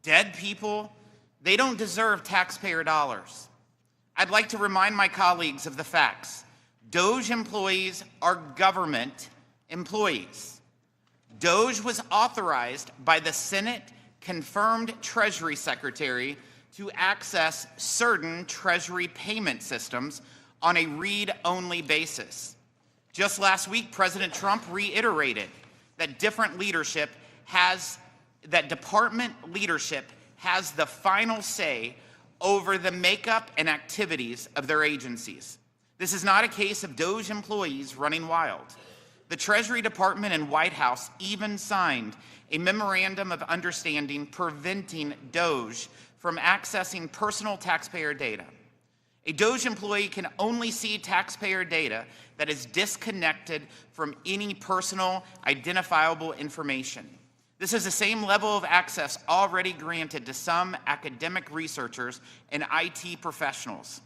Dead people, they don't deserve taxpayer dollars. I'd like to remind my colleagues of the facts. Doge employees are government employees. Doge was authorized by the Senate-confirmed Treasury Secretary to access certain Treasury payment systems on a read-only basis. Just last week, President Trump reiterated that department leadership has the final say over the makeup and activities of their agencies. This is not a case of Doge employees running wild. The Treasury Department and White House even signed a memorandum of understanding preventing Doge from accessing personal taxpayer data. A Doge employee can only see taxpayer data that is disconnected from any personal identifiable information. This is the same level of access already granted to some academic researchers and IT professionals.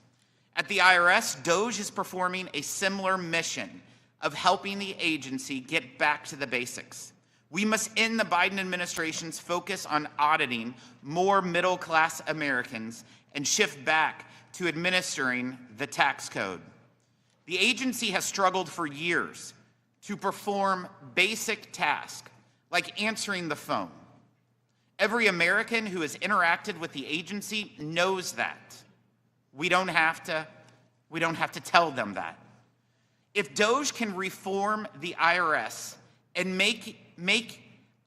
At the IRS, Doge is performing a similar mission of helping the agency get back to the basics. We must end the Biden administration's focus on auditing more middle-class Americans and shift back to administering the tax code. The agency has struggled for years to perform basic tasks like answering the phone. Every American who has interacted with the agency knows that. We don't have to tell them that. If Doge can reform the IRS and make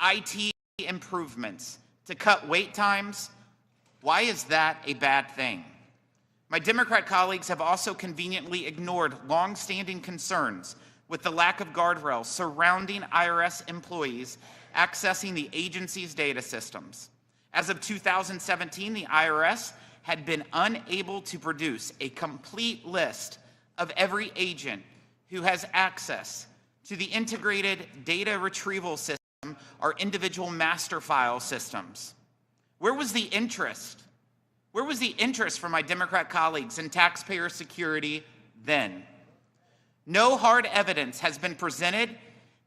IT improvements to cut wait times, why is that a bad thing? My Democrat colleagues have also conveniently ignored longstanding concerns with the lack of guardrails surrounding IRS employees accessing the agency's data systems. As of 2017, the IRS had been unable to produce a complete list of every agent who has access to the integrated data retrieval system or individual master file systems. Where was the interest? Where was the interest from my Democrat colleagues in taxpayer security then? No hard evidence has been presented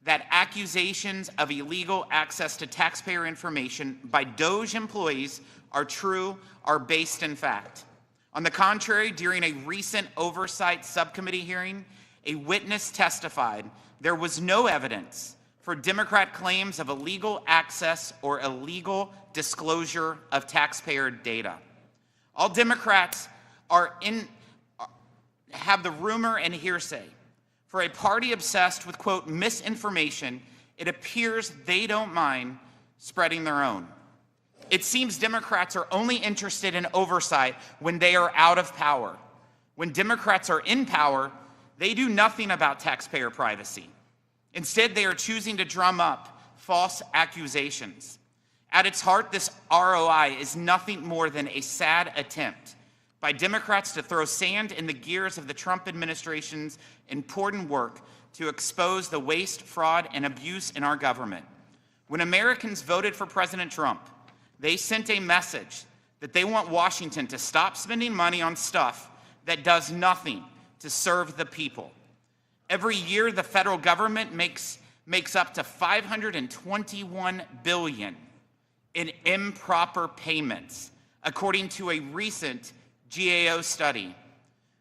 that accusations of illegal access to taxpayer information by Doge employees are true or based in fact. On the contrary, during a recent oversight subcommittee hearing, a witness testified there was no evidence for Democrat claims of illegal access or illegal disclosure of taxpayer data. All Democrats have the rumor and hearsay. For a party obsessed with, quote, misinformation, it appears they don't mind spreading their own. It seems Democrats are only interested in oversight when they are out of power. When Democrats are in power, they do nothing about taxpayer privacy. Instead, they are choosing to drum up false accusations. At its heart, this ROI is nothing more than a sad attempt by Democrats to throw sand in the gears of the Trump administration's important work to expose the waste, fraud, and abuse in our government. When Americans voted for President Trump, they sent a message that they want Washington to stop spending money on stuff that does nothing to serve the people. Every year, the federal government makes up to $521 billion in improper payments, according to a recent GAO study.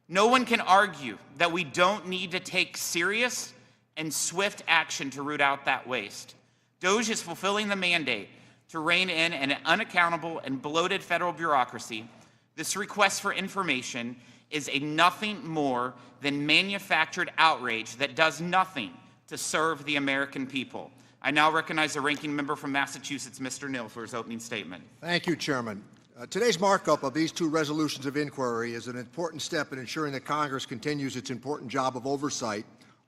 No one can argue that we don't need to take serious and swift action to root out that waste. Doge is fulfilling the mandate to rein in an unaccountable and bloated federal bureaucracy. This request for information is a nothing more than manufactured outrage that does nothing to serve the American people. I now recognize the ranking member from Massachusetts, Mr. Neal, for his opening statement. Thank you, Chairman. Today's markup of these two resolutions of inquiry is an important step in ensuring that Congress continues its important job of oversight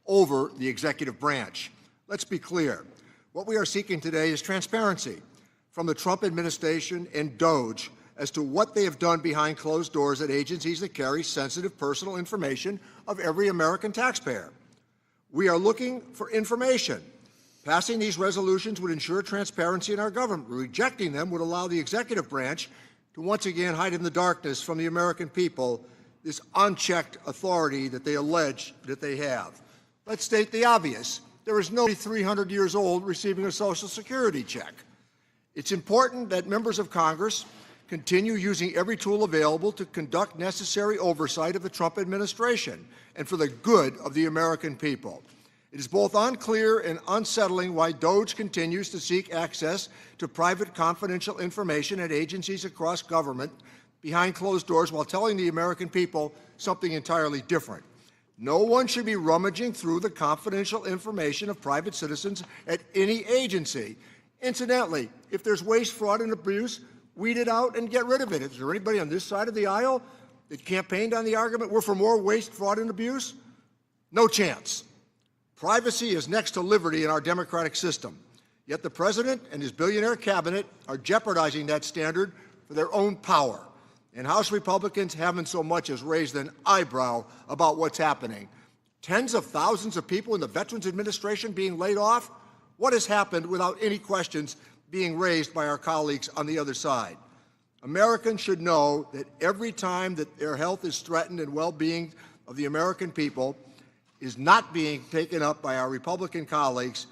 over the executive branch. Let's be clear. What we are seeking today is transparency from the Trump administration and Doge as to what they have done behind closed doors at agencies that carry sensitive personal information of every American taxpayer. We are looking for information. Passing these resolutions would ensure transparency in our government. Rejecting them would allow the executive branch to once again hide in the darkness from the American people this unchecked authority that they allege that they have. Let's state the obvious. There is nobody 300 years old receiving a Social Security check. It's important that members of Congress continue using every tool available to conduct necessary oversight of the Trump administration and for the good of the American people. It is both unclear and unsettling why Doge continues to seek access to private confidential information at agencies across government behind closed doors while telling the American people something entirely different. No one should be rummaging through the confidential information of private citizens at any agency. Incidentally, if there's waste, fraud, and abuse, weed it out and get rid of it. Is there anybody on this side of the aisle that campaigned on the argument we're for more waste, fraud, and abuse? No chance. Privacy is next to liberty in our democratic system. Yet the president and his billionaire cabinet are jeopardizing that standard for their own power. And House Republicans haven't so much as raised an eyebrow about what's happening. Tens of thousands of people in the Veterans Administration being laid off? What has happened without any questions being raised by our colleagues on the other side? Americans should know that every time that their health is threatened and well-being of the American people is not being taken up by our Republican colleagues,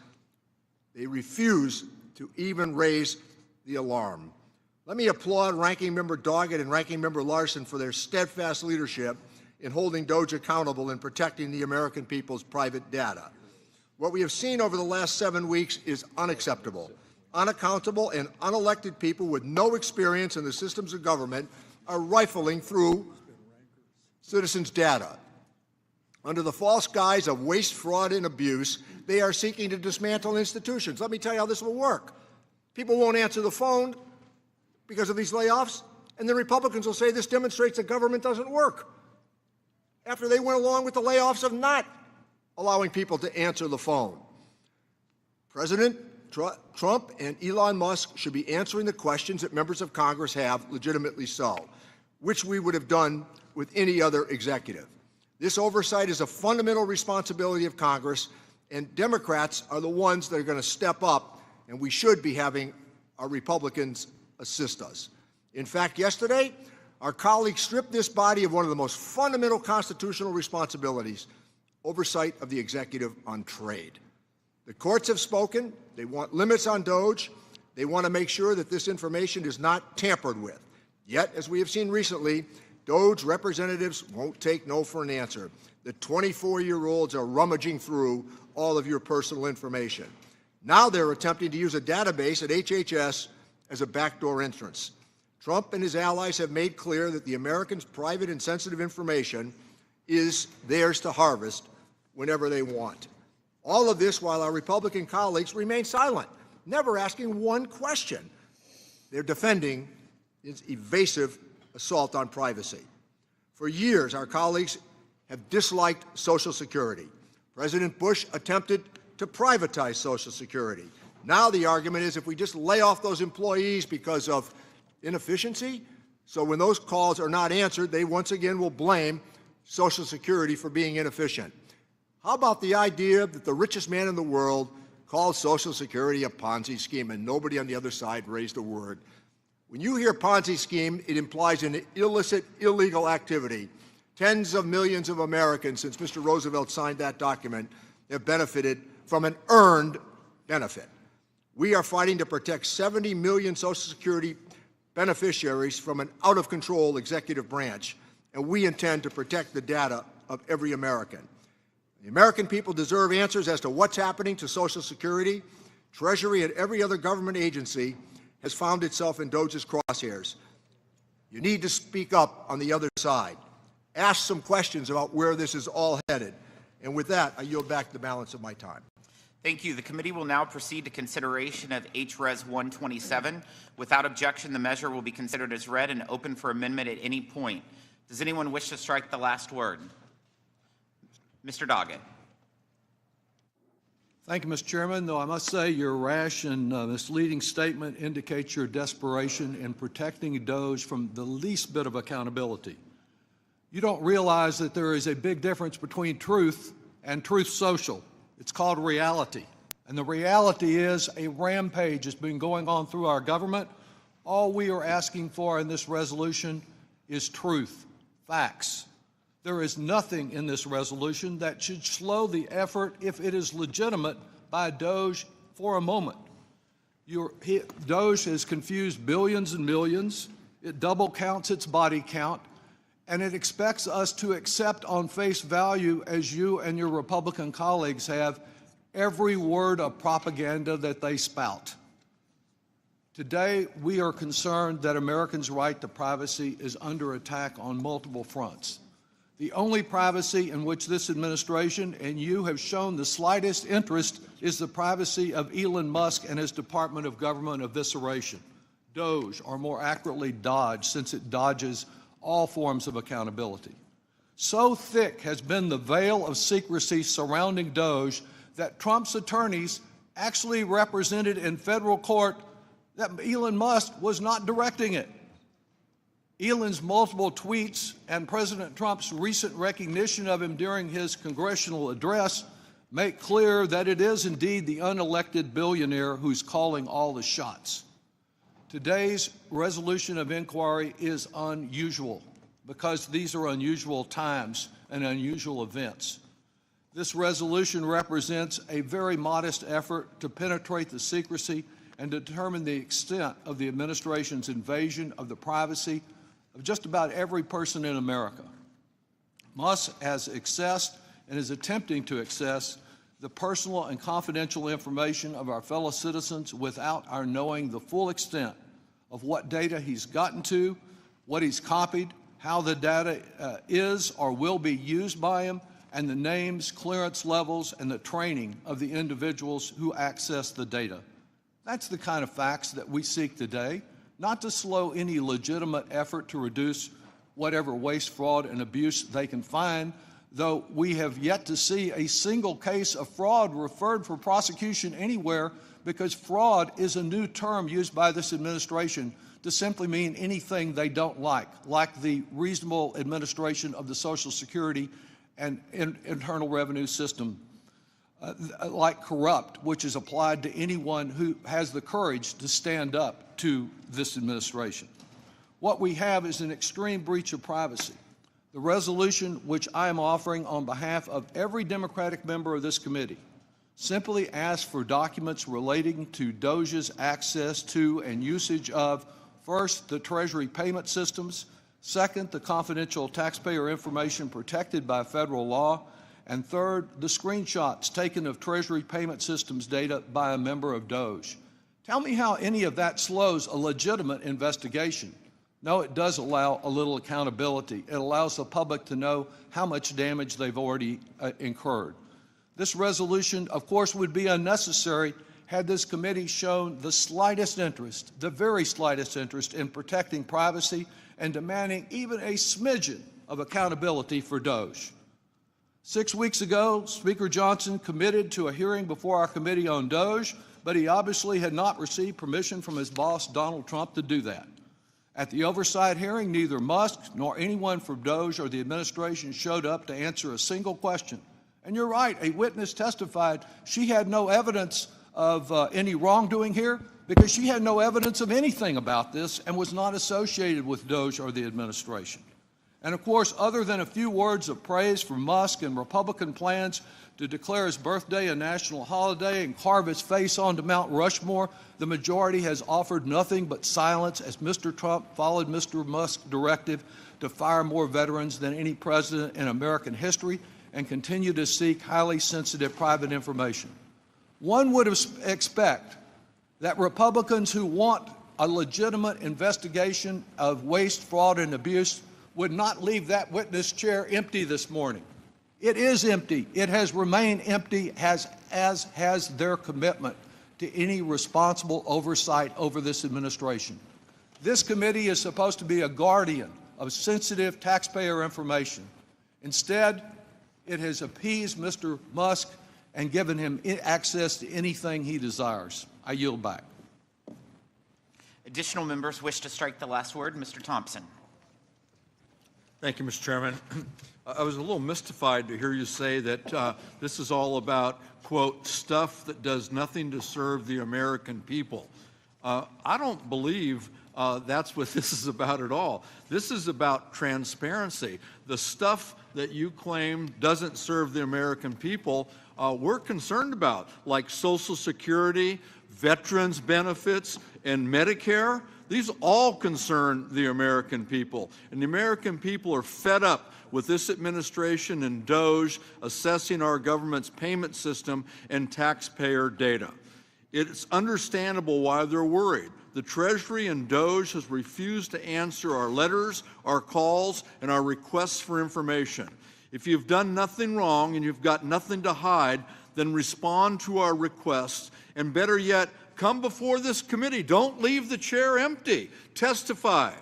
they refuse to even raise the alarm. Let me applaud Ranking Member Doggett and Ranking Member Larson for their steadfast leadership in holding Doge accountable and protecting the American people's private data. What we have seen over the last 7 weeks is unacceptable. Unaccountable and unelected people with no experience in the systems of government are rifling through citizens' data. Under the false guise of waste, fraud, and abuse, they are seeking to dismantle institutions. Let me tell you how this will work. People won't answer the phone because of these layoffs, and then Republicans will say this demonstrates that government doesn't work, after they went along with the layoffs of not allowing people to answer the phone. President Trump and Elon Musk should be answering the questions that members of Congress have, legitimately so, which we would have done with any other executive. This oversight is a fundamental responsibility of Congress, and Democrats are the ones that are going to step up, and we should be having our Republicans assist us. In fact, yesterday, our colleagues stripped this body of one of the most fundamental constitutional responsibilities, oversight of the executive on trade. The courts have spoken. They want limits on Doge. They want to make sure that this information is not tampered with. Yet, as we have seen recently, Doge representatives won't take no for an answer. The 24-year-olds are rummaging through all of your personal information. Now they're attempting to use a database at H.Res as a backdoor entrance. Trump and his allies have made clear that the Americans' private and sensitive information is theirs to harvest whenever they want. All of this while our Republican colleagues remain silent, never asking one question. They're defending his evasive assault on privacy. For years, our colleagues have disliked Social Security. President Bush attempted to privatize Social Security. Now the argument is if we just lay off those employees because of inefficiency, so when those calls are not answered, they once again will blame Social Security for being inefficient. How about the idea that the richest man in the world called Social Security a Ponzi scheme and nobody on the other side raised a word? When you hear Ponzi scheme, it implies an illicit, illegal activity. Tens of millions of Americans, since Mr. Roosevelt signed that document, have benefited from an earned benefit. We are fighting to protect 70 million Social Security beneficiaries from an out-of-control executive branch, and we intend to protect the data of every American. The American people deserve answers as to what's happening to Social Security. Treasury and every other government agency has found itself in Doge's crosshairs. You need to speak up on the other side. Ask some questions about where this is all headed. And with that, I yield back the balance of my time. Thank you. The committee will now proceed to consideration of H.Res. 127. Without objection, the measure will be considered as read and open for amendment at any point. Does anyone wish to strike the last word? Mr. Doggett. Thank you, Mr. Chairman. Though I must say your rash and misleading statement indicates your desperation in protecting Doge from the least bit of accountability. You don't realize that there is a big difference between truth and truth social. It's called reality. And the reality is a rampage has been going on through our government. All we are asking for in this resolution is truth, facts. There is nothing in this resolution that should slow the effort, if it is legitimate, by Doge for a moment. Doge has confused billions and millions. It double counts its body count, and it expects us to accept on face value, as you and your Republican colleagues have, every word of propaganda that they spout. Today, we are concerned that Americans' right to privacy is under attack on multiple fronts. The only privacy in which this administration and you have shown the slightest interest is the privacy of Elon Musk and his Department of Government evisceration, Doge, or more accurately Dodge, since it dodges all forms of accountability. So thick has been the veil of secrecy surrounding Doge that Trump's attorneys actually represented in federal court that Elon Musk was not directing it. Elon's multiple tweets and President Trump's recent recognition of him during his congressional address make clear that it is indeed the unelected billionaire who's calling all the shots. Today's resolution of inquiry is unusual because these are unusual times and unusual events. This resolution represents a very modest effort to penetrate the secrecy and determine the extent of the administration's invasion of the privacy of just about every person in America. Musk has accessed and is attempting to access the personal and confidential information of our fellow citizens without our knowing the full extent of what data he's gotten to, what he's copied, how the data is or will be used by him, and the names, clearance levels, and the training of the individuals who access the data. That's the kind of facts that we seek today, not to slow any legitimate effort to reduce whatever waste, fraud, and abuse they can find, though we have yet to see a single case of fraud referred for prosecution anywhere, because fraud is a new term used by this administration to simply mean anything they don't like the reasonable administration of the Social Security and Internal Revenue System, like corrupt, which is applied to anyone who has the courage to stand up to this administration. What we have is an extreme breach of privacy. The resolution, which I am offering on behalf of every Democratic member of this committee, simply asks for documents relating to Doge's access to and usage of, first, the Treasury payment systems, second, the confidential taxpayer information protected by federal law, and third, the screenshots taken of Treasury payment systems data by a member of Doge. Tell me how any of that slows a legitimate investigation. No, it does allow a little accountability. It allows the public to know how much damage they've already incurred. This resolution, of course, would be unnecessary had this committee shown the slightest interest, the very slightest interest, in protecting privacy and demanding even a smidgen of accountability for Doge. 6 weeks ago, Speaker Johnson committed to a hearing before our committee on Doge, but he obviously had not received permission from his boss, Donald Trump, to do that. At the oversight hearing, neither Musk nor anyone from Doge or the administration showed up to answer a single question. And you're right, a witness testified she had no evidence of any wrongdoing here because she had no evidence of anything about this and was not associated with Doge or the administration. And of course, other than a few words of praise from Musk and Republican plans to declare his birthday a national holiday and carve his face onto Mount Rushmore, the majority has offered nothing but silence as Mr. Trump followed Mr. Musk's directive to fire more veterans than any president in American history and continue to seek highly sensitive private information. One would expect that Republicans who want a legitimate investigation of waste, fraud, and abuse would not leave that witness chair empty this morning. It is empty. It has remained empty, as has their commitment to any responsible oversight over this administration. This committee is supposed to be a guardian of sensitive taxpayer information. Instead, it has appeased Mr. Musk and given him access to anything he desires. I yield back. Additional members wish to strike the last word. Mr. Thompson. Thank you, Mr. Chairman. I was a little mystified to hear you say that this is all about, quote, stuff that does nothing to serve the American people. I don't believe that's what this is about at all. This is about transparency. The stuff that you claim doesn't serve the American people, we're concerned about, like Social Security, veterans benefits, and Medicare, these all concern the American people. And the American people are fed up with this administration and Doge assessing our government's payment system and taxpayer data. It's understandable why they're worried. The Treasury and Doge has refused to answer our letters, our calls, and our requests for information. If you've done nothing wrong and you've got nothing to hide, then respond to our requests, and better yet, come before this committee. Don't leave the chair empty. Testify.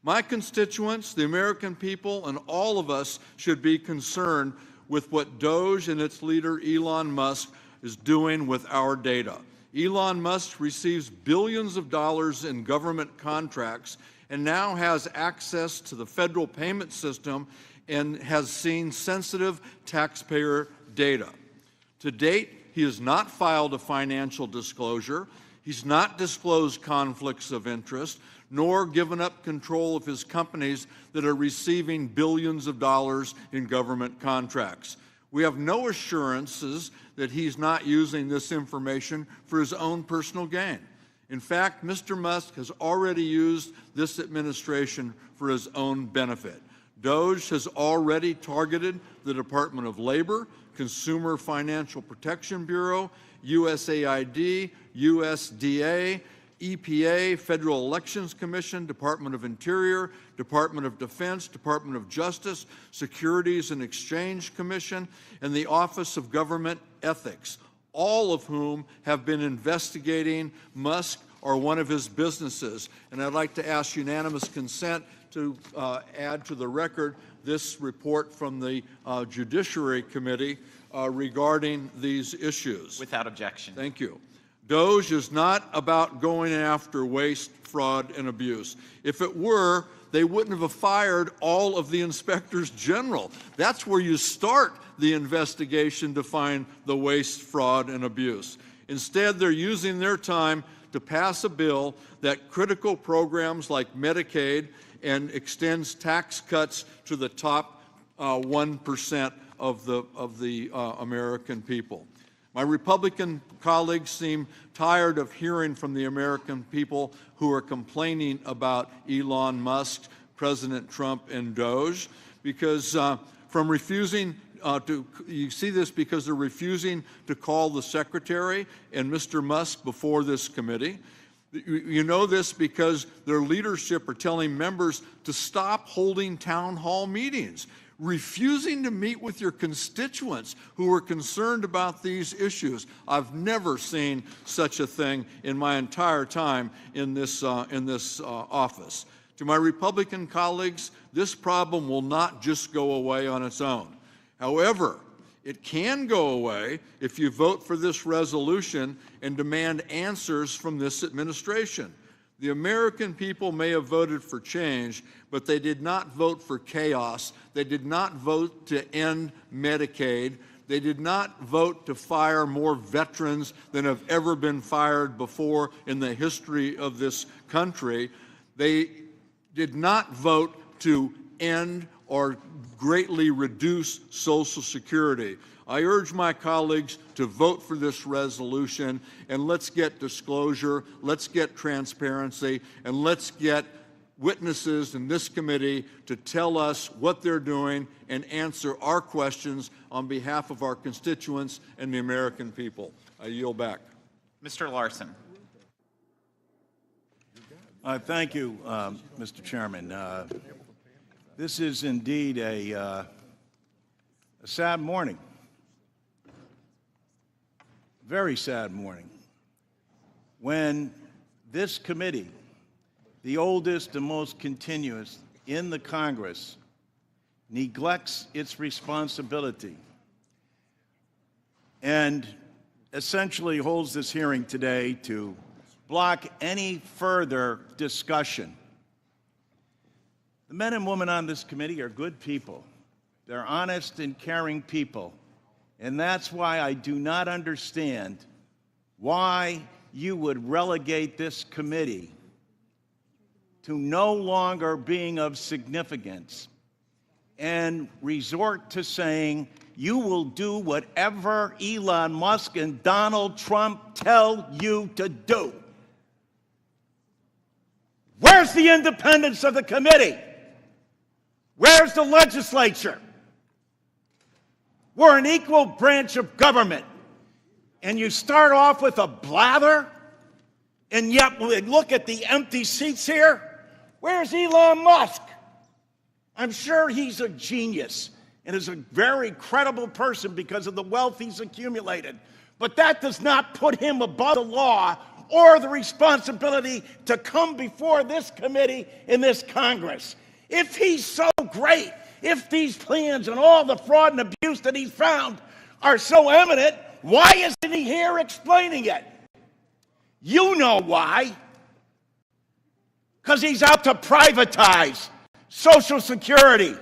My constituents, the American people, and all of us should be concerned with what Doge and its leader, Elon Musk, is doing with our data. Elon Musk receives billions of dollars in government contracts and now has access to the federal payment system and has seen sensitive taxpayer data. To date, he has not filed a financial disclosure, he's not disclosed conflicts of interest, nor given up control of his companies that are receiving billions of dollars in government contracts. We have no assurances that he's not using this information for his own personal gain. In fact, Mr. Musk has already used this administration for his own benefit. Doge has already targeted the Department of Labor, Consumer Financial Protection Bureau, USAID, USDA, EPA, Federal Elections Commission, Department of Interior, Department of Defense, Department of Justice, Securities and Exchange Commission, and the Office of Government Ethics, all of whom have been investigating Musk or one of his businesses. And I'd like to ask unanimous consent to add to the record this report from the Judiciary Committee regarding these issues. Without objection. Thank you. Doge is not about going after waste, fraud, and abuse. If it were, they wouldn't have fired all of the inspectors general. That's where you start the investigation to find the waste, fraud, and abuse. Instead, they're using their time to pass a bill that critical programs like Medicaid and extends tax cuts to the top 1% of the American people. My Republican colleagues seem tired of hearing from the American people who are complaining about Elon Musk, President Trump, and Doge, because from refusing you see this because they're refusing to call the Secretary and Mr. Musk before this committee. You know this because their leadership are telling members to stop holding town hall meetings, refusing to meet with your constituents who are concerned about these issues. I've never seen such a thing in my entire time in this office. To my Republican colleagues, this problem will not just go away on its own. However, it can go away if you vote for this resolution and demand answers from this administration. The American people may have voted for change, but they did not vote for chaos. They did not vote to end Medicaid. They did not vote to fire more veterans than have ever been fired before in the history of this country. They did not vote to end or greatly reduce Social Security. I urge my colleagues to vote for this resolution, and let's get disclosure, let's get transparency, and let's get witnesses in this committee to tell us what they're doing and answer our questions on behalf of our constituents and the American people. I yield back. Mr. Larson. Thank you, Mr. Chairman. This is indeed a sad morning. Very sad morning. When this committee, the oldest and most continuous in the Congress, neglects its responsibility and essentially holds this hearing today to block any further discussion. The men and women on this committee are good people. They're honest and caring people. And that's why I do not understand why you would relegate this committee to no longer being of significance and resort to saying you will do whatever Elon Musk and Donald Trump tell you to do. Where's the independence of the committee? Where's the legislature? We're an equal branch of government. And you start off with a blather, and yet we look at the empty seats here. Where's Elon Musk? I'm sure he's a genius and is a very credible person because of the wealth he's accumulated. But that does not put him above the law or the responsibility to come before this committee in this Congress. If he's so great, if these plans and all the fraud and abuse that he's found are so eminent, why isn't he here explaining it? You know why. Because he's out to privatize Social Security.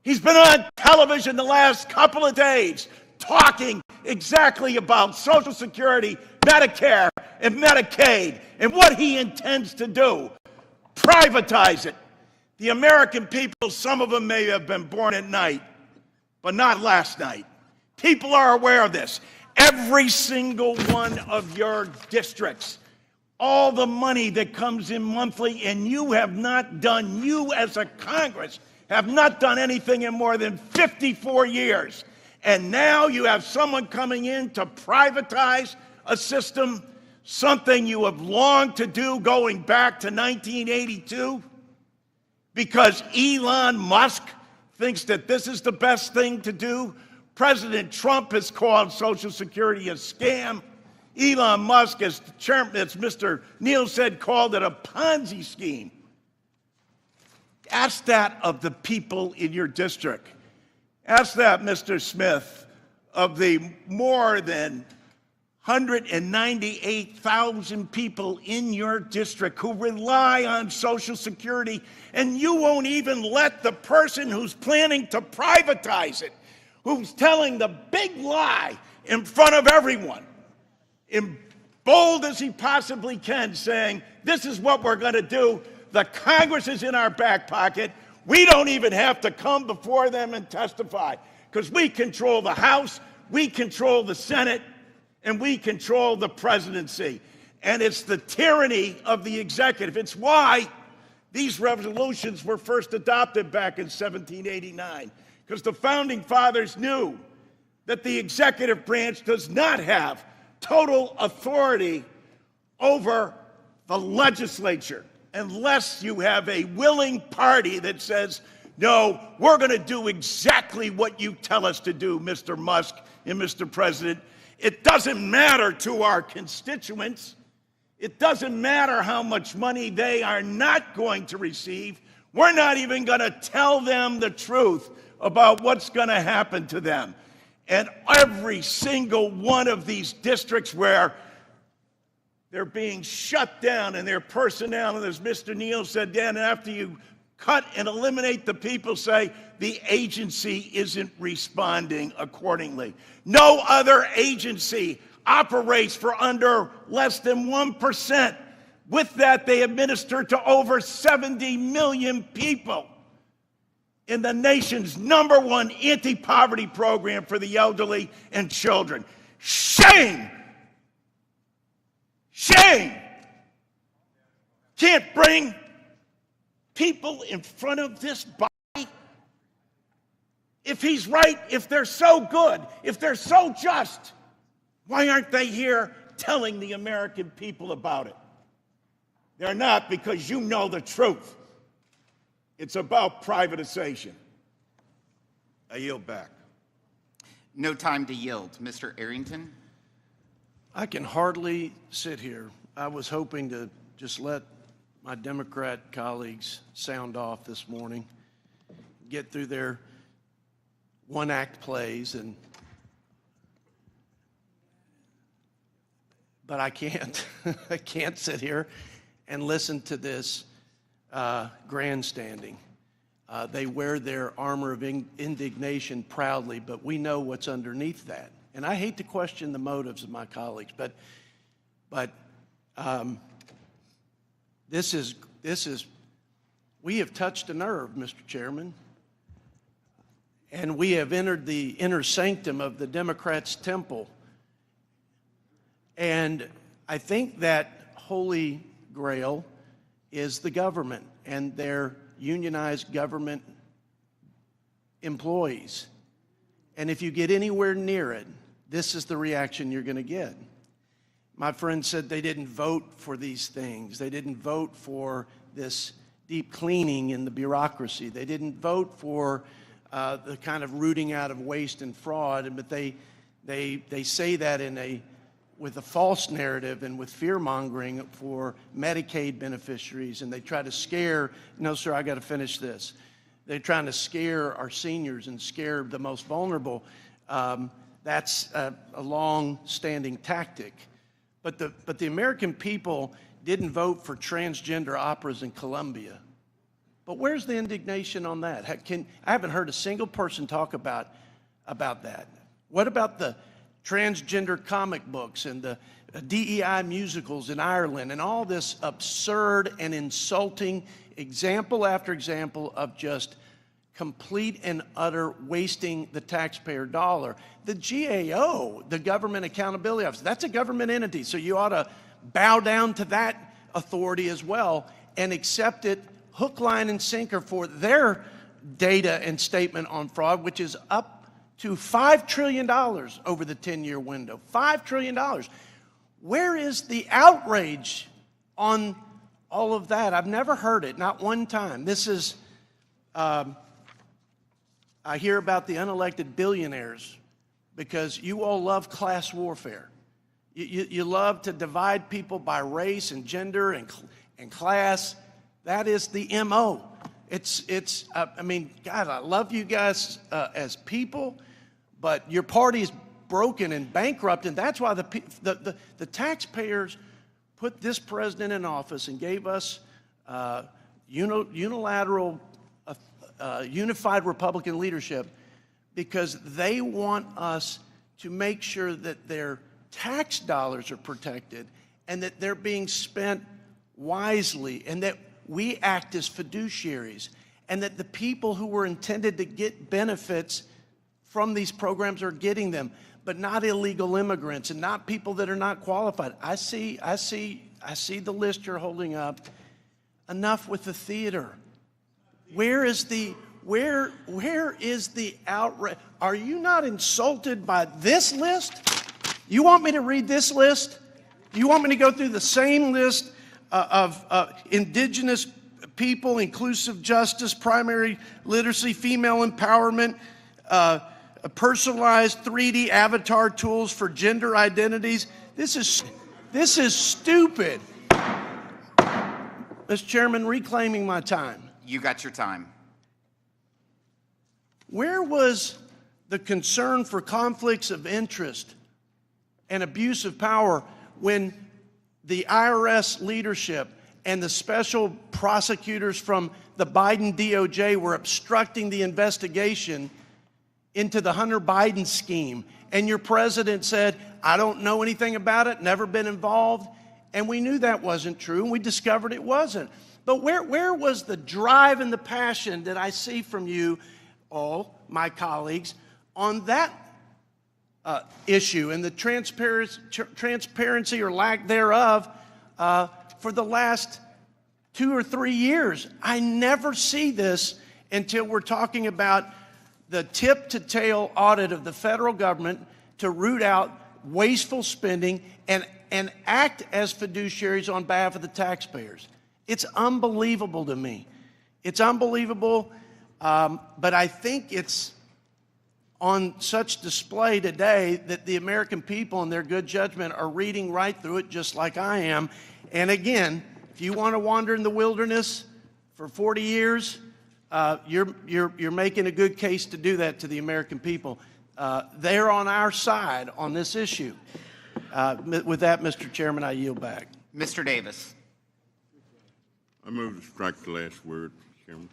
He's been on television the last couple of days talking exactly about Social Security, Medicare, and Medicaid, and what he intends to do. Privatize it. The American people, some of them may have been born at night, but not last night. People are aware of this. Every single one of your districts, all the money that comes in monthly, and you have not done, you as a Congress, have not done anything in more than 54 years. And now you have someone coming in to privatize a system, something you have longed to do going back to 1982, because Elon Musk thinks that this is the best thing to do. President Trump has called Social Security a scam. Elon Musk, as chairman, as Mr. Neal said, called it a Ponzi scheme. Ask that of the people in your district. Ask that, Mr. Smith, of the more than 198,000 people in your district who rely on Social Security, and you won't even let the person who's planning to privatize it, who's telling the big lie in front of everyone, in bold as he possibly can, saying, this is what we're going to do. The Congress is in our back pocket. We don't even have to come before them and testify because we control the House, we control the Senate, and we control the presidency. And it's the tyranny of the executive. It's why these resolutions were first adopted back in 1789, because the founding fathers knew that the executive branch does not have total authority over the legislature unless you have a willing party that says, no, we're going to do exactly what you tell us to do, Mr. Musk and Mr. President. It doesn't matter to our constituents. It doesn't matter how much money they are not going to receive. We're not even going to tell them the truth about what's going to happen to them. And every single one of these districts where they're being shut down and their personnel, and as Mr. Neal said, Dan, after you cut and eliminate the people, say the agency isn't responding accordingly. No other agency operates for under less than 1%. With that, they administer to over 70 million people in the nation's #1 anti-poverty program for the elderly and children. Shame! Shame! Can't bring people in front of this body. If he's right, if they're so good, if they're so just, why aren't they here telling the American people about it? They're not, because you know the truth. It's about privatization. I yield back. No time to yield. Mr. Arrington? I can hardly sit here. I was hoping to just let my Democrat colleagues sound off this morning, get through their one-act plays, but I can't. I can't sit here and listen to this grandstanding. They wear their armor of indignation proudly, but we know what's underneath that. And I hate to question the motives of my colleagues, but this is, we have touched a nerve, Mr. Chairman, and we have entered the inner sanctum of the Democrats' temple. And I think that holy grail is the government and their unionized government employees. And if you get anywhere near it, this is the reaction you're going to get. My friend said they didn't vote for these things. They didn't vote for this deep cleaning in the bureaucracy. They didn't vote for the kind of rooting out of waste and fraud, but they say that with a false narrative and with fear-mongering for Medicaid beneficiaries, and they try to scare, no, sir, I got to finish this. They're trying to scare our seniors and scare the most vulnerable. That's a long-standing tactic. But the American people didn't vote for transgender operas in Colombia. But where's the indignation on that? I haven't heard a single person talk about that. What about the transgender comic books and the DEI musicals in Ireland and all this absurd and insulting example after example of just complete and utter wasting the taxpayer dollar? The GAO, the Government Accountability Office, that's a government entity, so you ought to bow down to that authority as well and accept it hook, line, and sinker for their data and statement on fraud, which is up to $5 trillion over the 10-year window. $5 trillion. Where is the outrage on all of that? I've never heard it, not one time. This is, I hear about the unelected billionaires because you all love class warfare. You love to divide people by race and gender and class. That is the MO. I mean, God, I love you guys as people, but your party is broken and bankrupt, and that's why the taxpayers put this president in office and gave us unilateral, unified Republican leadership, because they want us to make sure that their tax dollars are protected and that they're being spent wisely, and that we act as fiduciaries, and that the people who were intended to get benefits from these programs are getting them, but not illegal immigrants and not people that are not qualified. I see the list you're holding up. Enough with the theater. Where is the outrage? Are you not insulted by this list? You want me to read this list? You want me to go through the same list of indigenous people, inclusive justice, primary literacy, female empowerment, personalized 3D avatar tools for gender identities? This is stupid. Mr. Chairman, reclaiming my time. You got your time. Where was the concern for conflicts of interest and abuse of power when the IRS leadership and the special prosecutors from the Biden DOJ were obstructing the investigation into the Hunter Biden scheme? And your president said, I don't know anything about it, never been involved. And we knew that wasn't true, and we discovered it wasn't. But where was the drive and the passion that I see from you all, my colleagues, on that issue and the transparency or lack thereof for the last 2 or 3 years? I never see this until we're talking about the tip-to-tail audit of the federal government to root out wasteful spending and act as fiduciaries on behalf of the taxpayers. It's unbelievable to me. It's unbelievable, but I think it's on such display today that the American people in their good judgment are reading right through it just like I am. And again, if you want to wander in the wilderness for 40 years, you're making a good case to do that to the American people. They're on our side on this issue. With that, Mr. Chairman, I yield back. Mr. Davis. I move to strike the last word, Mr. Chairman.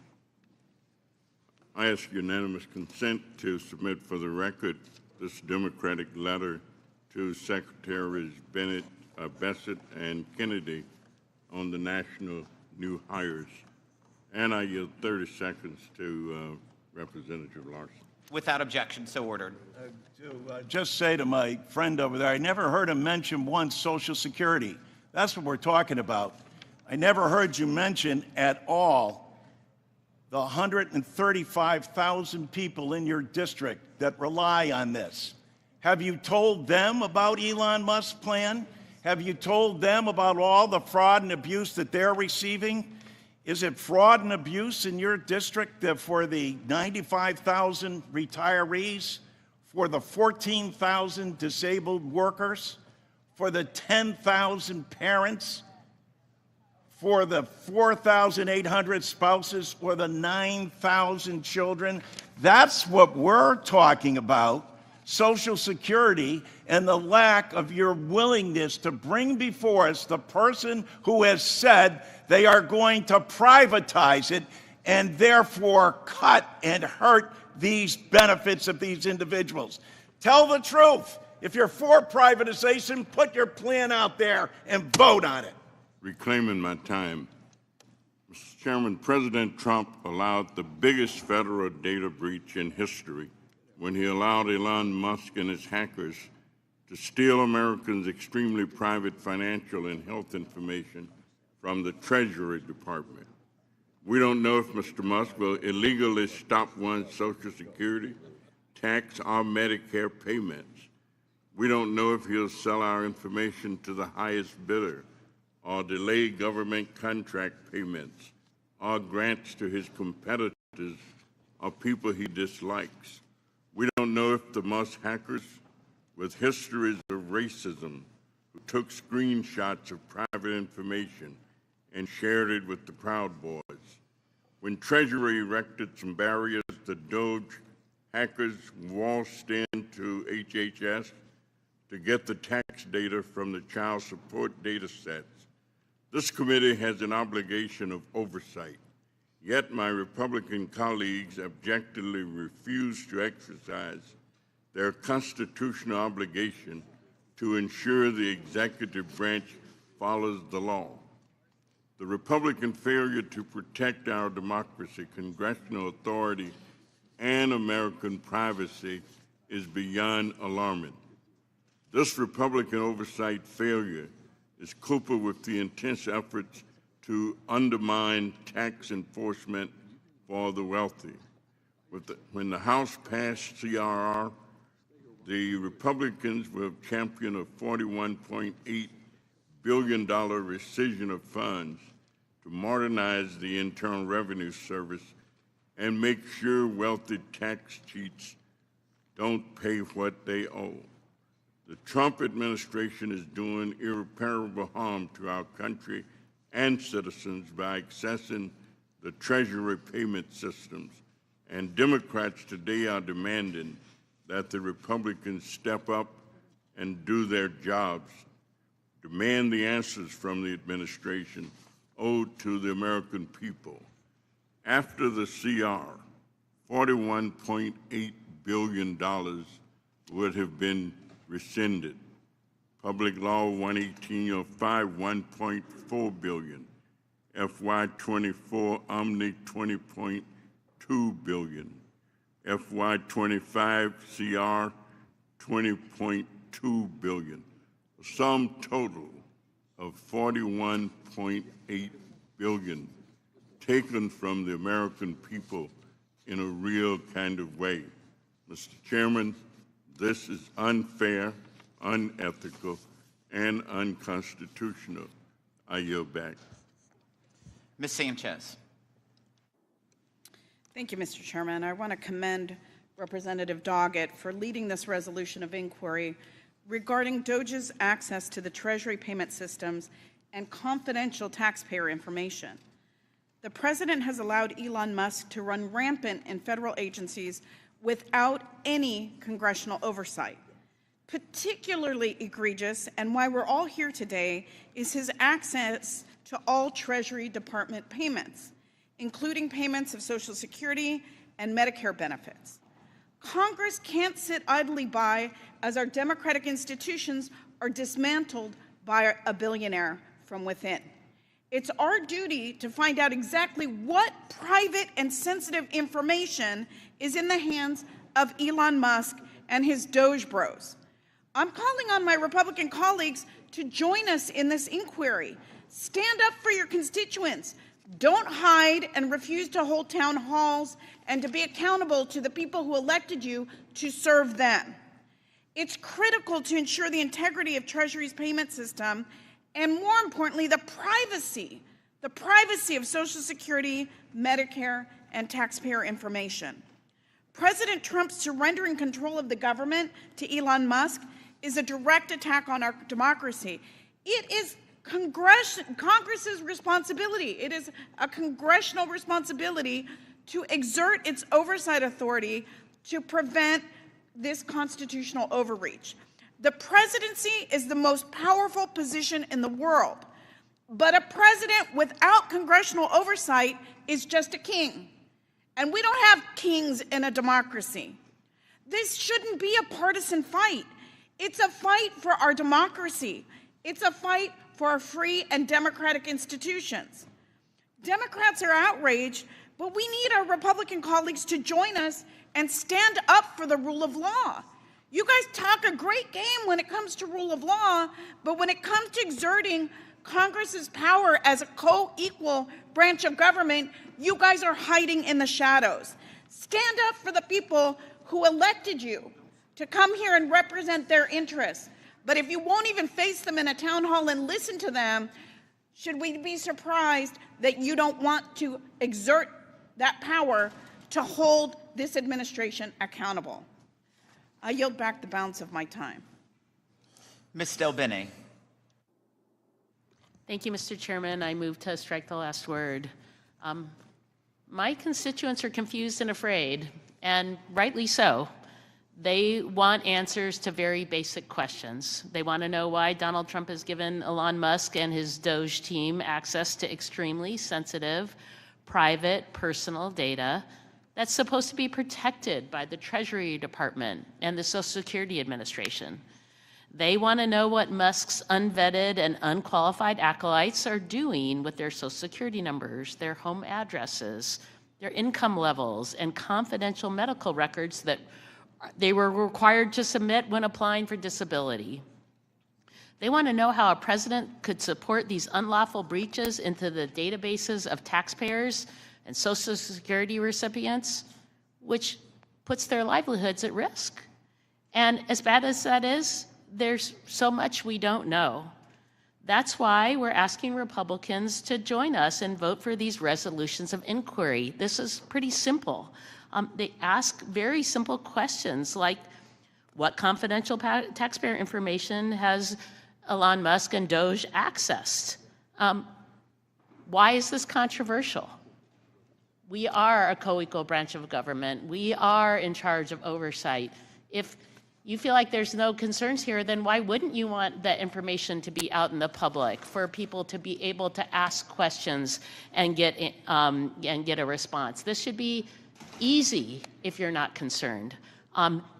I ask unanimous consent to submit for the record this Democratic letter to Secretaries Bennett, Bassett, and Kennedy on the national new hires. And I yield 30 seconds to Representative Larson. Without objection, so ordered. To just say to my friend over there, I never heard him mention once Social Security. That's what we're talking about. I never heard you mention at all the 135,000 people in your district that rely on this. Have you told them about Elon Musk's plan? Have you told them about all the fraud and abuse that they're receiving? Is it fraud and abuse in your district for the 95,000 retirees, for the 14,000 disabled workers, for the 10,000 parents, for the 4,800 spouses, or the 9,000 children? That's what we're talking about. Social Security and the lack of your willingness to bring before us the person who has said they are going to privatize it and therefore cut and hurt these benefits of these individuals. Tell the truth. If you're for privatization, put your plan out there and vote on it. Reclaiming my time. Mr. Chairman, President Trump allowed the biggest federal data breach in history when he allowed Elon Musk and his hackers to steal Americans' extremely private financial and health information from the Treasury Department. We don't know if Mr. Musk will illegally stop one's Social Security, tax, or Medicare payments. We don't know if he'll sell our information to the highest bidder or delay government contract payments or grants to his competitors or people he dislikes. We don't know if the Musk hackers with histories of racism who took screenshots of private information and shared it with the Proud Boys. When Treasury erected some barriers, the Doge hackers waltzed into H.Res to get the tax data from the child support data sets. This committee has an obligation of oversight. Yet my Republican colleagues objectively refuse to exercise their constitutional obligation to ensure the executive branch follows the law. The Republican failure to protect our democracy, congressional authority, and American privacy is beyond alarming. This Republican oversight failure is coupled with the intense efforts to undermine tax enforcement for the wealthy. When the House passed CRR, the Republicans will champion a $41.8 billion rescission of funds to modernize the Internal Revenue Service and make sure wealthy tax cheats don't pay what they owe. The Trump administration is doing irreparable harm to our country and citizens by accessing the Treasury payment systems, and Democrats today are demanding that the Republicans step up and do their jobs, demand the answers from the administration owed to the American people. After the CR, $41.8 billion would have been rescinded. Public Law 11805, $1.4 billion. FY24 Omni, $20.2 billion. FY25 CR, $20.2 billion. A sum total of $41.8 billion taken from the American people in a real kind of way. Mr. Chairman, this is unfair, unethical, and unconstitutional. I yield back. Ms. Sanchez. Thank you, Mr. Chairman. I want to commend Representative Doggett for leading this resolution of inquiry regarding Doge's access to the Treasury payment systems and confidential taxpayer information. The President has allowed Elon Musk to run rampant in federal agencies without any congressional oversight. Particularly egregious, and why we're all here today, is his access to all Treasury Department payments, including payments of Social Security and Medicare benefits. Congress can't sit idly by as our democratic institutions are dismantled by a billionaire from within. It's our duty to find out exactly what private and sensitive information is in the hands of Elon Musk and his Doge bros. I'm calling on my Republican colleagues to join us in this inquiry. Stand up for your constituents. Don't hide and refuse to hold town halls and to be accountable to the people who elected you to serve them. It's critical to ensure the integrity of Treasury's payment system and, more importantly, the privacy of Social Security, Medicare, and taxpayer information. President Trump's surrendering control of the government to Elon Musk is a direct attack on our democracy. It is Congress's responsibility. It is a congressional responsibility to exert its oversight authority to prevent this constitutional overreach. The presidency is the most powerful position in the world, but a president without congressional oversight is just a king. And we don't have kings in a democracy. This shouldn't be a partisan fight. It's a fight for our democracy. It's a fight for our free and democratic institutions. Democrats are outraged, but we need our Republican colleagues to join us and stand up for the rule of law. You guys talk a great game when it comes to rule of law, but when it comes to exerting Congress's power as a co-equal branch of government, you guys are hiding in the shadows. Stand up for the people who elected you to come here and represent their interests. But if you won't even face them in a town hall and listen to them, should we be surprised that you don't want to exert that power to hold this administration accountable? I yield back the balance of my time. Ms. Del Bene. Thank you, Mr. Chairman. I move to strike the last word. My constituents are confused and afraid, and rightly so. They want answers to very basic questions. They want to know why Donald Trump has given Elon Musk and his Doge team access to extremely sensitive, private, personal data that's supposed to be protected by the Treasury Department and the Social Security Administration. They want to know what Musk's unvetted and unqualified acolytes are doing with their Social Security numbers, their home addresses, their income levels, and confidential medical records that they were required to submit when applying for disability. They want to know how a president could support these unlawful breaches into the databases of taxpayers and Social Security recipients, which puts their livelihoods at risk. And as bad as that is, there's so much we don't know. That's why we're asking Republicans to join us and vote for these resolutions of inquiry. This is pretty simple. They ask very simple questions like, what confidential taxpayer information has Elon Musk and Doge accessed? Why is this controversial? We are a co-equal branch of government. We are in charge of oversight. If you feel like there's no concerns here, then why wouldn't you want that information to be out in the public for people to be able to ask questions and get a response? This should be easy if you're not concerned.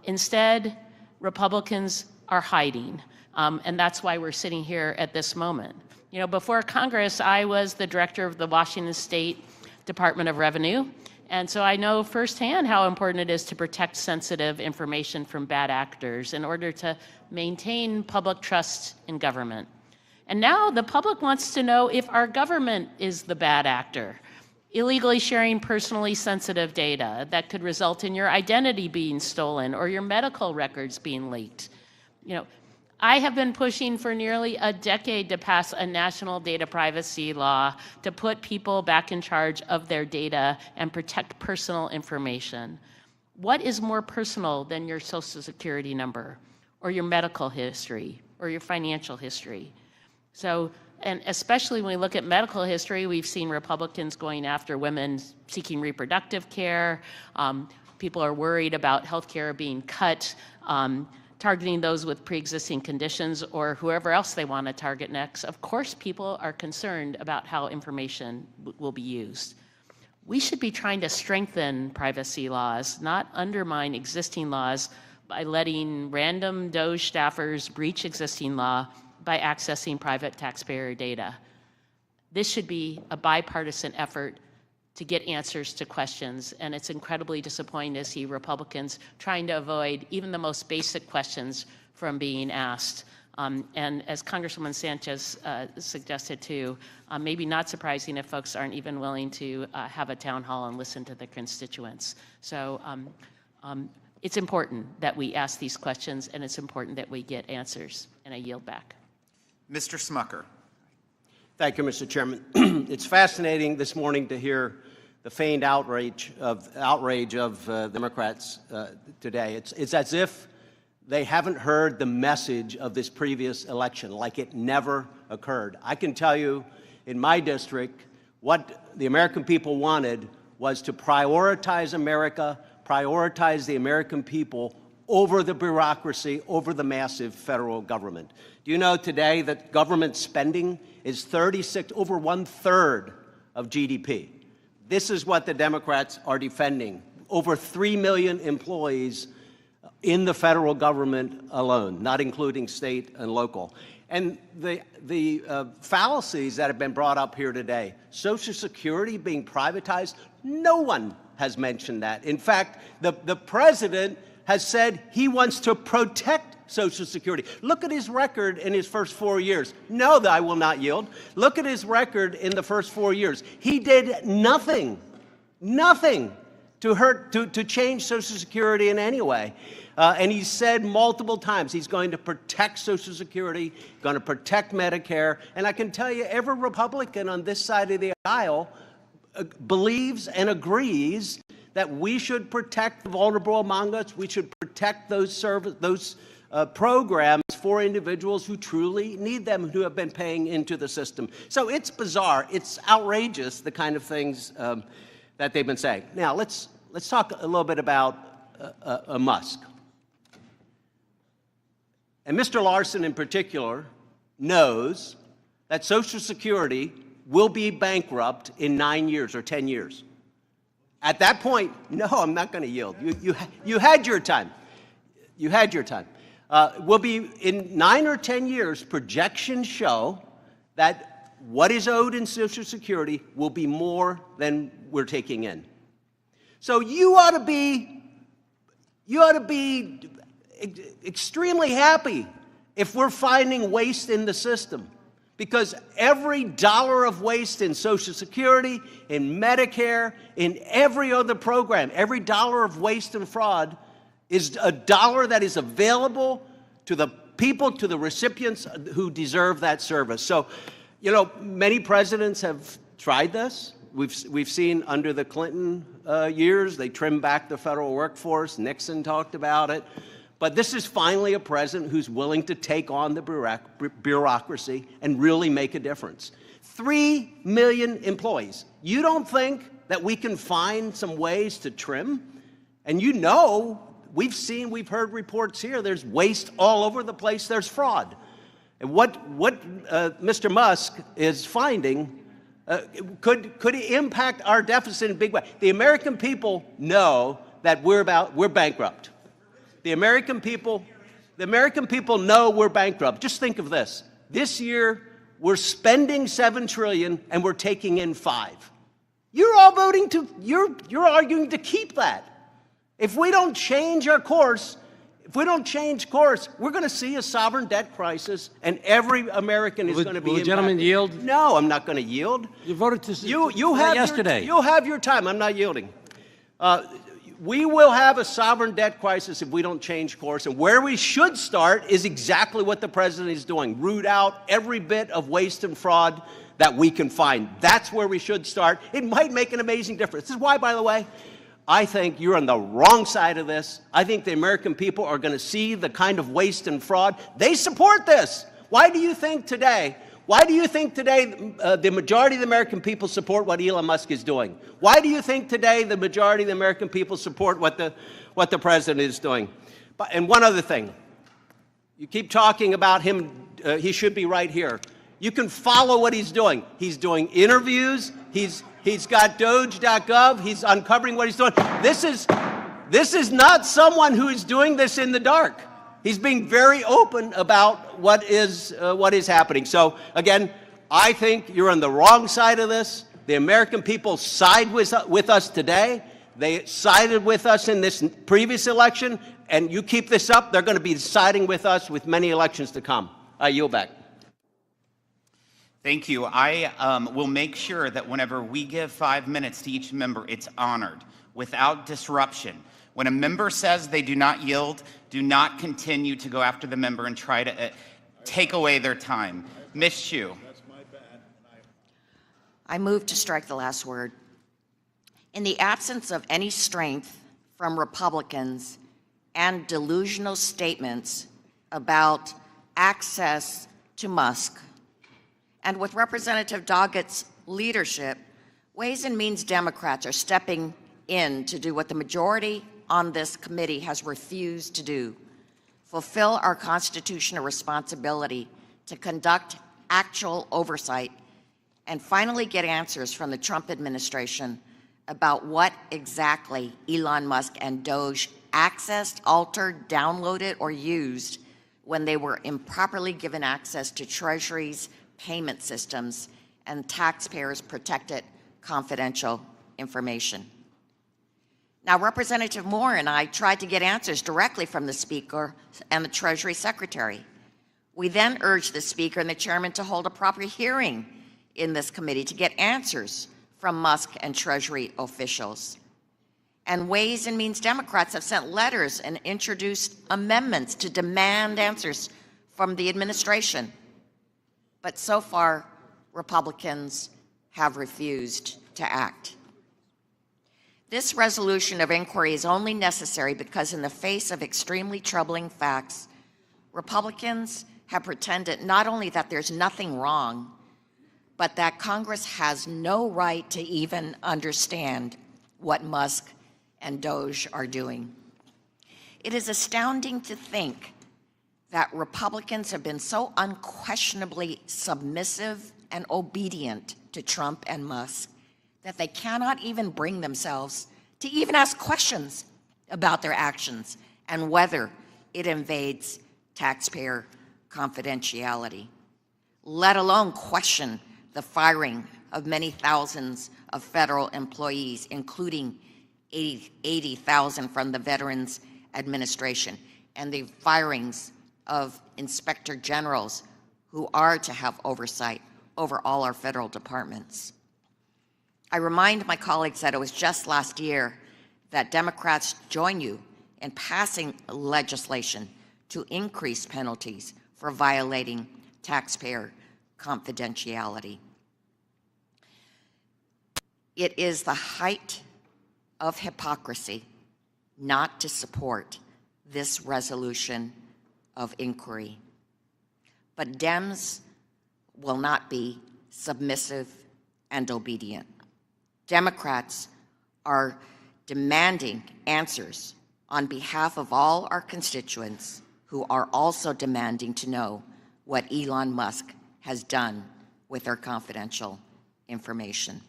Instead, Republicans are hiding, and that's why we're sitting here at this moment. You know, before Congress, I was the director of the Washington State Department of Revenue, and so I know firsthand how important it is to protect sensitive information from bad actors in order to maintain public trust in government. And now the public wants to know if our government is the bad actor, illegally sharing personally sensitive data that could result in your identity being stolen or your medical records being leaked. You know, I have been pushing for nearly a decade to pass a national data privacy law to put people back in charge of their data and protect personal information. What is more personal than your Social Security number or your medical history or your financial history? So, and especially when we look at medical history, we've seen Republicans going after women seeking reproductive care. People are worried about healthcare being cut, targeting those with pre-existing conditions or whoever else they want to target next. Of course, people are concerned about how information will be used. We should be trying to strengthen privacy laws, not undermine existing laws by letting random Doge staffers breach existing law by accessing private taxpayer data. This should be a bipartisan effort to get answers to questions. And it's incredibly disappointing to see Republicans trying to avoid even the most basic questions from being asked. And as Congresswoman Sanchez suggested too, maybe not surprising if folks aren't even willing to have a town hall and listen to their constituents. So it's important that we ask these questions, and it's important that we get answers. And I yield back. Mr. Smucker. Thank you, Mr. Chairman. It's fascinating this morning to hear the feigned outrage of Democrats today. It's as if they haven't heard the message of this previous election, like it never occurred. I can tell you, in my district, what the American people wanted was to prioritize America, prioritize the American people over the bureaucracy, over the massive federal government. Do you know today that government spending is over 1/3 of GDP? This is what the Democrats are defending. Over 3 million employees in the federal government alone, not including state and local. And the fallacies that have been brought up here today, Social Security being privatized, no one has mentioned that. In fact, the president has said he wants to protect Social Security. Look at his record in his first 4 years. No, that I will not yield. Look at his record in the first 4 years. He did nothing to change Social Security in any way. And he said multiple times he's going to protect Social Security, going to protect Medicare. And I can tell you, every Republican on this side of the aisle believes and agrees that we should protect the vulnerable among us. We should protect those programs for individuals who truly need them, who have been paying into the system. So it's bizarre. It's outrageous, the kind of things that they've been saying. Now, let's talk a little bit about Musk. And Mr. Larson in particular knows that Social Security will be bankrupt in 9 years or 10 years. At that point, no, I'm not going to yield. You had your time. You had your time. Will be in 9 or 10 years, projections show that what is owed in Social Security will be more than we're taking in. So you ought to be extremely happy if we're finding waste in the system, because every dollar of waste in Social Security, in Medicare, in every other program, every dollar of waste and fraud is a dollar that is available to the people, to the recipients who deserve that service. So, you know, many presidents have tried this. We've seen under the Clinton years, they trimmed back the federal workforce. Nixon talked about it. But this is finally a president who's willing to take on the bureaucracy and really make a difference. 3 million employees. You don't think that we can find some ways to trim? And you know, we've heard reports here, there's waste all over the place, there's fraud. And what Mr. Musk is finding could impact our deficit in a big way. The American people know that we're bankrupt. The American people know we're bankrupt. Just think of this. This year, we're spending $7 trillion and we're taking in $5 trillion. You're all you're arguing to keep that. If we don't change our course, we're going to see a sovereign debt crisis, and every American is going to be impacted. Will the gentleman yield? No, I'm not going to yield. You voted to you have yesterday. You'll have your time. I'm not yielding. We will have a sovereign debt crisis if we don't change course, and where we should start is exactly what the president is doing. Root out every bit of waste and fraud that we can find. That's where we should start. It might make an amazing difference. This is why, by the way, I think you're on the wrong side of this. I think the American people are going to see the kind of waste and fraud. They support this. Why do you think today the majority of the American people support what Elon Musk is doing? Why do you think today the majority of the American people support what the president is doing? And one other thing. You keep talking about him. He should be right here. You can follow what he's doing. He's doing interviews. He's got Doge.gov. He's uncovering what he's doing. This is not someone who is doing this in the dark. He's being very open about what is happening. So again, I think you're on the wrong side of this. The American people side with us today. They sided with us in this previous election, and you keep this up, they're going to be siding with us with many elections to come. I yield back. Thank you. I will make sure that whenever we give 5 minutes to each member, it's honored without disruption. When a member says they do not yield, do not continue to go after the member and try to take away their time. Ms. Chu. I move to strike the last word. In the absence of any strength from Republicans and delusional statements about access to Musk, and with Representative Doggett's leadership, Ways and Means Democrats are stepping in to do what the majority on this committee has refused to do: fulfill our constitutional responsibility to conduct actual oversight and finally get answers from the Trump administration about what exactly Elon Musk and Doge accessed, altered, downloaded, or used when they were improperly given access to Treasury's payment systems and taxpayers' protected confidential information. Now, Representative Moore and I tried to get answers directly from the Speaker and the Treasury Secretary. We then urged the Speaker and the Chairman to hold a proper hearing in this committee to get answers from Musk and Treasury officials. And Ways and Means Democrats have sent letters and introduced amendments to demand answers from the administration. But so far, Republicans have refused to act. This resolution of inquiry is only necessary because in the face of extremely troubling facts, Republicans have pretended not only that there's nothing wrong, but that Congress has no right to even understand what Musk and Doge are doing. It is astounding to think that Republicans have been so unquestionably submissive and obedient to Trump and Musk that they cannot even bring themselves to even ask questions about their actions and whether it invades taxpayer confidentiality, let alone question the firing of many thousands of federal employees, including 80,000 from the Veterans Administration, and the firings of inspector generals who are to have oversight over all our federal departments. I remind my colleagues that it was just last year that Democrats joined you in passing legislation to increase penalties for violating taxpayer confidentiality. It is the height of hypocrisy not to support this resolution of inquiry. But Dems will not be submissive and obedient. Democrats are demanding answers on behalf of all our constituents who are also demanding to know what Elon Musk has done with our confidential information.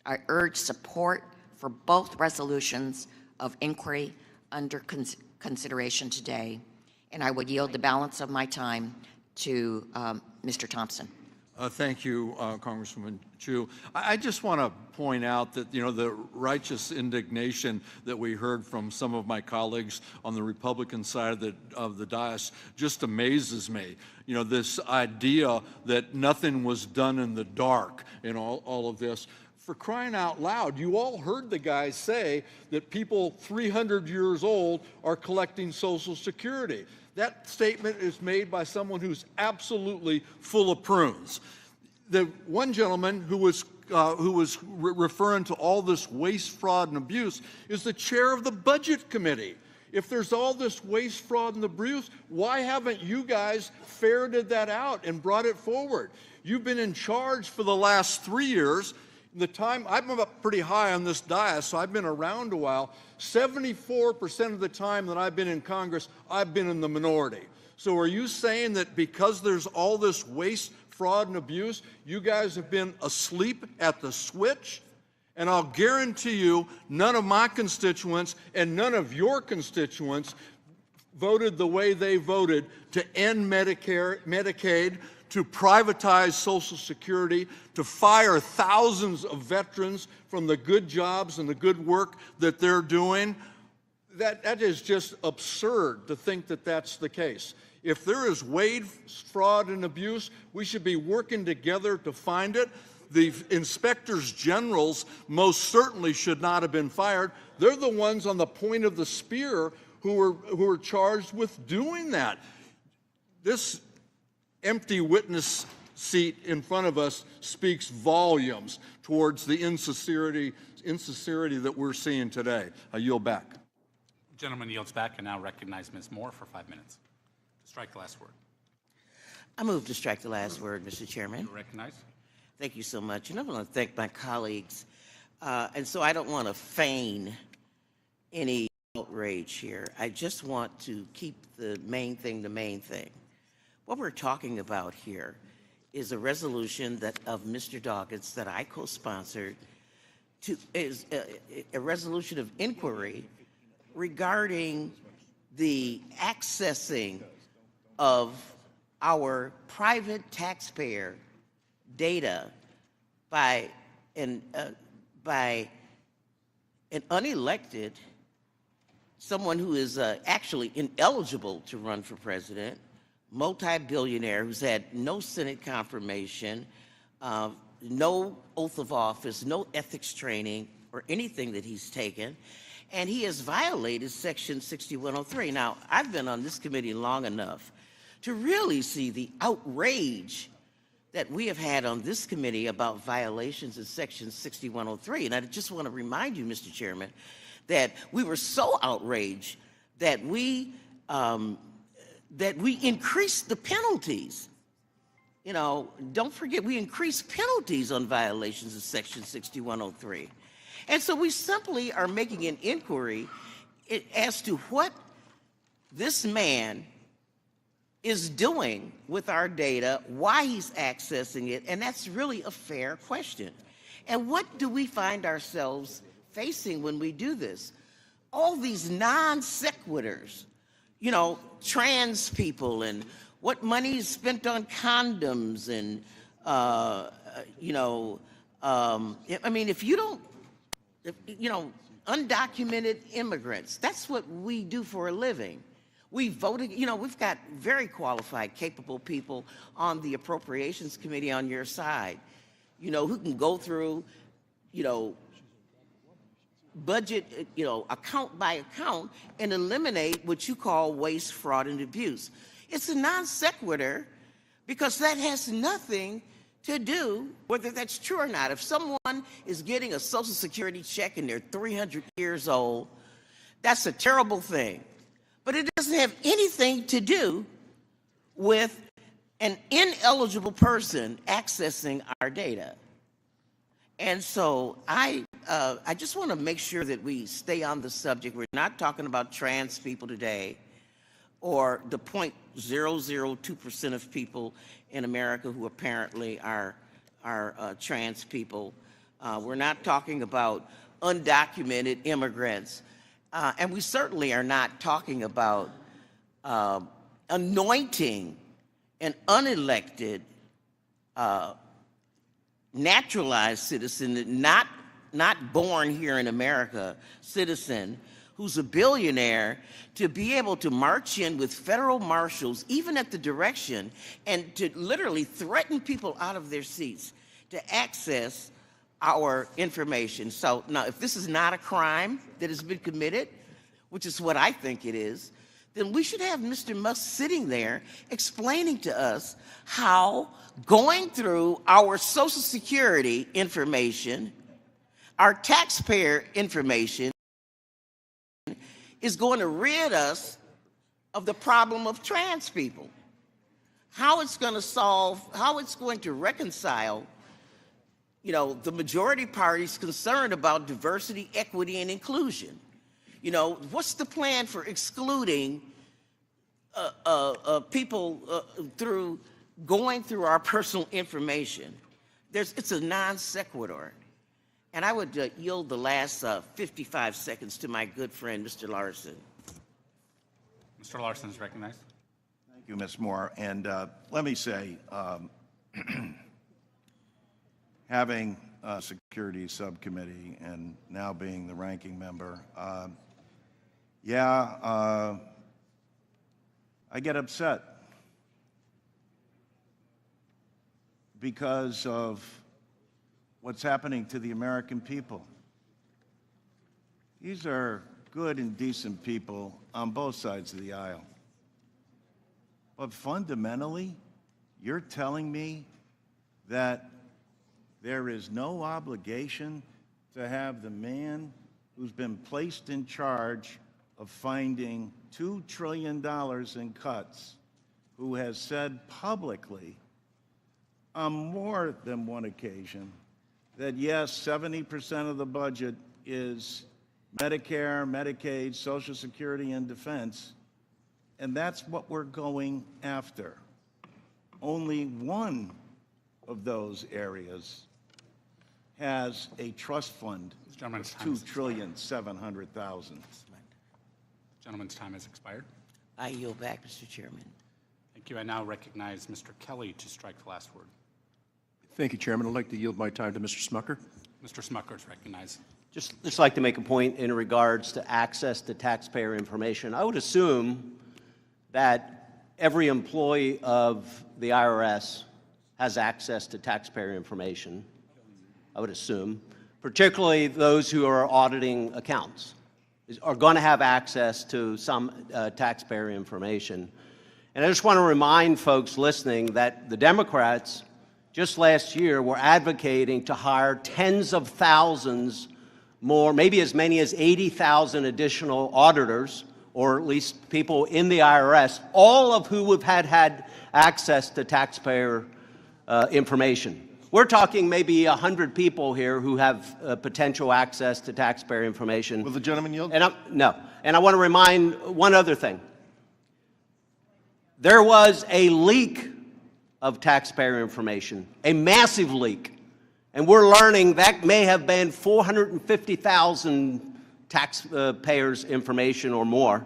I urge support for both resolutions of inquiry under consideration today, and I would yield the balance of my time to Mr. Thompson. Thank you, Congresswoman Chu. I just want to point out that, the righteous indignation that we heard from some of my colleagues on the Republican side of the dais just amazes me. This idea that nothing was done in the dark in all of this. For crying out loud, you all heard the guys say that people 300 years old are collecting Social Security. That statement is made by someone who's absolutely full of prunes. The one gentleman who was referring to all this waste, fraud, and abuse is the chair of the Budget Committee. If there's all this waste, fraud, and abuse, why haven't you guys ferreted that out and brought it forward? You've been in charge for the last 3 years. The time, I'm up pretty high on this dais, so I've been around a while. 74% of the time that I've been in Congress, I've been in the minority. So are you saying that because there's all this waste, fraud, and abuse, you guys have been asleep at the switch? And I'll guarantee you, none of my constituents and none of your constituents voted the way they voted to end Medicare, Medicaid, to privatize Social Security, to fire thousands of veterans from the good jobs and the good work that they're doing, that is just absurd to think that that's the case. If there is wage, fraud, and abuse, we should be working together to find it. The inspectors generals most certainly should not have been fired. They're the ones on the point of the spear who were charged with doing that. This empty witness seat in front of us speaks volumes towards the insincerity that we're seeing today. I yield back. The gentleman yields back and now recognize Ms. Moore for 5 minutes. Strike the last word. I move to strike the last word, Mr. Chairman. You recognize. Thank you so much. And I want to thank my colleagues. And so I don't want to feign any outrage here. I just want to keep the main thing the main thing. What we're talking about here is a resolution of Mr. Doggett's that I co-sponsored is a resolution of inquiry regarding the accessing of our private taxpayer data by an unelected, someone who is actually ineligible to run for president, multi-billionaire who's had no Senate confirmation, no oath of office, no ethics training or anything that he's taken, and he has violated Section 6103. Now, I've been on this committee long enough to really see the outrage that we have had on this committee about violations of Section 6103. And I just want to remind you, Mr. Chairman, that we were so outraged that we increased the penalties. You know, don't forget, we increased penalties on violations of Section 6103. And so we simply are making an inquiry as to what this man is doing with our data, why he's accessing it, and that's really a fair question. And what do we find ourselves facing when we do this? All these non sequiturs, you know, trans people and what money is spent on condoms and, I mean, if you don't, undocumented immigrants, that's what we do for a living. We voted, we've got very qualified, capable people on the Appropriations Committee on your side, who can go through, budget, account by account and eliminate what you call waste, fraud, and abuse. It's a non sequitur because that has nothing to do whether that's true or not. If someone is getting a Social Security check and they're 300 years old, that's a terrible thing. But it doesn't have anything to do with an ineligible person accessing our data. And so I just want to make sure that we stay on the subject. We're not talking about trans people today or the 0.002% of people in America who apparently are trans people. We're not talking about undocumented immigrants. And we certainly are not talking about anointing an unelected, naturalized citizen, not born here in America, citizen, who's a billionaire, to be able to march in with federal marshals, even at the direction, and to literally threaten people out of their seats to access our information. So now, if this is not a crime that has been committed, which is what I think it is, then we should have Mr. Musk sitting there explaining to us how going through our Social Security information, our taxpayer information, is going to rid us of the problem of trans people. How it's going to solve, how it's going to reconcile the majority party's concerned about diversity, equity, and inclusion. What's the plan for excluding people through going through our personal information? It's a non sequitur. And I would yield the last 55 seconds to my good friend, Mr. Larson. Mr. Larson is recognized. Thank you, Ms. Moore. And let me say, having a security subcommittee and now being the ranking member, I get upset because of what's happening to the American people. These are good and decent people on both sides of the aisle. But fundamentally, you're telling me that there is no obligation to have the man who's been placed in charge of finding $2 trillion in cuts, who has said publicly on more than one occasion that yes, 70% of the budget is Medicare, Medicaid, Social Security, and defense, and that's what we're going after. Only one of those areas has a trust fund of $2,700,000,000. Gentleman's time has expired. I yield back, Mr. Chairman. Thank you. I now recognize Mr. Kelly to strike the last word. Thank you, Chairman. I'd like to yield my time to Mr. Smucker. Mr. Smucker is recognized. Just like to make a point in regards to access to taxpayer information. I would assume that every employee of the IRS has access to taxpayer information. I would assume, particularly those who are auditing accounts, are going to have access to some taxpayer information. And I just want to remind folks listening that the Democrats just last year were advocating to hire tens of thousands more, maybe as many as 80,000 additional auditors, or at least people in the IRS, all of who have had access to taxpayer information. We're talking maybe 100 people here who have potential access to taxpayer information. Will the gentleman yield? No. And I want to remind one other thing. There was a leak of taxpayer information, a massive leak. And we're learning that may have been 450,000 taxpayers' information or more.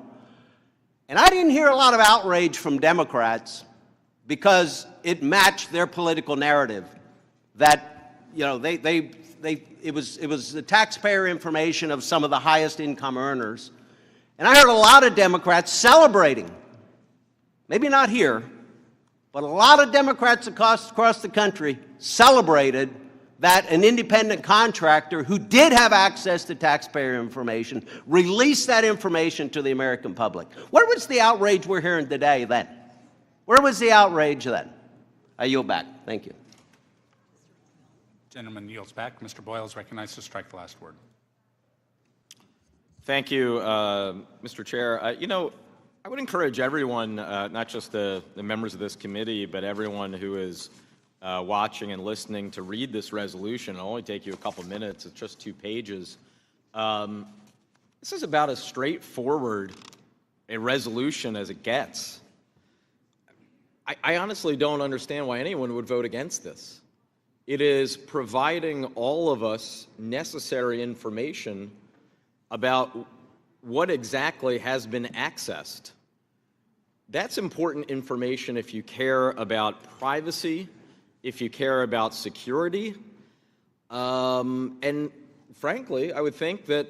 And I didn't hear a lot of outrage from Democrats because it matched their political narrative that, you know, it was the taxpayer information of some of the highest income earners. And I heard a lot of Democrats celebrating, maybe not here, but a lot of Democrats across the country celebrated that an independent contractor who did have access to taxpayer information released that information to the American public. Where was the outrage we're hearing today then? Where was the outrage then? I yield back. Thank you. Gentleman yields back. Mr. Boyle is recognized to strike the last word. Thank you, Mr. Chair. You know, I would encourage everyone, not just the members of this committee, but everyone who is watching and listening to read this resolution. It'll only take you a couple minutes. It's just 2 pages. This is about as straightforward a resolution as it gets. I honestly don't understand why anyone would vote against this. It is providing all of us necessary information about what exactly has been accessed. That's important information if you care about privacy, if you care about security, and frankly, I would think that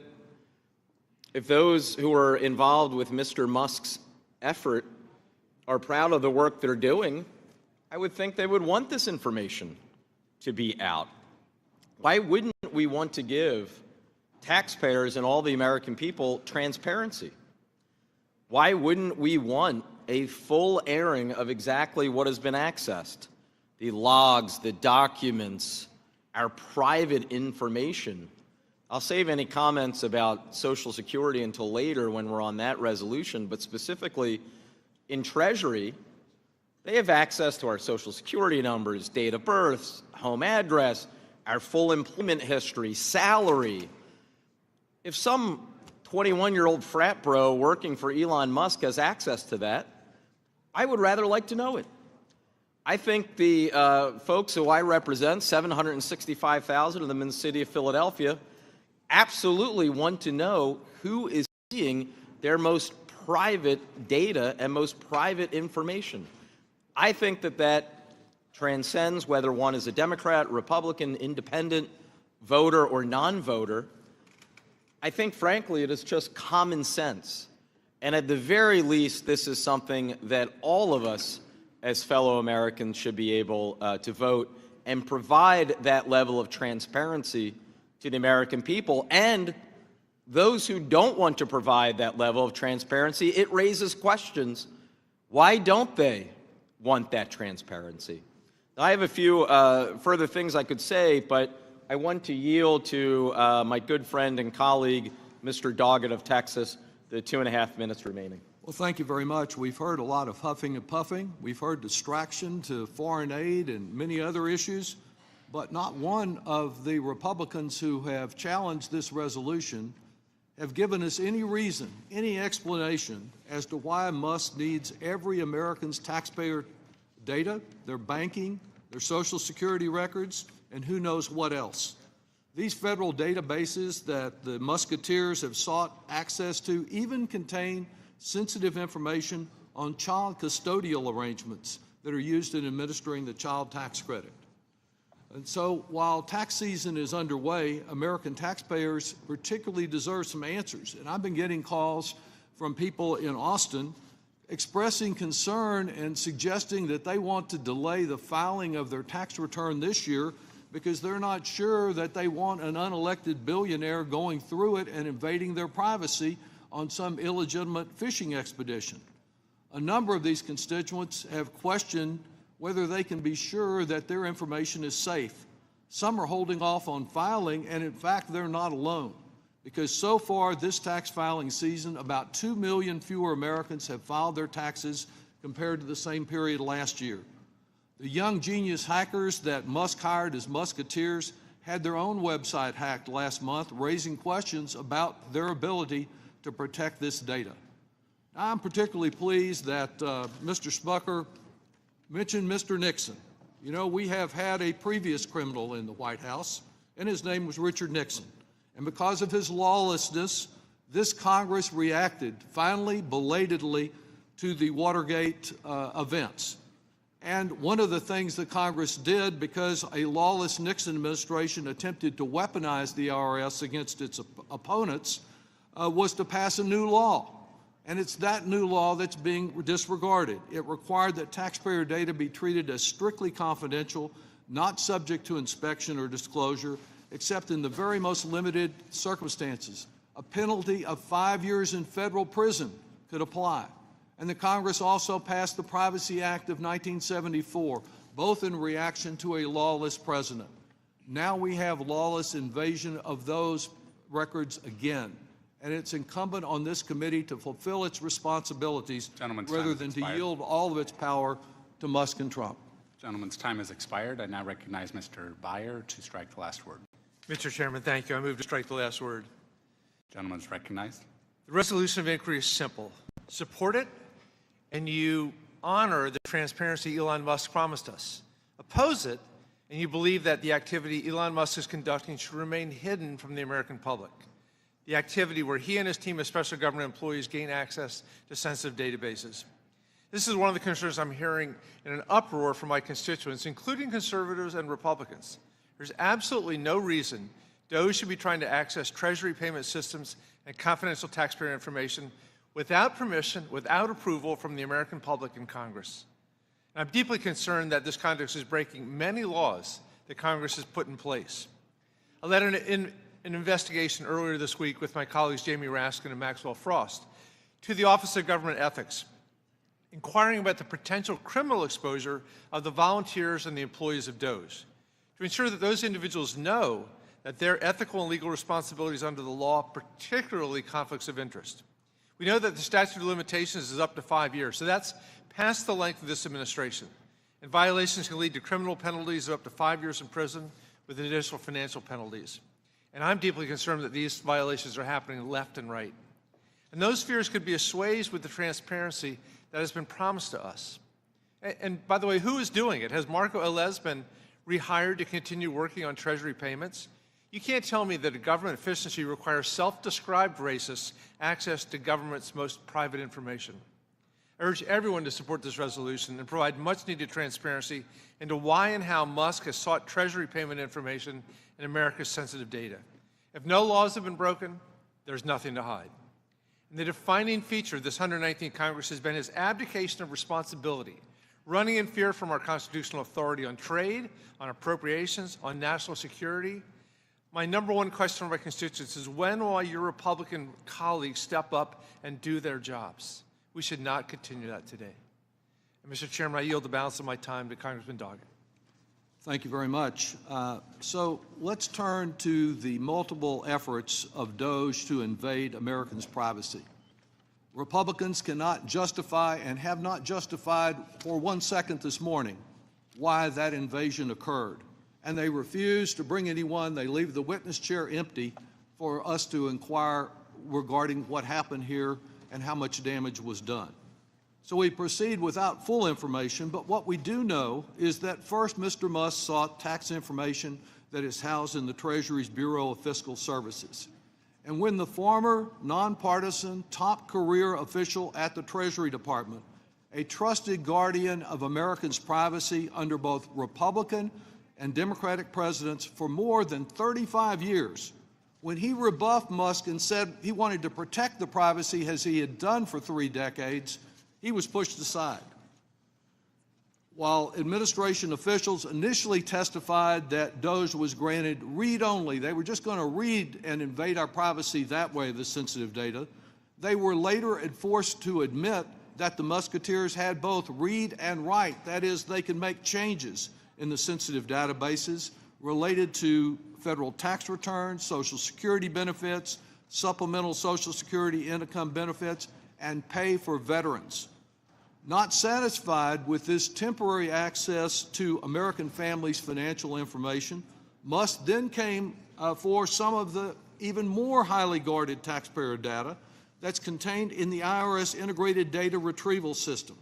if those who are involved with Mr. Musk's effort are proud of the work they're doing, I would think they would want this information to be out. Why wouldn't we want to give taxpayers and all the American people transparency? Why wouldn't we want a full airing of exactly what has been accessed? The logs, the documents, our private information. I'll save any comments about Social Security until later when we're on that resolution, but specifically in Treasury, they have access to our Social Security numbers, date of birth, home address, our full employment history, salary. If some 21-year-old frat bro working for Elon Musk has access to that, I would rather like to know it. I think the folks who I represent, 765,000 of them in the city of Philadelphia, absolutely want to know who is seeing their most private data and most private information. I think that that transcends whether one is a Democrat, Republican, independent, voter, or non-voter. I think, frankly, it is just common sense. And at the very least, this is something that all of us as fellow Americans should be able to vote and provide that level of transparency to the American people. And those who don't want to provide that level of transparency, it raises questions. Why don't they want that transparency? Now, I have a few further things I could say, but I want to yield to my good friend and colleague, Mr. Doggett of Texas, the 2.5 minutes remaining. Well, thank you very much. We've heard a lot of huffing and puffing. We've heard distraction to foreign aid and many other issues, but not one of the Republicans who have challenged this resolution have given us any reason, any explanation as to why Musk needs every American's taxpayer data, their banking, their Social Security records, and who knows what else. These federal databases that the Musketeers have sought access to even contain sensitive information on child custodial arrangements that are used in administering the child tax credit. And so while tax season is underway, American taxpayers particularly deserve some answers. And I've been getting calls from people in Austin expressing concern and suggesting that they want to delay the filing of their tax return this year because they're not sure that they want an unelected billionaire going through it and invading their privacy on some illegitimate fishing expedition. A number of these constituents have questioned whether they can be sure that their information is safe. Some are holding off on filing, and in fact, they're not alone, because so far this tax filing season, about 2 million fewer Americans have filed their taxes compared to the same period last year. The young genius hackers that Musk hired as Musketeers had their own website hacked last month, raising questions about their ability to protect this data. I'm particularly pleased that Mr. Smucker mentioned Mr. Nixon. You know, we have had a previous criminal in the White House, and his name was Richard Nixon. And because of his lawlessness, this Congress reacted, finally, belatedly, to the Watergate events. And one of the things that Congress did, because a lawless Nixon administration attempted to weaponize the IRS against its opponents, was to pass a new law. And it's that new law that's being disregarded. It required that taxpayer data be treated as strictly confidential, not subject to inspection or disclosure, except in the very most limited circumstances. A penalty of 5 years in federal prison could apply. And the Congress also passed the Privacy Act of 1974, both in reaction to a lawless president. Now we have lawless invasion of those records again. And it's incumbent on this committee to fulfill its responsibilities rather than to yield all of its power to Musk and Trump. Gentleman's time has expired. I now recognize Mr. Byer to strike the last word. Mr. Chairman, thank you. I move to strike the last word. Gentleman's recognized. The resolution of inquiry is simple. Support it, and you honor the transparency Elon Musk promised us. Oppose it, and you believe that the activity Elon Musk is conducting should remain hidden from the American public. The activity where he and his team of special government employees gain access to sensitive databases. This is one of the concerns I'm hearing in an uproar from my constituents, including conservatives and Republicans. There's absolutely no reason Doge should be trying to access Treasury payment systems and confidential taxpayer information without permission, without approval from the American public and Congress. And I'm deeply concerned that this conduct is breaking many laws that Congress has put in place. I led an investigation earlier this week with my colleagues Jamie Raskin and Maxwell Frost to the Office of Government Ethics, inquiring about the potential criminal exposure of the volunteers and the employees of Doge, to ensure that those individuals know that their ethical and legal responsibilities under the law, particularly conflicts of interest. We know that the statute of limitations is up to 5 years, so that's past the length of this administration. And violations can lead to criminal penalties of up to 5 years in prison with additional financial penalties. And I'm deeply concerned that these violations are happening left and right. And those fears could be assuaged with the transparency that has been promised to us. And by the way, who is doing it? Has Marco Elez been rehired to continue working on Treasury payments? You can't tell me that a government efficiency requires self-described racists access to government's most private information. I urge everyone to support this resolution and provide much-needed transparency into why and how Musk has sought Treasury payment information in America's sensitive data. If no laws have been broken, there's nothing to hide. And the defining feature of this 119th Congress has been his abdication of responsibility, running in fear from our constitutional authority on trade, on appropriations, on national security. My number one question for my constituents is, when will your Republican colleagues step up and do their jobs? We should not continue that today. And Mr. Chairman, I yield the balance of my time to Congressman Doge. Thank you very much. So let's turn to the multiple efforts of Doge to invade Americans' privacy. Republicans cannot justify and have not justified for 1 second this morning why that invasion occurred. And they refuse to bring anyone. They leave the witness chair empty for us to inquire regarding what happened here and how much damage was done. So we proceed without full information, but what we do know is that first Mr. Musk sought tax information that is housed in the Treasury's Bureau of Fiscal Services. And when the former nonpartisan top career official at the Treasury Department, a trusted guardian of Americans' privacy under both Republican and Democratic presidents for more than 35 years, when he rebuffed Musk and said he wanted to protect the privacy as he had done for 3 decades, he was pushed aside. While administration officials initially testified that Doge was granted read-only, they were just going to read and invade our privacy that way, the sensitive data, they were later forced to admit that the Musketeers had both read and write. That is, they could make changes in the sensitive databases related to federal tax returns, Social Security benefits, supplemental Social Security income benefits, and pay for veterans. Not satisfied with this temporary access to American families' financial information, Musk then came for some of the even more highly guarded taxpayer data that's contained in the IRS Integrated Data Retrieval System.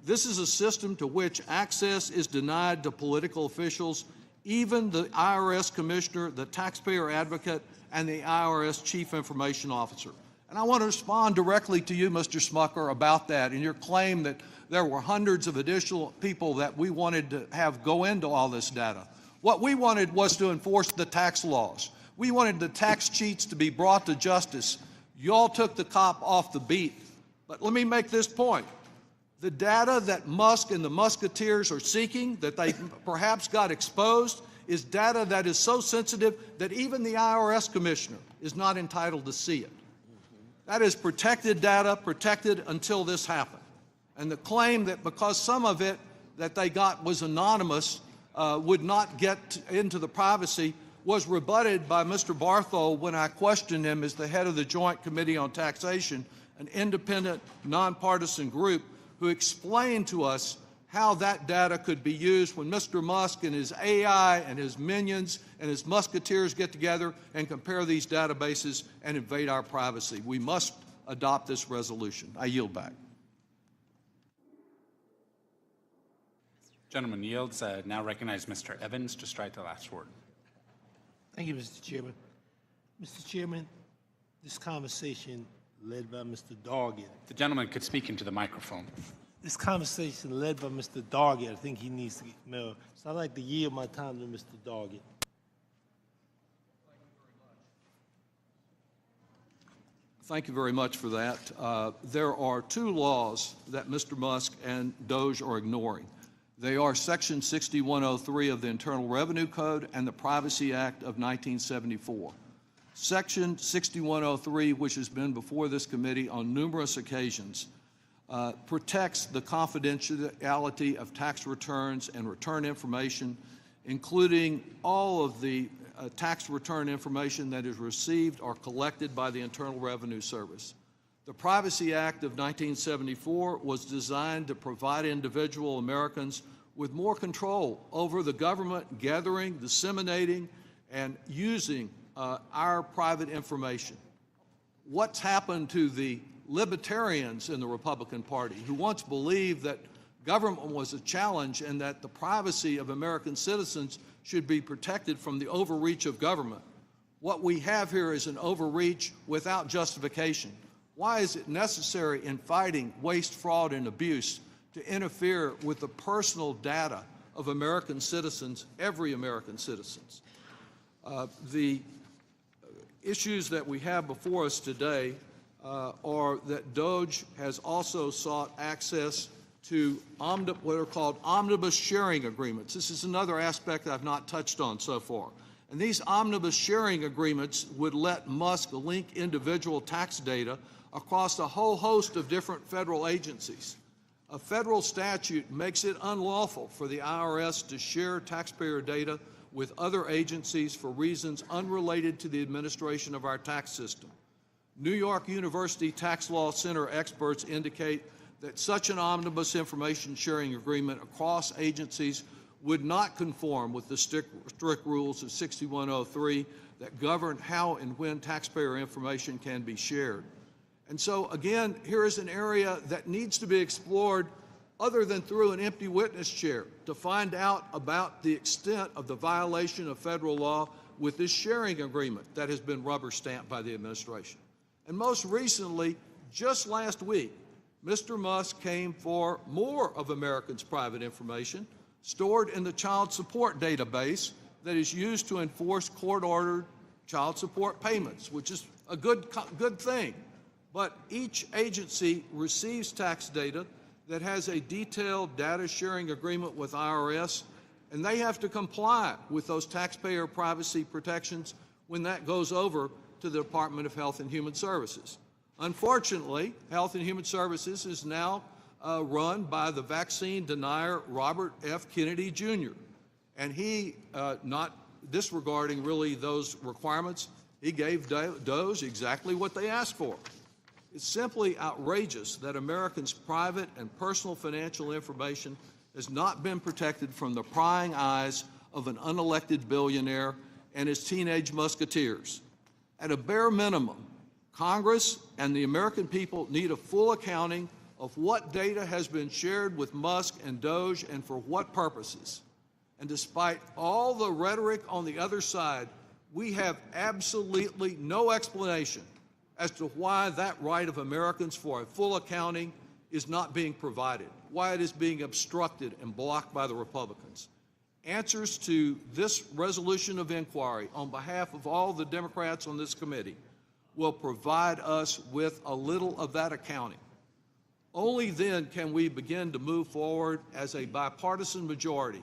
This is a system to which access is denied to political officials, even the IRS commissioner, the taxpayer advocate, and the IRS chief information officer. And I want to respond directly to you, Mr. Smucker, about that and your claim that there were hundreds of additional people that we wanted to have go into all this data. What we wanted was to enforce the tax laws. We wanted the tax cheats to be brought to justice. You all took the cop off the beat. But let me make this point. The data that Musk and the Musketeers are seeking, that they perhaps got exposed, is data that is so sensitive that even the IRS commissioner is not entitled to see it. That is protected data, protected until this happened. And the claim that because some of it that they got was anonymous would not get into the privacy was rebutted by Mr. Barthol when I questioned him as the head of the Joint Committee on Taxation, an independent, nonpartisan group, who explained to us how that data could be used when Mr. Musk and his AI and his minions and his Musketeers get together and compare these databases and invade our privacy. We must adopt this resolution. I yield back. Gentleman yields. Now recognize Mr. Evans to strike the last word. Thank you, Mr. Chairman. Mr. Chairman, this conversation led by Mr. Doggett. The gentleman could speak into the microphone. This conversation led by Mr. Doggett, I think he needs to get more. So I'd like to yield my time to Mr. Doggett. Thank you very much for that. There are 2 laws that Mr. Musk and Doge are ignoring. They are Section 6103 of the Internal Revenue Code and the Privacy Act of 1974. Section 6103, which has been before this committee on numerous occasions, protects the confidentiality of tax returns and return information, including all of the tax return information that is received or collected by the Internal Revenue Service. The Privacy Act of 1974 was designed to provide individual Americans with more control over the government gathering, disseminating, and using our private information. What's happened to the libertarians in the Republican Party who once believed that government was a challenge and that the privacy of American citizens should be protected from the overreach of government? What we have here is an overreach without justification. Why is it necessary in fighting waste, fraud, and abuse to interfere with the personal data of American citizens, every American citizen? The issues that we have before us today are that Doge has also sought access to what are called omnibus sharing agreements. This is another aspect I've not touched on so far. And these omnibus sharing agreements would let Musk link individual tax data across a whole host of different federal agencies. A federal statute makes it unlawful for the IRS to share taxpayer data with other agencies for reasons unrelated to the administration of our tax system. New York University Tax Law Center experts indicate that such an omnibus information sharing agreement across agencies would not conform with the strict rules of 6103 that govern how and when taxpayer information can be shared. And so, again, here is an area that needs to be explored other than through an empty witness chair to find out about the extent of the violation of federal law with this sharing agreement that has been rubber stamped by the administration. And most recently, just last week, Mr. Musk came for more of Americans' private information stored in the child support database that is used to enforce court-ordered child support payments, which is a good thing. But each agency receives tax data that has a detailed data sharing agreement with IRS, and they have to comply with those taxpayer privacy protections when that goes over to the Department of Health and Human Services. Unfortunately, Health and Human Services is now run by the vaccine denier Robert F. Kennedy Jr. And he, not disregarding really those requirements, he gave Doge exactly what they asked for. It's simply outrageous that Americans' private and personal financial information has not been protected from the prying eyes of an unelected billionaire and his teenage musketeers. At a bare minimum, Congress and the American people need a full accounting of what data has been shared with Musk and Doge and for what purposes. And despite all the rhetoric on the other side, we have absolutely no explanation as to why that right of Americans for a full accounting is not being provided, why it is being obstructed and blocked by the Republicans. Answers to this resolution of inquiry on behalf of all the Democrats on this committee will provide us with a little of that accounting. Only then can we begin to move forward as a bipartisan majority,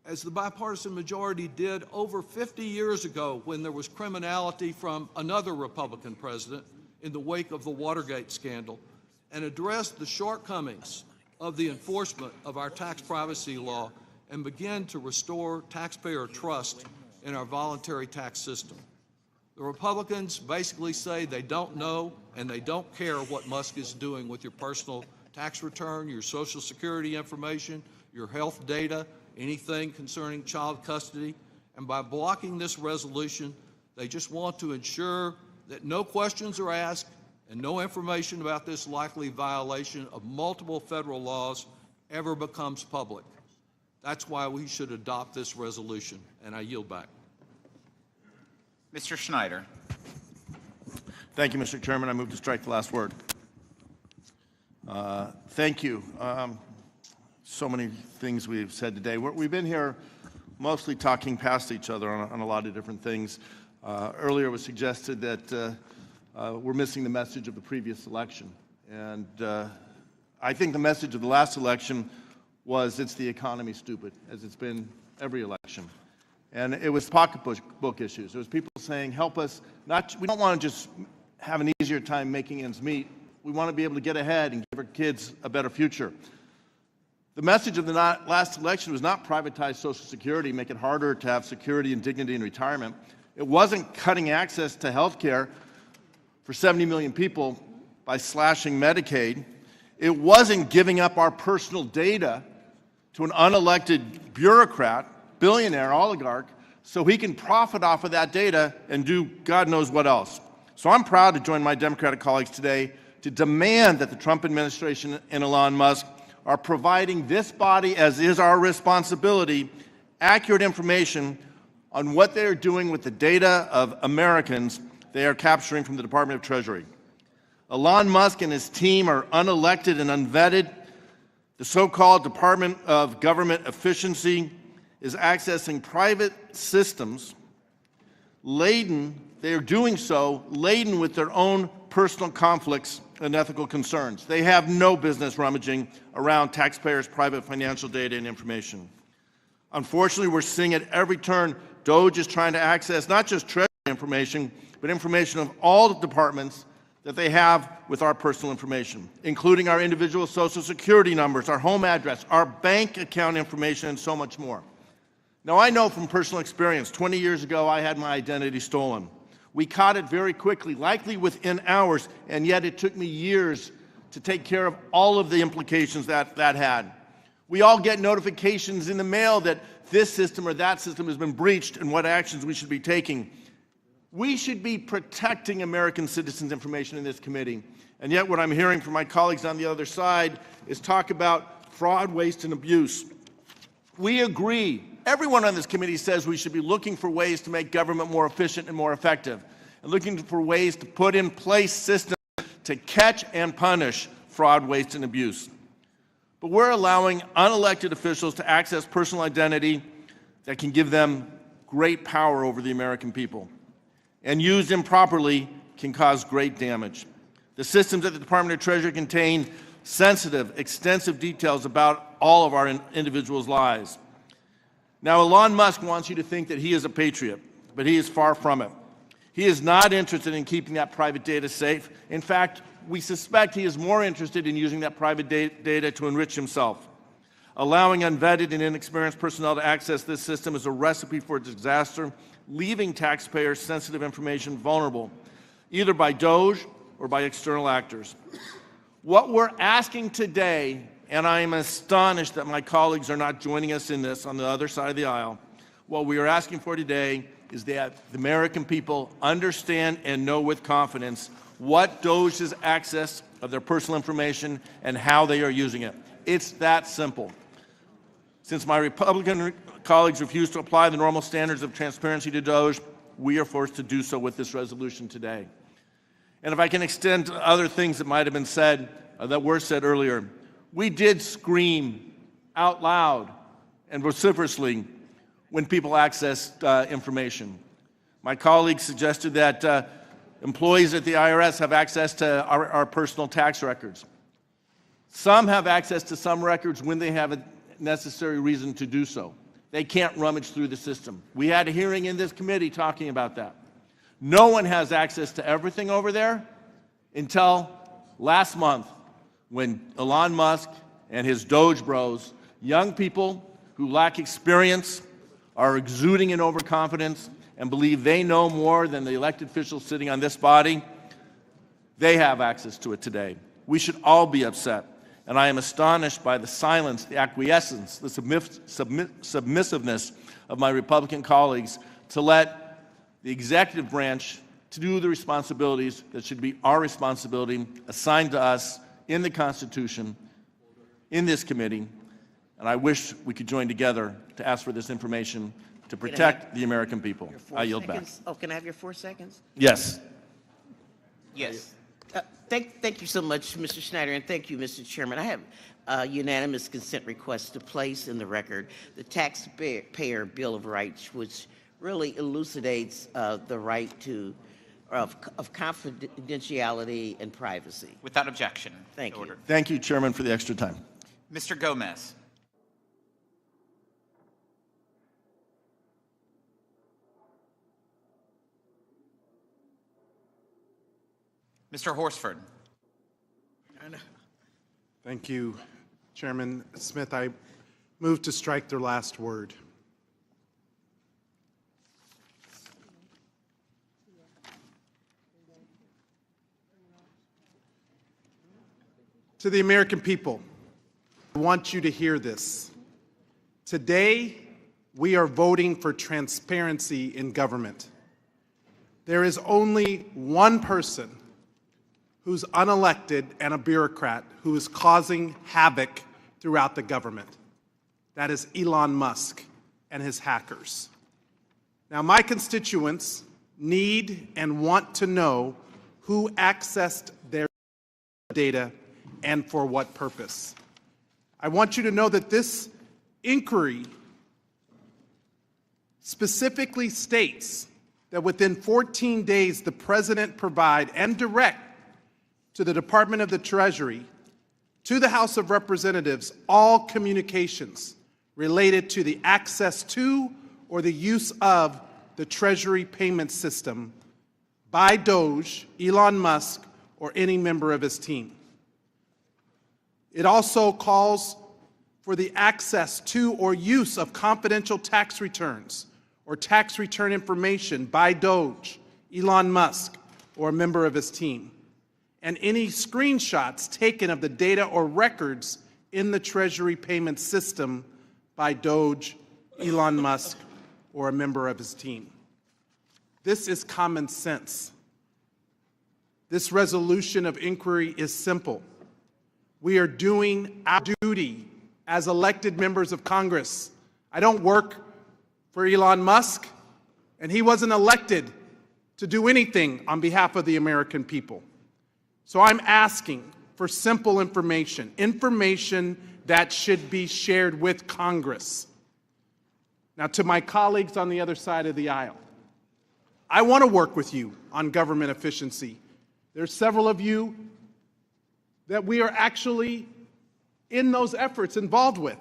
as the bipartisan majority did over 50 years ago when there was criminality from another Republican president in the wake of the Watergate scandal, and address the shortcomings of the enforcement of our tax privacy law and begin to restore taxpayer trust in our voluntary tax system. The Republicans basically say they don't know and they don't care what Musk is doing with your personal tax return, your Social Security information, your health data, anything concerning child custody. And by blocking this resolution, they just want to ensure that no questions are asked and no information about this likely violation of multiple federal laws ever becomes public. That's why we should adopt this resolution, and I yield back. Mr. Schneider. Thank you, Mr. Chairman. I move to strike the last word. Thank you. So many things we've said today. We've been here mostly talking past each other on a lot of different things. Earlier it was suggested that we're missing the message of the previous election. And I think the message of the last election was it's the economy, stupid, as it's been every election. And it was pocketbook issues. It was people saying, help us. We don't want to just have an easier time making ends meet. We want to be able to get ahead and give our kids a better future. The message of the last election was not privatize Social Security, make it harder to have security and dignity in retirement. It wasn't cutting access to health care for 70 million people by slashing Medicaid. It wasn't giving up our personal data to an unelected bureaucrat, billionaire, oligarch, so he can profit off of that data and do God knows what else. So I'm proud to join my Democratic colleagues today to demand that the Trump administration and Elon Musk are providing this body, as is our responsibility, accurate information on what they are doing with the data of Americans they are capturing from the Department of Treasury. Elon Musk and his team are unelected and unvetted. The so-called Department of Government Efficiency is accessing private systems they are doing so laden with their own personal conflicts and ethical concerns. They have no business rummaging around taxpayers' private financial data and information. Unfortunately, we're seeing at every turn, Doge is trying to access not just Treasury information, but information of all the departments that they have with our personal information, including our individual social security numbers, our home address, our bank account information, and so much more. Now, I know from personal experience, 20 years ago, I had my identity stolen. We caught it very quickly, likely within hours, and yet it took me years to take care of all of the implications that had. We all get notifications in the mail that this system or that system has been breached and what actions we should be taking. We should be protecting American citizens' information in this committee, and yet what I'm hearing from my colleagues on the other side is talk about fraud, waste, and abuse. We agree. Everyone on this committee says we should be looking for ways to make government more efficient and more effective, and looking for ways to put in place systems to catch and punish fraud, waste, and abuse. But we're allowing unelected officials to access personal identity that can give them great power over the American people, and used improperly can cause great damage. The systems at the Department of Treasury contain sensitive, extensive details about all of our individuals' lives. Now, Elon Musk wants you to think that he is a patriot, but he is far from it. He is not interested in keeping that private data safe. In fact, we suspect he is more interested in using that private data to enrich himself. Allowing unvetted and inexperienced personnel to access this system is a recipe for disaster, leaving taxpayers' sensitive information vulnerable, either by Doge or by external actors. What we're asking today, and I am astonished that my colleagues are not joining us in this on the other side of the aisle, what we are asking for today is that the American people understand and know with confidence what Doge's access of their personal information and how they are using it. It's that simple. Since my Republican colleagues refuse to apply the normal standards of transparency to Doge, we are forced to do so with this resolution today. And if I can extend to other things that might have been said, that were said earlier, we did scream out loud and vociferously when people accessed information. My colleagues suggested that employees at the IRS have access to our personal tax records. Some have access to some records when they have a necessary reason to do so. They can't rummage through the system. We had a hearing in this committee talking about that. No one has access to everything over there until last month when Elon Musk and his Doge bros, young people who lack experience, are exuding in overconfidence and believe they know more than the elected officials sitting on this body, they have access to it today. We should all be upset. And I am astonished by the silence, the acquiescence, the submissiveness of my Republican colleagues to let the executive branch to do the responsibilities that should be our responsibility assigned to us in the Constitution, in this committee. And I wish we could join together to ask for this information to protect the American people. I yield back. Oh, can I have your 4 seconds? Yes. Yes. Thank you so much, Mr. Schneider, and thank you, Mr. Chairman. I have a unanimous consent request to place in the record the Taxpayer Bill of Rights, which really elucidates the right of confidentiality and privacy. Without objection. Thank you. Thank you, Chairman, for the extra time. Mr. Gomez. Mr. Horsford. Thank you, Chairman Smith. I move to strike their last word. To the American people, I want you to hear this. Today, we are voting for transparency in government. There is only one person who's unelected and a bureaucrat who is causing havoc throughout the government. That is Elon Musk and his hackers. Now, my constituents need and want to know who accessed their data and for what purpose. I want you to know that this inquiry specifically states that within 14 days, the President provide and direct to the Department of the Treasury, to the House of Representatives, all communications related to the access to or the use of the Treasury payment system by Doge, Elon Musk, or any member of his team. It also calls for the access to or use of confidential tax returns or tax return information by Doge, Elon Musk, or a member of his team, and any screenshots taken of the data or records in the Treasury payment system by Doge, Elon Musk, or a member of his team. This is common sense. This resolution of inquiry is simple. We are doing our duty as elected members of Congress. I don't work for Elon Musk, and he wasn't elected to do anything on behalf of the American people. So I'm asking for simple information, information that should be shared with Congress. Now, to my colleagues on the other side of the aisle, I want to work with you on government efficiency. There's several of you that we are actually in those efforts involved with.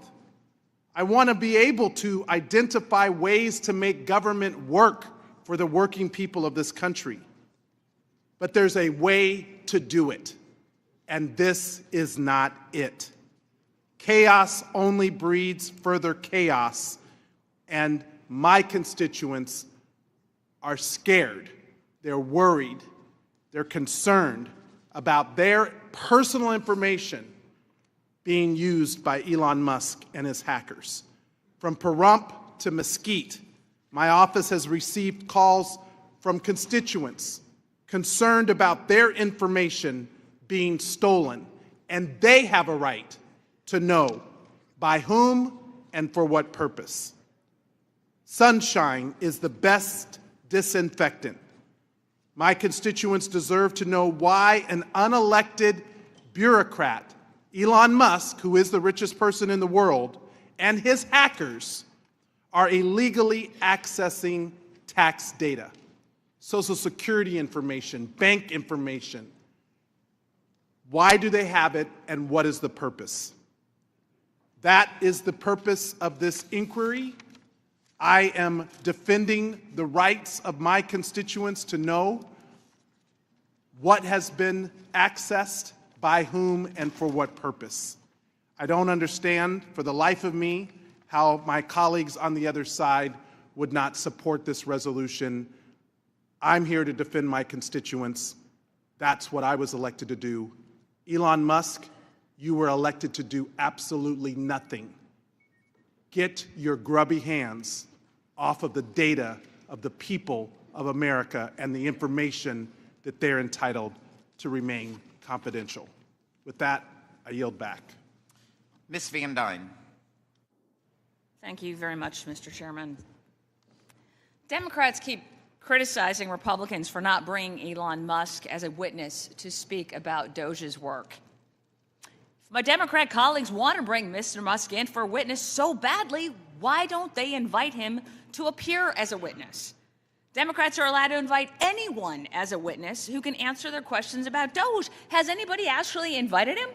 I want to be able to identify ways to make government work for the working people of this country. But there's a way to do it, and this is not it. Chaos only breeds further chaos, and my constituents are scared, they're worried, they're concerned about their personal information being used by Elon Musk and his hackers. From Pahrump to Mesquite, my office has received calls from constituents concerned about their information being stolen, and they have a right to know by whom and for what purpose. Sunshine is the best disinfectant. My constituents deserve to know why an unelected bureaucrat, Elon Musk, who is the richest person in the world, and his hackers are illegally accessing tax data, Social Security information, bank information. Why do they have it, and what is the purpose? That is the purpose of this inquiry. I am defending the rights of my constituents to know what has been accessed, by whom, and for what purpose. I don't understand, for the life of me, how my colleagues on the other side would not support this resolution. I'm here to defend my constituents. That's what I was elected to do. Elon Musk, you were elected to do absolutely nothing. Get your grubby hands off of the data of the people of America and the information that they're entitled to remain confidential. With that, I yield back. Ms. Van Dyne. Thank you very much, Mr. Chairman. Democrats keep criticizing Republicans for not bringing Elon Musk as a witness to speak about Doge's work. If my Democrat colleagues want to bring Mr. Musk in for a witness so badly, why don't they invite him to appear as a witness? Democrats are allowed to invite anyone as a witness who can answer their questions about Doge. Has anybody actually invited him?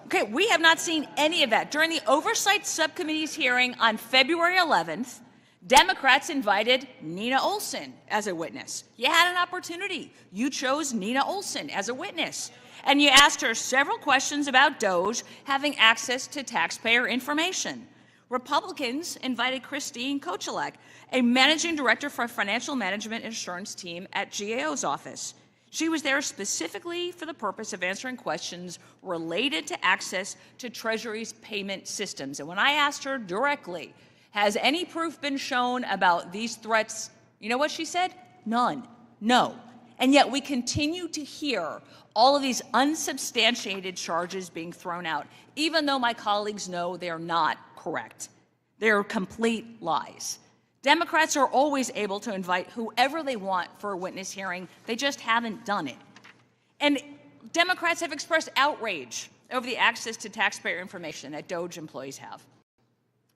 Okay, we have not seen any of that. During the Oversight Subcommittee's hearing on February 11th, Democrats invited Nina Olson as a witness. You had an opportunity. You chose Nina Olson as a witness. And you asked her several questions about Doge having access to taxpayer information. Republicans invited Christine Kochelek, a managing director for a financial management insurance team at GAO's office. She was there specifically for the purpose of answering questions related to access to Treasury's payment systems. And when I asked her directly, has any proof been shown about these threats? You know what she said? None. No. And yet we continue to hear all of these unsubstantiated charges being thrown out, even though my colleagues know they're not correct. They're complete lies. Democrats are always able to invite whoever they want for a witness hearing. They just haven't done it. And Democrats have expressed outrage over the access to taxpayer information that Doge employees have.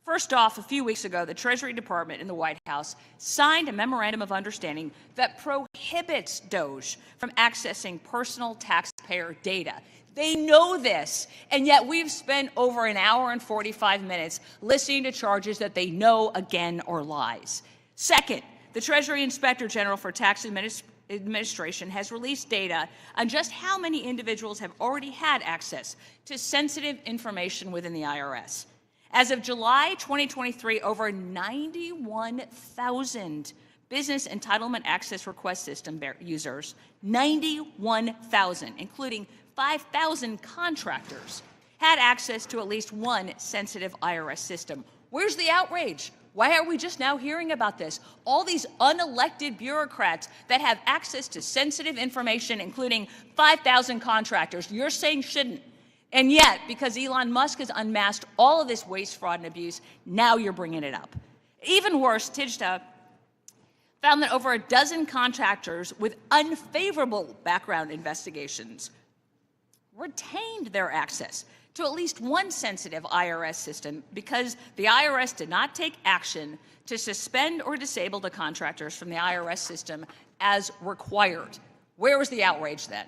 First off, a few weeks ago, the Treasury Department in the White House signed a memorandum of understanding that prohibits Doge from accessing personal taxpayer data. They know this, and yet we've spent over an hour and 45 minutes listening to charges that they know, again, are lies. Second, the Treasury Inspector General for Tax Administration has released data on just how many individuals have already had access to sensitive information within the IRS. As of July 2023, over 91,000 business entitlement access request system users, 91,000, including 5,000 contractors, had access to at least one sensitive IRS system. Where's the outrage? Why are we just now hearing about this? All these unelected bureaucrats that have access to sensitive information, including 5,000 contractors, you're saying shouldn't. And yet, because Elon Musk has unmasked all of this waste, fraud, and abuse, now you're bringing it up. Even worse, TIGTA found that over a dozen contractors with unfavorable background investigations retained their access to at least one sensitive IRS system because the IRS did not take action to suspend or disable the contractors from the IRS system as required. Where was the outrage then?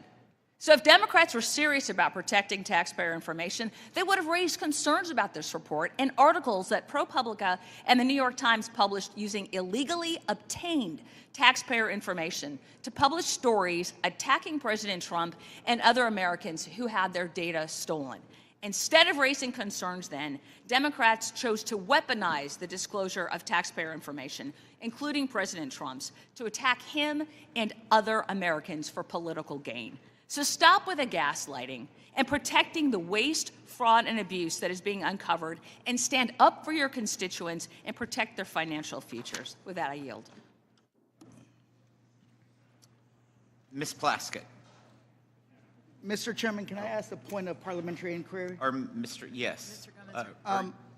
So if Democrats were serious about protecting taxpayer information, they would have raised concerns about this report and articles that ProPublica and the New York Times published using illegally obtained taxpayer information to publish stories attacking President Trump and other Americans who had their data stolen. Instead of raising concerns then, Democrats chose to weaponize the disclosure of taxpayer information, including President Trump's, to attack him and other Americans for political gain. So stop with the gaslighting and protecting the waste, fraud, and abuse that is being uncovered, and stand up for your constituents and protect their financial futures. With that, I yield. Ms. Plaskett. Mr. Chairman, can I ask a point of parliamentary inquiry? Or Mr. Yes.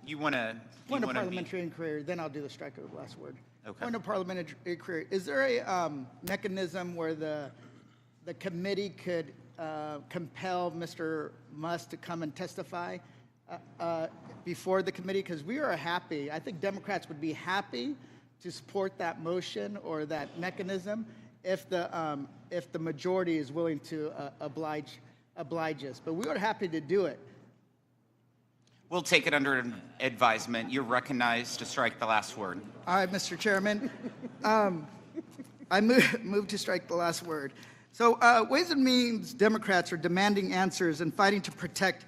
You want to... Point of parliamentary inquiry, then I'll do the strike of the last word. Okay. Point of parliamentary inquiry. Is there a mechanism where the committee could compel Mr. Musk to come and testify before the committee? Because we are happy, I think Democrats would be happy to support that motion or that mechanism if the majority is willing to oblige us. But we are happy to do it. We'll take it under advisement. You're recognized to strike the last word. All right, Mr. Chairman. I move to strike the last word. So Ways and Means Democrats are demanding answers and fighting to protect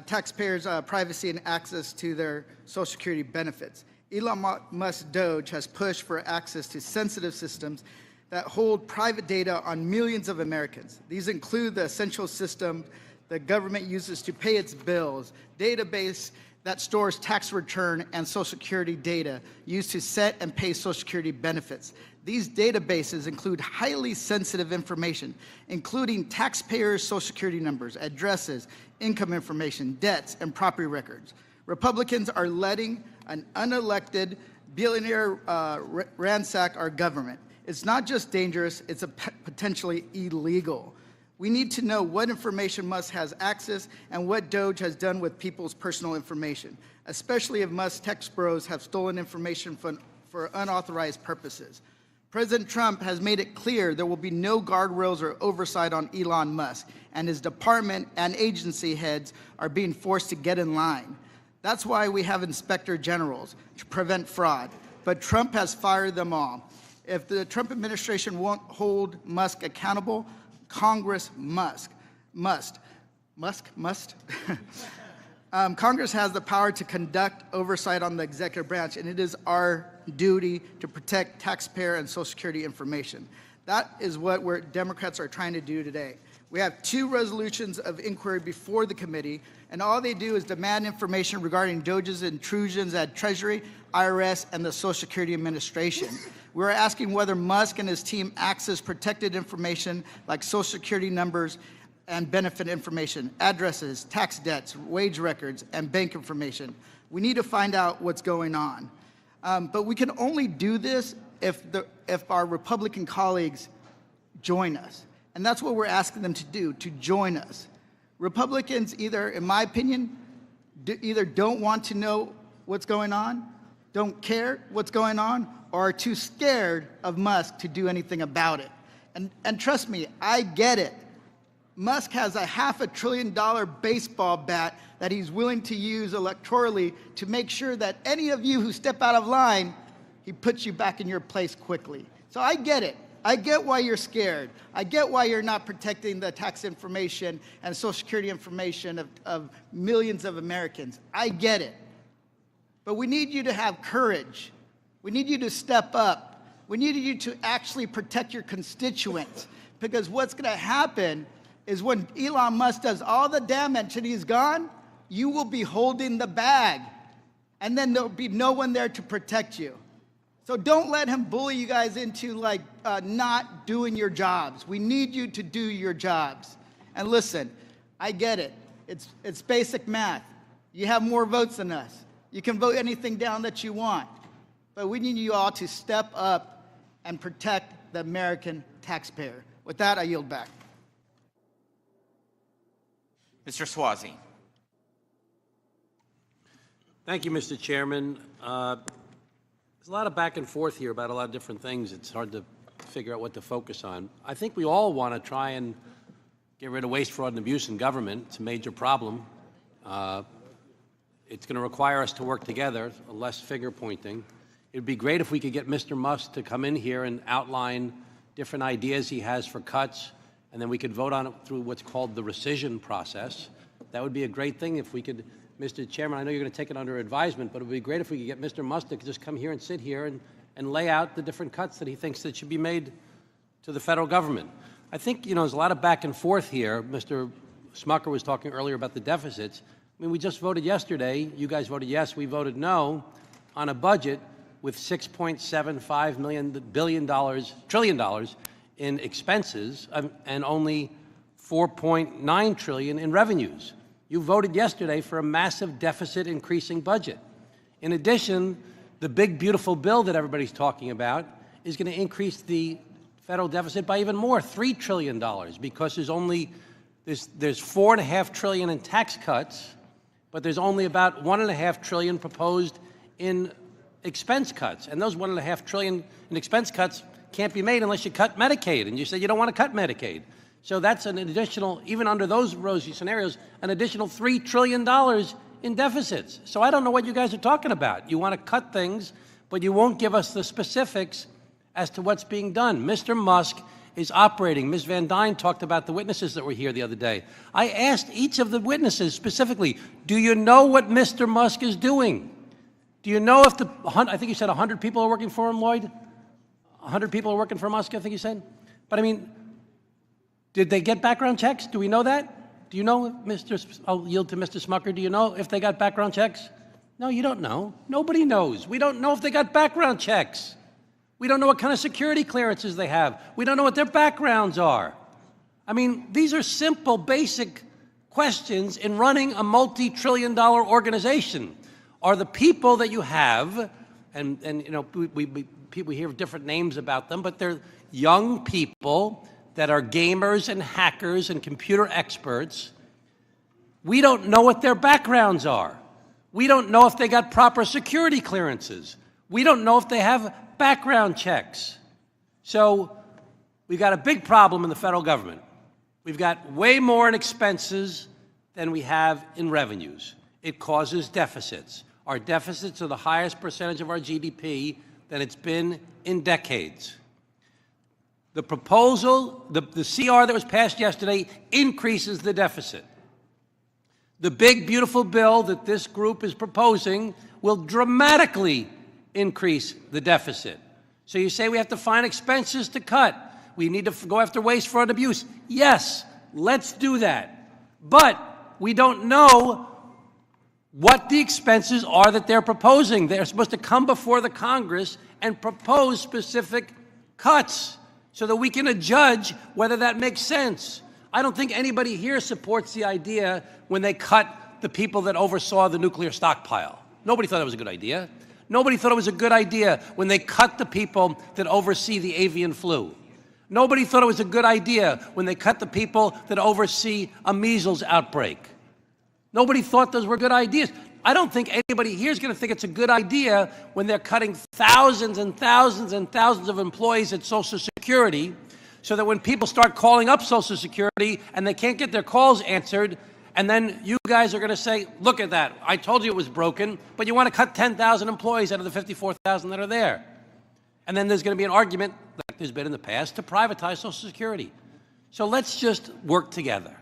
taxpayers' privacy and access to their Social Security benefits. Elon Musk's Doge has pushed for access to sensitive systems that hold private data on millions of Americans. These include the essential system the government uses to pay its bills, database that stores tax return and Social Security data used to set and pay Social Security benefits. These databases include highly sensitive information, including taxpayers' Social Security numbers, addresses, income information, debts, and property records. Republicans are letting an unelected billionaire ransack our government. It's not just dangerous, it's potentially illegal. We need to know what information Musk has access and what Doge has done with people's personal information, especially if Musk's tech bros have stolen information for unauthorized purposes. President Trump has made it clear there will be no guardrails or oversight on Elon Musk, and his department and agency heads are being forced to get in line. That's why we have inspector generals to prevent fraud, but Trump has fired them all. If the Trump administration won't hold Musk accountable, Congress must. Congress has the power to conduct oversight on the executive branch, and it is our duty to protect taxpayer and Social Security information. That is what Democrats are trying to do today. We have 2 resolutions of inquiry before the committee, and all they do is demand information regarding Doge's intrusions at Treasury, IRS, and the Social Security Administration. We're asking whether Musk and his team access protected information like Social Security numbers and benefit information, addresses, tax debts, wage records, and bank information. We need to find out what's going on. But we can only do this if our Republican colleagues join us. And that's what we're asking them to do, to join us. Republicans either, in my opinion, either don't want to know what's going on, don't care what's going on, or are too scared of Musk to do anything about it. And trust me, I get it. Musk has a $500 billion baseball bat that he's willing to use electorally to make sure that any of you who step out of line, he puts you back in your place quickly. So I get it. I get why you're scared. I get why you're not protecting the tax information and Social Security information of millions of Americans. I get it. But we need you to have courage. We need you to step up. We need you to actually protect your constituents, because what's going to happen is when Elon Musk does all the damage and he's gone, you will be holding the bag, and then there'll be no one there to protect you. So don't let him bully you guys into not doing your jobs. We need you to do your jobs. And listen, I get it. It's basic math. You have more votes than us. You can vote anything down that you want. But we need you all to step up and protect the American taxpayer. With that, I yield back. Mr. Swazi. Thank you, Mr. Chairman. There's a lot of back and forth here about a lot of different things. It's hard to figure out what to focus on. I think we all want to try and get rid of waste, fraud, and abuse in government. It's a major problem. It's going to require us to work together, less finger pointing. It would be great if we could get Mr. Musk to come in here and outline different ideas he has for cuts, and then we could vote on it through what's called the rescission process. That would be a great thing if we could. Mr. Chairman, I know you're going to take it under advisement, but it would be great if we could get Mr. Musk to just come here and sit here and lay out the different cuts that he thinks that should be made to the federal government. I think, there's a lot of back and forth here. Mr. Smucker was talking earlier about the deficits. I mean, we just voted yesterday. You guys voted yes. We voted no on a budget with $6.75 trillion in expenses and only $4.9 trillion in revenues. You voted yesterday for a massive deficit increasing budget. In addition, the big, beautiful bill that everybody's talking about is going to increase the federal deficit by even more, $3 trillion, because there's $4.5 trillion in tax cuts, but there's only about $1.5 trillion proposed in expense cuts. And those $1.5 trillion in expense cuts can't be made unless you cut Medicaid. And you said you don't want to cut Medicaid. So that's an additional, even under those rosy scenarios, an additional $3 trillion in deficits. So I don't know what you guys are talking about. You want to cut things, but you won't give us the specifics as to what's being done. Mr. Musk is operating. Ms. Van Dyne talked about the witnesses that were here the other day. I asked each of the witnesses specifically, do you know what Mr. Musk is doing? Do you know if I think you said 100 people are working for him, Lloyd? 100 people are working for Musk, I think you said? But I mean, did they get background checks? Do we know that? Do you know, I'll yield to Mr. Smucker. Do you know if they got background checks? No, you don't know. Nobody knows. We don't know if they got background checks. We don't know what kind of security clearances they have. We don't know what their backgrounds are. I mean, these are simple, basic questions in running a multi-trillion-dollar organization. Are the people that you have, and we hear different names about them, but they're young people that are gamers and hackers and computer experts. We don't know what their backgrounds are. We don't know if they got proper security clearances. We don't know if they have background checks. So we've got a big problem in the federal government. We've got way more in expenses than we have in revenues. It causes deficits. Our deficits are the highest percentage of our GDP than it's been in decades. The proposal, the CR that was passed yesterday increases the deficit. The big, beautiful bill that this group is proposing will dramatically increase the deficit. So you say we have to find expenses to cut. We need to go after waste, fraud, and abuse. Yes, let's do that. But we don't know what the expenses are that they're proposing. They're supposed to come before the Congress and propose specific cuts so that we can adjudge whether that makes sense. I don't think anybody here supports the idea when they cut the people that oversaw the nuclear stockpile. Nobody thought that was a good idea. Nobody thought it was a good idea when they cut the people that oversee the avian flu. Nobody thought it was a good idea when they cut the people that oversee a measles outbreak. Nobody thought those were good ideas. I don't think anybody here is going to think it's a good idea when they're cutting thousands and thousands and thousands of employees at Social Security, so that when people start calling up Social Security and they can't get their calls answered, and then you guys are going to say, look at that, I told you it was broken, but you want to cut 10,000 employees out of the 54,000 that are there. And then there's going to be an argument, like there's been in the past, to privatize Social Security. So let's just work together.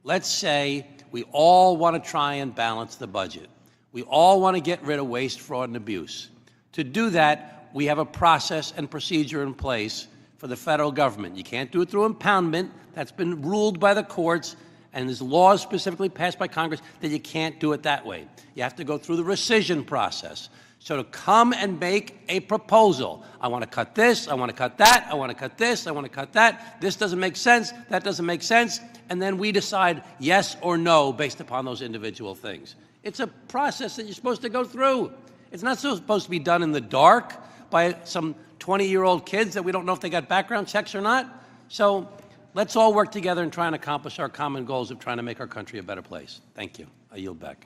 Let's say we all want to try and balance the budget. We all want to get rid of waste, fraud, and abuse. To do that, we have a process and procedure in place for the federal government. You can't do it through impoundment. That's been ruled by the courts, and there's laws specifically passed by Congress that you can't do it that way. You have to go through the rescission process. So to come and make a proposal, I want to cut this, I want to cut that, I want to cut this, I want to cut that, this doesn't make sense, that doesn't make sense, and then we decide yes or no based upon those individual things. It's a process that you're supposed to go through. It's not supposed to be done in the dark by some 20-year-old kids that we don't know if they got background checks or not. So let's all work together and try and accomplish our common goals of trying to make our country a better place. Thank you. I yield back.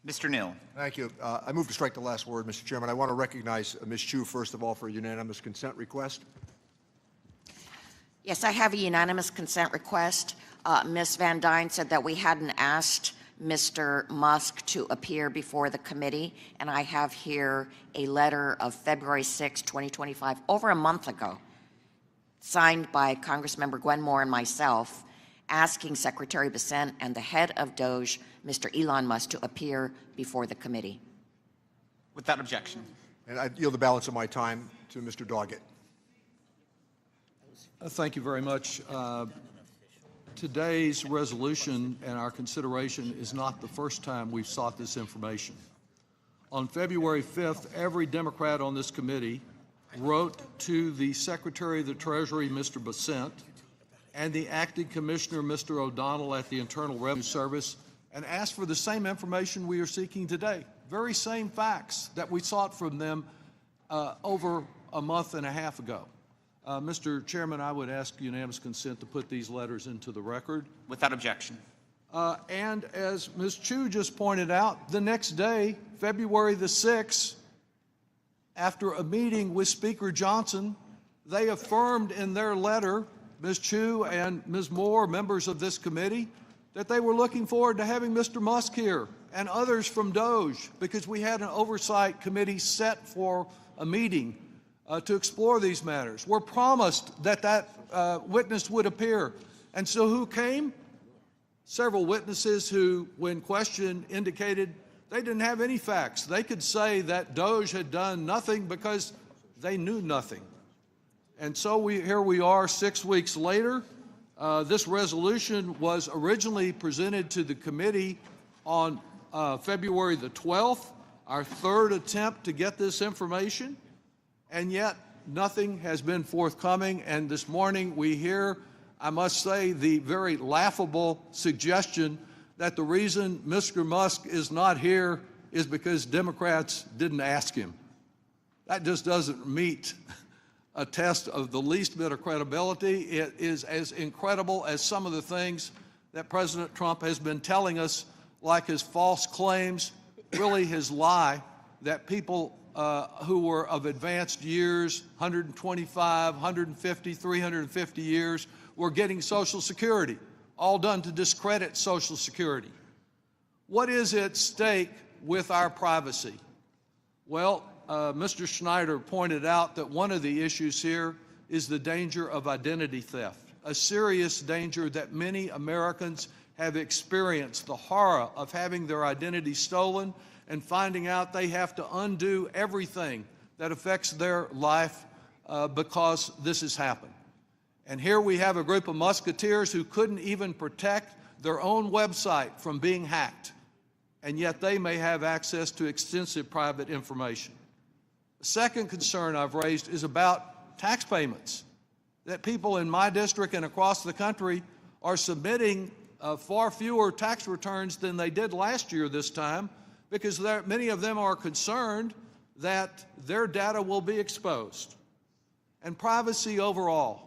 Mr. Neal. Thank you. I move to strike the last word, Mr. Chairman. I want to recognize Ms. Chu, first of all, for a unanimous consent request. Yes, I have a unanimous consent request. Ms. Van Dyne said that we hadn't asked Mr. Musk to appear before the committee, and I have here a letter of February 6, 2025, over a month ago, signed by Congressmember Gwen Moore and myself, asking Secretary Bessent and the head of Doge, Mr. Elon Musk, to appear before the committee. Without objection. And I yield the balance of my time to Mr. Doggett. Thank you very much. Today's resolution and our consideration is not the first time we've sought this information. On February 5th, every Democrat on this committee wrote to the Secretary of the Treasury, Mr. Bessent, and the acting commissioner, Mr. O'Donnell, at the Internal Revenue Service, and asked for the same information we are seeking today. Very same facts that we sought from them over a month and a half ago. Mr. Chairman, I would ask unanimous consent to put these letters into the record. Without objection. And as Ms. Chu just pointed out, the next day, February the 6th, after a meeting with Speaker Johnson, they affirmed in their letter, Ms. Chu and Ms. Moore, members of this committee, that they were looking forward to having Mr. Musk here and others from Doge, because we had an oversight committee set for a meeting to explore these matters. We're promised that that witness would appear. And so who came? Several witnesses who, when questioned, indicated they didn't have any facts. They could say that Doge had done nothing because they knew nothing. And so here we are 6 weeks later. This resolution was originally presented to the committee on February the 12th, our third attempt to get this information, and yet nothing has been forthcoming. And this morning we hear, I must say, the very laughable suggestion that the reason Mr. Musk is not here is because Democrats didn't ask him. That just doesn't meet a test of the least bit of credibility. It is as incredible as some of the things that President Trump has been telling us, like his false claims, really his lie, that people who were of advanced years, 125, 150, 350 years, were getting Social Security, all done to discredit Social Security. What is at stake with our privacy? Well, Mr. Schneider pointed out that one of the issues here is the danger of identity theft, a serious danger that many Americans have experienced, the horror of having their identity stolen and finding out they have to undo everything that affects their life because this has happened. And here we have a group of musketeers who couldn't even protect their own website from being hacked, and yet they may have access to extensive private information. The second concern I've raised is about tax payments, that people in my district and across the country are submitting far fewer tax returns than they did last year this time, because many of them are concerned that their data will be exposed. And privacy overall.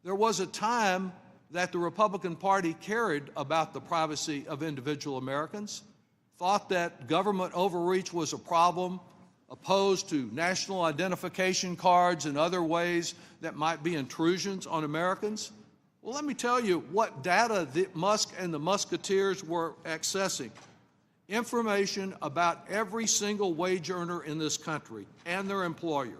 There was a time that the Republican Party cared about the privacy of individual Americans, thought that government overreach was a problem, opposed to national identification cards and other ways that might be intrusions on Americans. Well, let me tell you what data that Musk and the Musketeers were accessing. Information about every single wage earner in this country and their employer.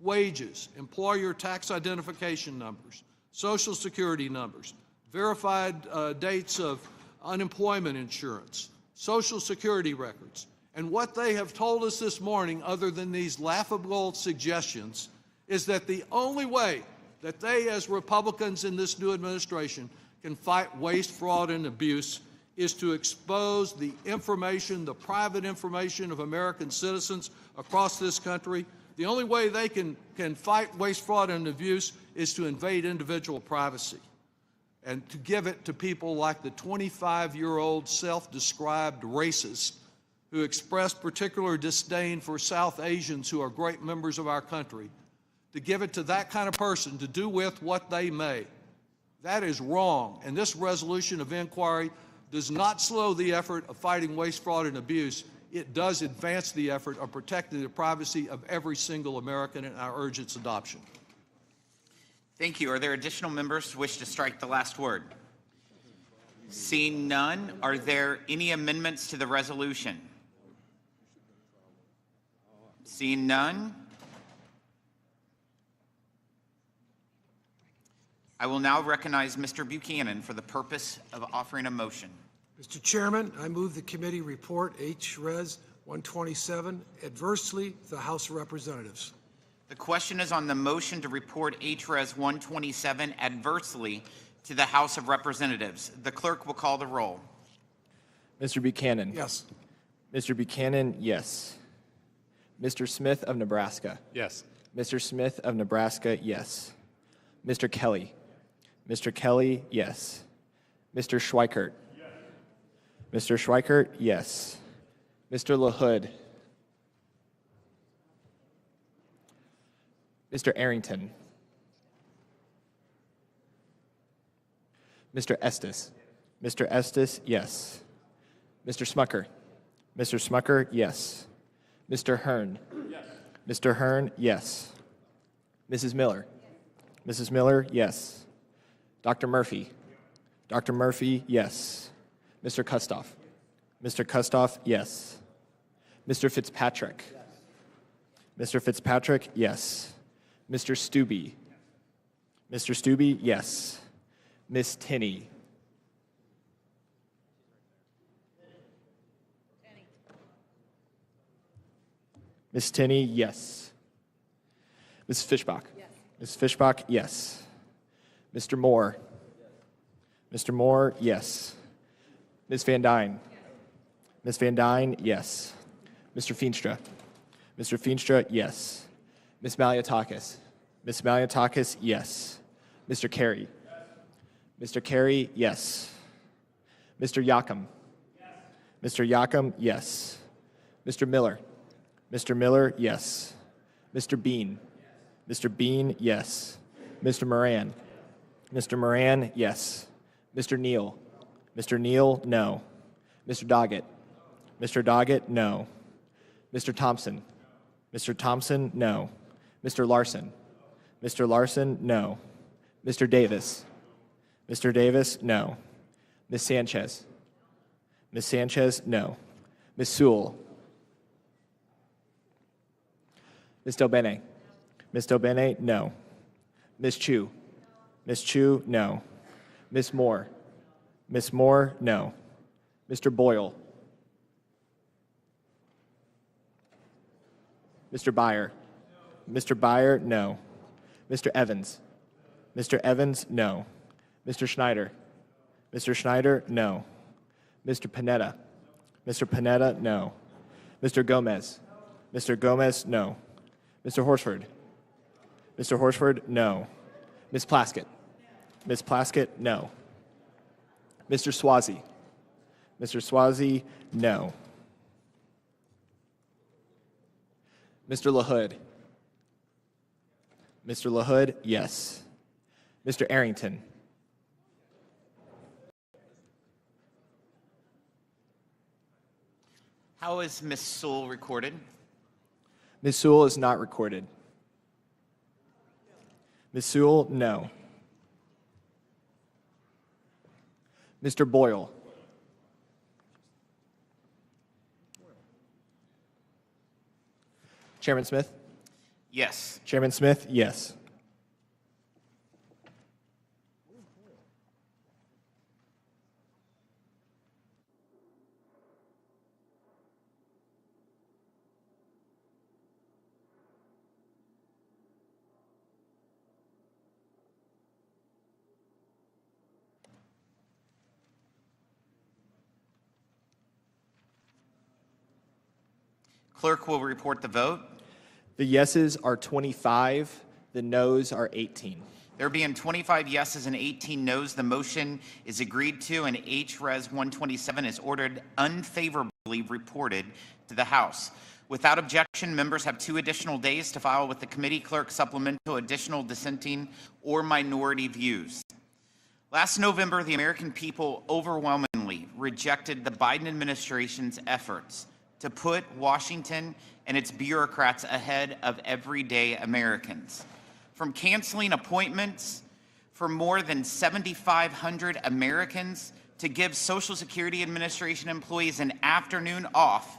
Wages, employer tax identification numbers, Social Security numbers, verified dates of unemployment insurance, Social Security records. And what they have told us this morning, other than these laughable suggestions, is that the only way that they, as Republicans in this new administration, can fight waste, fraud, and abuse is to expose the information, the private information of American citizens across this country. The only way they can fight waste, fraud, and abuse is to invade individual privacy and to give it to people like the 25-year-old self-described racist who expressed particular disdain for South Asians who are great members of our country, to give it to that kind of person to do with what they may. That is wrong, and this resolution of inquiry does not slow the effort of fighting waste, fraud, and abuse. It does advance the effort of protecting the privacy of every single American, and I urge its adoption. Thank you. Are there additional members who wish to strike the last word? Seeing none, are there any amendments to the resolution? Seeing none, I will now recognize Mr. Buchanan for the purpose of offering a motion. Mr. Chairman, I move the committee report H.Res 127 adversely to the House of Representatives. The question is on the motion to report H.Res 127 adversely to the House of Representatives. The clerk will call the roll. Mr. Buchanan. Yes. Mr. Buchanan, yes. Mr. Smith of Nebraska. Yes. Mr. Smith of Nebraska, yes. Mr. Kelly. Mr. Kelly, yes. Mr. Schweikert. Yes. Mr. Schweikert, yes. Mr. LaHood. Mr. Arrington. Mr. Estes. Mr. Estes, yes. Mr. Smucker. Mr. Smucker, yes. Mr. Hearn. Yes. Mr. Hearn, yes. Mrs. Miller. Yes. Mrs. Miller, yes. Dr. Murphy. Dr. Murphy, yes. Mr. Kustoff. Mr. Kustoff, yes. Mr. Fitzpatrick. Yes. Mr. Fitzpatrick, yes. Mr. Stubbe. Mr. Stubbe, yes. Miss Tinney. Miss Tinney, yes. Ms. Fishbach. Yes. Ms. Fishbach, yes. Mr. Moore. Mr. Moore, yes. Ms. Van Dyne. Yes. Ms. Van Dyne, yes. Mr. Feenstra. Mr. Feenstra, yes. Ms. Malliotakis. Ms. Malliotakis, yes. Mr. Carey. Yes. Mr. Carey, yes. Mr. Yakum. Yes. Mr. Yakum, yes. Mr. Miller. Mr. Miller, yes. Mr. Bean. Yes. Mr. Bean, yes. Mr. Moran. Mr. Moran, yes. Mr. Neal. Mr. Neal, no. Mr. Doggett. Mr. Doggett, no. Mr. Thompson. Mr. Thompson, no. Mr. Larson. Mr. Larson, no. Mr. Davis. Mr. Davis, no. Ms. Sanchez. Ms. Sanchez, no. Ms. Sewell. Ms. Delbene. Ms. Delbene, no. Ms. Chu. Ms. Chu, no. Ms. Moore. Ms. Moore, no. Mr. Boyle. Mr. Byer. Mr. Byer, no. Mr. Evans. Mr. Evans, no. Mr. Schneider. Mr. Schneider, no. Mr. Panetta. Mr. Panetta, no. Mr. Gomez. Mr. Gomez, no. Mr. Horsford. Mr. Horsford, no. Ms. Plaskett. Ms. Plaskett, no. Mr. Swazi. Mr. Swazi, no. Mr. LaHood. Mr. LaHood, yes. Mr. Arrington. How is Ms. Sewell recorded? Ms. Sewell is not recorded. Ms. Sewell, no. Mr. Boyle. Chairman Smith? Yes. Chairman Smith, yes. Clerk will report the vote. The yeses are 25, the noes are 18. There being 25 yeses and 18 noes, the motion is agreed to, and H.Res. 127 is ordered unfavorably reported to the House. Without objection, members have 2 additional days to file with the committee clerk supplemental additional dissenting or minority views. Last November, the American people overwhelmingly rejected the Biden administration's efforts to put Washington and its bureaucrats ahead of everyday Americans. From canceling appointments for more than 7,500 Americans to give Social Security Administration employees an afternoon off,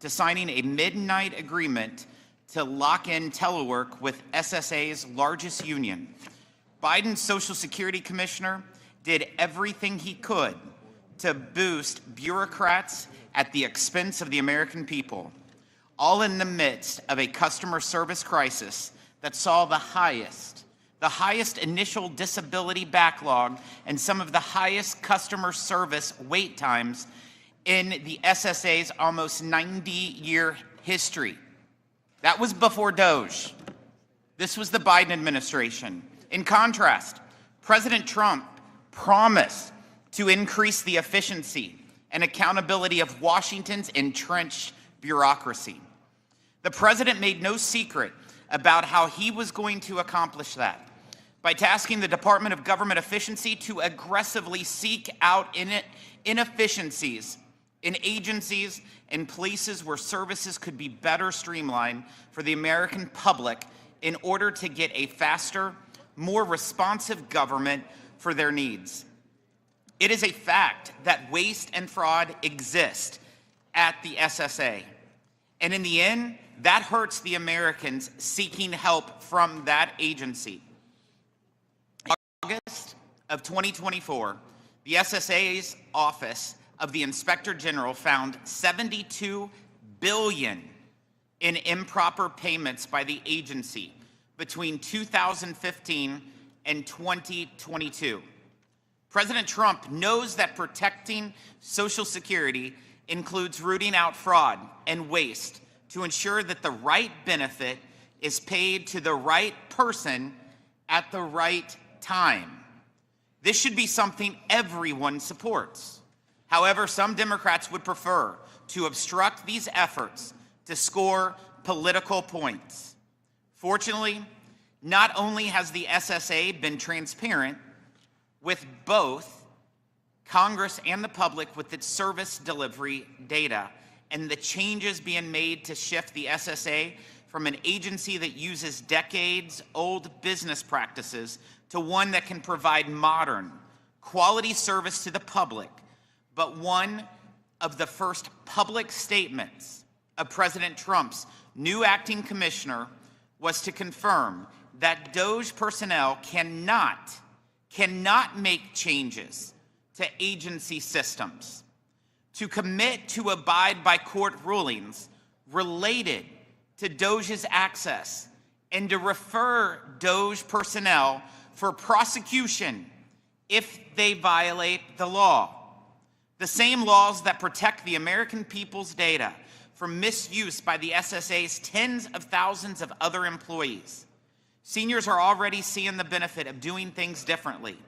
to signing a midnight agreement to lock in telework with SSA's largest union, Biden's Social Security Commissioner did everything he could to boost bureaucrats at the expense of the American people, all in the midst of a customer service crisis that saw the highest initial disability backlog and some of the highest customer service wait times in the SSA's almost 90-year history. That was before Doge. This was the Biden administration. In contrast, President Trump promised to increase the efficiency and accountability of Washington's entrenched bureaucracy. The president made no secret about how he was going to accomplish that by tasking the Department of Government Efficiency to aggressively seek out inefficiencies in agencies and places where services could be better streamlined for the American public in order to get a faster, more responsive government for their needs. It is a fact that waste and fraud exist at the SSA. And in the end, that hurts the Americans seeking help from that agency. In August of 2024, the SSA's Office of the Inspector General found $72 billion in improper payments by the agency between 2015 and 2022. President Trump knows that protecting Social Security includes rooting out fraud and waste to ensure that the right benefit is paid to the right person at the right time. This should be something everyone supports. However, some Democrats would prefer to obstruct these efforts to score political points. Fortunately, not only has the SSA been transparent with both Congress and the public with its service delivery data and the changes being made to shift the SSA from an agency that uses decades-old business practices to one that can provide modern, quality service to the public, but one of the first public statements of President Trump's new acting commissioner was to confirm that Doge personnel cannot make changes to agency systems, to commit to abide by court rulings related to Doge's access, and to refer Doge personnel for prosecution if they violate the law. The same laws that protect the American people's data from misuse by the SSA's tens of thousands of other employees. Seniors are already seeing the benefit of doing things differently.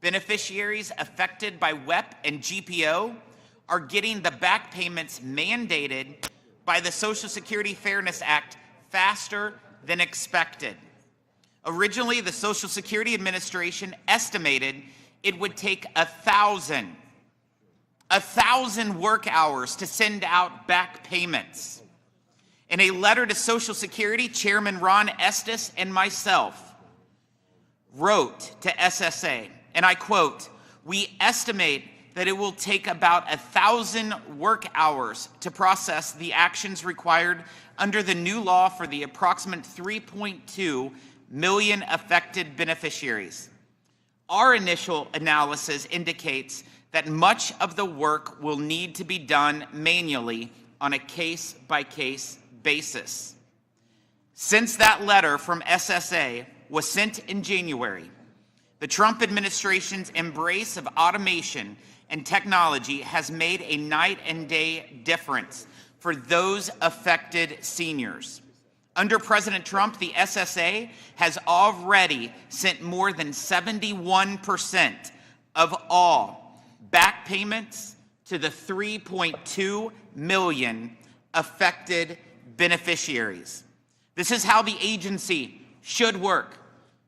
Beneficiaries affected by WEP and GPO are getting the back payments mandated by the Social Security Fairness Act faster than expected. Originally, the Social Security Administration estimated it would take 1,000 work hours to send out back payments. In a letter to Social Security, Chairman Ron Estes and myself wrote to SSA, and I quote, "We estimate that it will take about 1,000 work hours to process the actions required under the new law for the approximate 3.2 million affected beneficiaries. Our initial analysis indicates that much of the work will need to be done manually on a case-by-case basis." Since that letter from SSA was sent in January, the Trump administration's embrace of automation and technology has made a night and day difference for those affected seniors. Under President Trump, the SSA has already sent more than 71% of all back payments to the 3.2 million affected beneficiaries. This is how the agency should work.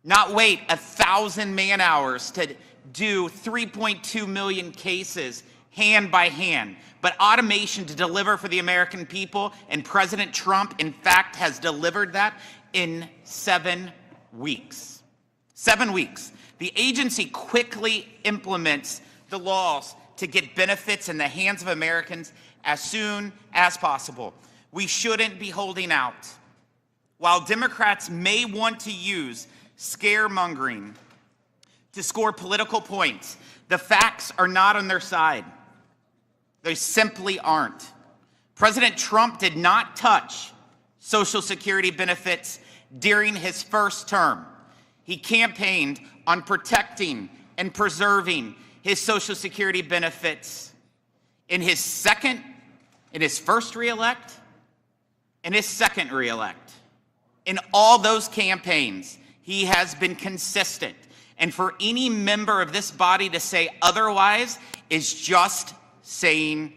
Not wait 1,000 man-hours to do 3.2 million cases hand by hand, but automation to deliver for the American people, and President Trump, in fact, has delivered that in 7 weeks. 7 weeks. The agency quickly implements the laws to get benefits in the hands of Americans as soon as possible. We shouldn't be holding out. While Democrats may want to use scaremongering to score political points, the facts are not on their side. They simply aren't. President Trump did not touch Social Security benefits during his first term. He campaigned on protecting and preserving his Social Security benefits in his first reelect, and his second reelect. In all those campaigns, he has been consistent. And for any member of this body to say otherwise is just saying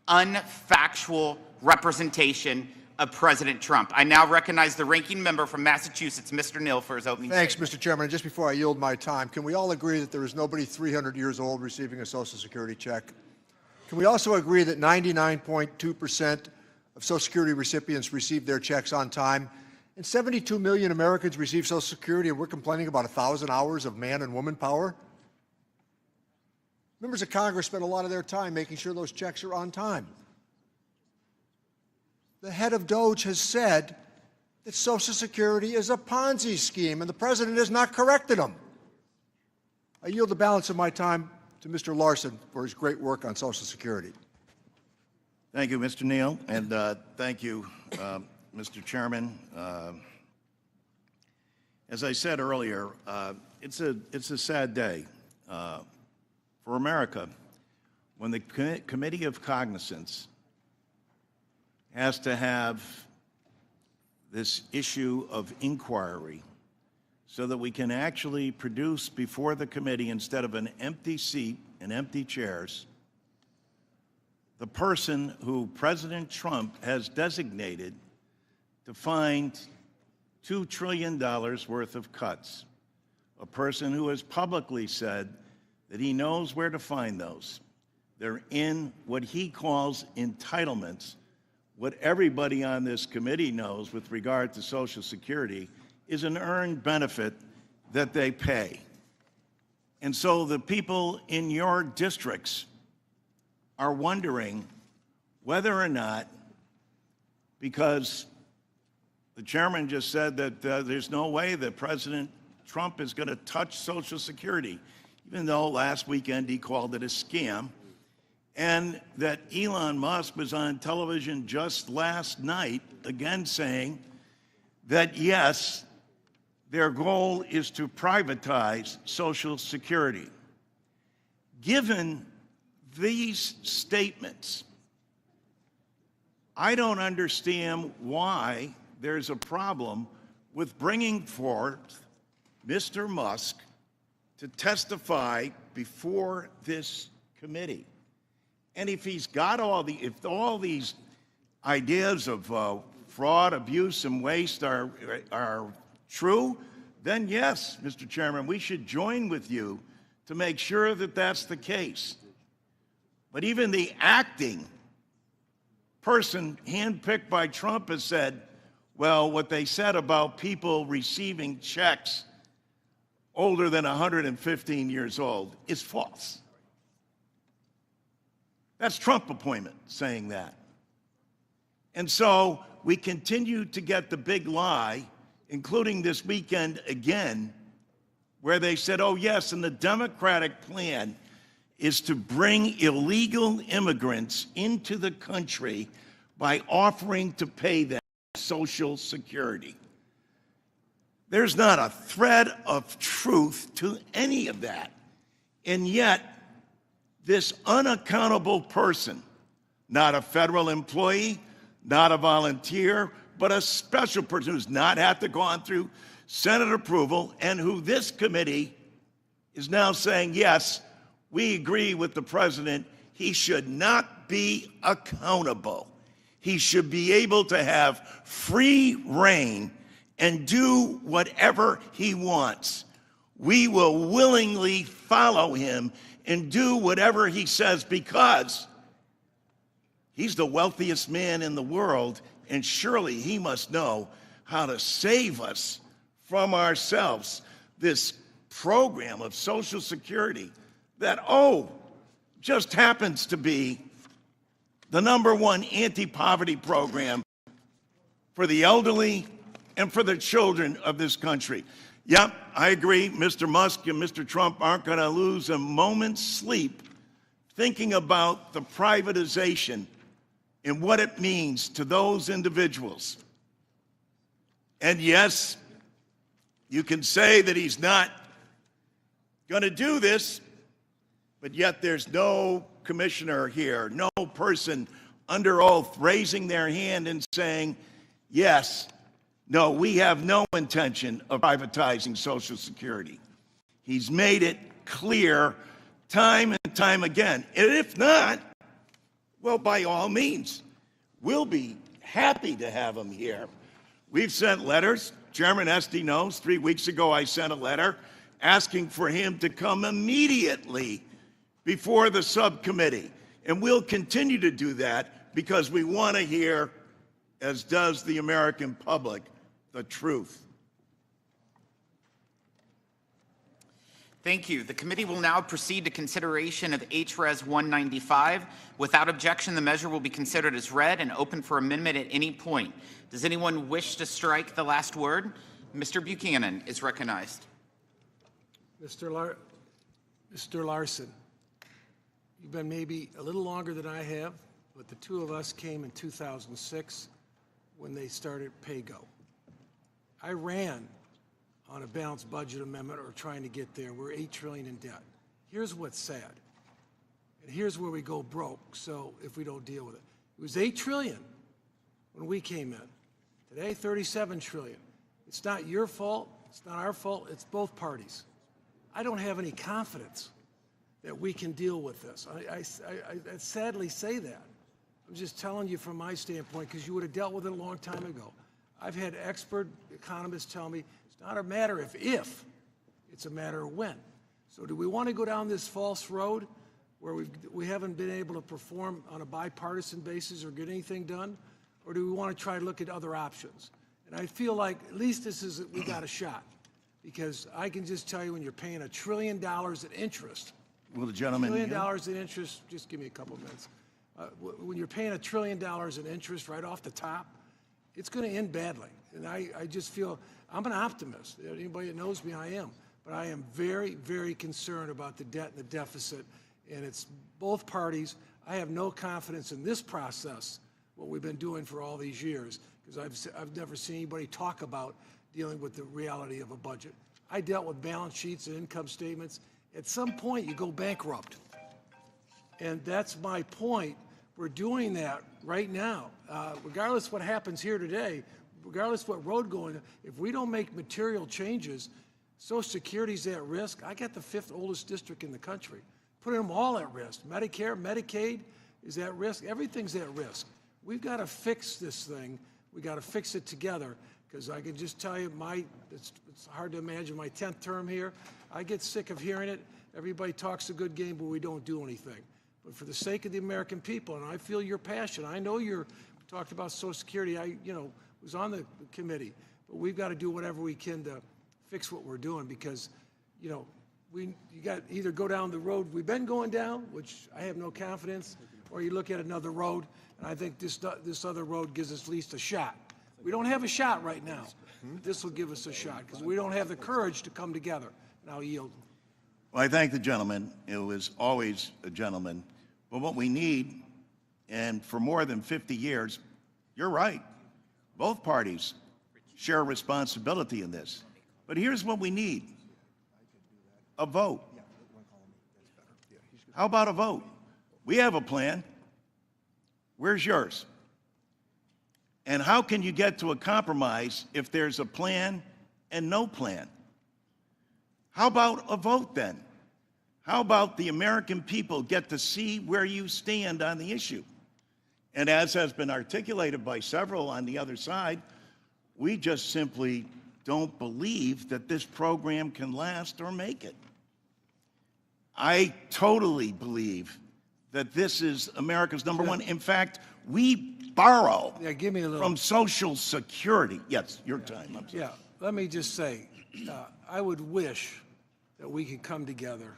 unfactual representation of President Trump. I now recognize the ranking member from Massachusetts, Mr. Neal, for his opening Thanks, statement. Mr. Chairman. And just before I yield my time, can we all agree that there is nobody 300 years old receiving a Social Security check? Can we also agree that 99.2% of Social Security recipients receive their checks on time? And 72 million Americans receive Social Security, and we're complaining about 1,000 hours of man and woman power? Members of Congress spend a lot of their time making sure those checks are on time. The head of Doge has said that Social Security is a Ponzi scheme, and the president has not corrected him. I yield the balance of my time to Mr. Larson for his great work on Social Security. Thank you, Mr. Neal, and thank you, Mr. Chairman. As I said earlier, it's a sad day for America when the Committee of Cognizance has to have this issue of inquiry so that we can actually produce before the committee, instead of an empty seat and empty chairs, the person who President Trump has designated to find $2 trillion worth of cuts, a person who has publicly said that he knows where to find those. They're in what he calls entitlements. What everybody on this committee knows with regard to Social Security is an earned benefit that they pay. And so the people in your districts are wondering whether or not, because the chairman just said that there's no way that President Trump is going to touch Social Security, even though last weekend he called it a scam, and that Elon Musk was on television just last night again saying that, yes, their goal is to privatize Social Security. Given these statements, I don't understand why there's a problem with bringing forth Mr. Musk to testify before this committee. And if he's got all these ideas of fraud, abuse, and waste are true, then yes, Mr. Chairman, we should join with you to make sure that that's the case. But even the acting person handpicked by Trump has said, well, what they said about people receiving checks older than 115 years old is false. That's Trump appointment saying that. And so we continue to get the big lie, including this weekend again, where they said, oh yes, and the Democratic plan is to bring illegal immigrants into the country by offering to pay them Social Security. There's not a thread of truth to any of that. And yet, this unaccountable person, not a federal employee, not a volunteer, but a special person who's not had to go on through Senate approval, and who this committee is now saying, yes, we agree with the president, he should not be accountable. He should be able to have free reign and do whatever he wants. We will willingly follow him and do whatever he says because he's the wealthiest man in the world, and surely he must know how to save us from ourselves. This program of Social Security that, just happens to be the #1 anti-poverty program for the elderly and for the children of this country. Yep, I agree, Mr. Musk and Mr. Trump aren't going to lose a moment's sleep thinking about the privatization and what it means to those individuals. And yes, you can say that he's not going to do this, but yet there's no commissioner here, no person under oath raising their hand and saying, yes, no, we have no intention of privatizing Social Security. He's made it clear time and time again. And if not, well, by all means, we'll be happy to have him here. We've sent letters. Chairman Esty knows 3 weeks ago I sent a letter asking for him to come immediately before the subcommittee. And we'll continue to do that because we want to hear, as does the American public, the truth. Thank you. The committee will now proceed to consideration of H.Res. 195. Without objection, the measure will be considered as read and open for amendment at any point. Does anyone wish to strike the last word? Mr. Buchanan is recognized. Mr. Larson, you've been maybe a little longer than I have, but the two of us came in 2006 when they started PAYGO. I ran on a balanced budget amendment or trying to get there. We're $8 trillion in debt. Here's what's sad, and here's where we go broke, so if we don't deal with it. It was $8 trillion when we came in. Today, $37 trillion. It's not your fault, it's not our fault, it's both parties. I don't have any confidence that we can deal with this. I sadly say that. I'm just telling you from my standpoint because you would have dealt with it a long time ago. I've had expert economists tell me it's not a matter of if, it's a matter of when. So do we want to go down this false road where we haven't been able to perform on a bipartisan basis or get anything done? Or do we want to try to look at other options? And I feel like at least we got a shot. Because I can just tell you when you're paying $1 trillion in interest. Will the gentleman $1 trillion in interest, just give me a couple minutes. When you're paying $1 trillion in interest right off the top, it's going to end badly. And I just feel, I'm an optimist. Anybody that knows me, I am. But I am very, very concerned about the debt and the deficit. And it's both parties. I have no confidence in this process, what we've been doing for all these years, because I've never seen anybody talk about dealing with the reality of a budget. I dealt with balance sheets and income statements. At some point, you go bankrupt. And that's my point. We're doing that right now. Regardless what happens here today, regardless what road going, if we don't make material changes, Social Security's at risk. I got the 5th oldest district in the country. Putting them all at risk. Medicare, Medicaid is at risk. Everything's at risk. We've got to fix this thing. We got to fix it together, because I can just tell you, it's hard to imagine my 10th term here. I get sick of hearing it. Everybody talks a good game, but we don't do anything. But for the sake of the American people, and I feel your passion. I know we talked about Social Security. I was on the committee, but we've got to do whatever we can to fix what we're doing, because, you got to either go down the road we've been going down, which I have no confidence, or you look at another road, and I think this other road gives us at least a shot. We don't have a shot right now. This will give us a shot, because we don't have the courage to come together. And I'll yield. Well, I thank the gentleman. It was always a gentleman. But what we need, and for more than 50 years, you're right, both parties share responsibility in this. But here's what we need: a vote. How about a vote? We have a plan. Where's yours? And how can you get to a compromise if there's a plan and no plan? How about a vote then? How about the American people get to see where you stand on the issue? And as has been articulated by several on the other side, we just simply don't believe that this program can last or make it. I totally believe that this is America's number one. In fact, we borrow from Social Security. Yes, your time. I'm sorry. Yeah, let me just say, I would wish that we could come together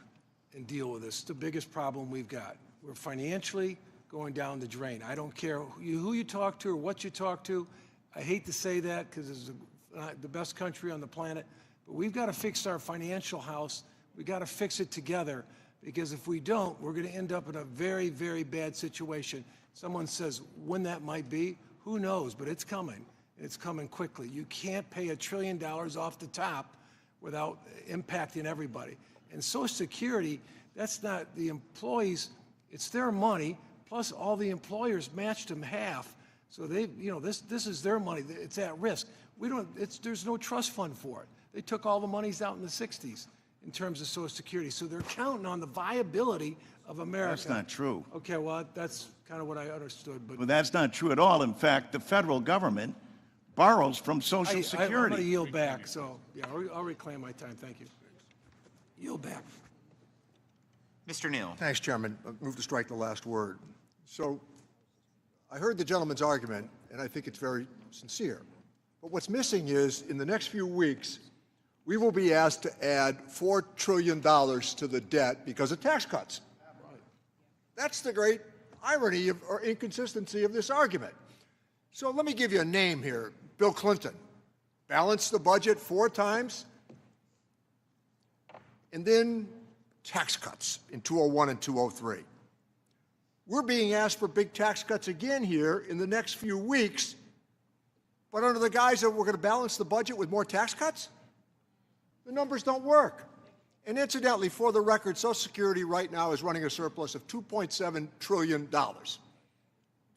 and deal with this. It's the biggest problem we've got. We're financially going down the drain. I don't care who you talk to or what you talk to. I hate to say that, because it's the best country on the planet, but we've got to fix our financial house. We've got to fix it together, because if we don't, we're going to end up in a very, very bad situation. Someone says when that might be, who knows, but it's coming. It's coming quickly. You can't pay $1 trillion off the top without impacting everybody. And Social Security, that's not the employees, it's their money, plus all the employers matched them half. So they, this is their money. It's at risk. There's no trust fund for it. They took all the monies out in the 60s in terms of Social Security. So they're counting on the viability of America. That's not true. Okay, well, that's kind of what I understood. But Well, that's not true at all. In fact, the federal government borrows from Social Security. I'm going to yield back, so yeah, I'll reclaim my time. Thank you. Yield back. Mr. Neal. Thanks, Chairman. I move to strike the last word. So I heard the gentleman's argument, and I think it's very sincere. But what's missing is, in the next few weeks, we will be asked to add $4 trillion to the debt because of tax cuts. That's the great irony or inconsistency of this argument. So let me give you a name here. Bill Clinton balanced the budget 4 times, and then tax cuts in 2001 and 2003. We're being asked for big tax cuts again here in the next few weeks, but under the guise that we're going to balance the budget with more tax cuts? The numbers don't work. And incidentally, for the record, Social Security right now is running a surplus of $2.7 trillion.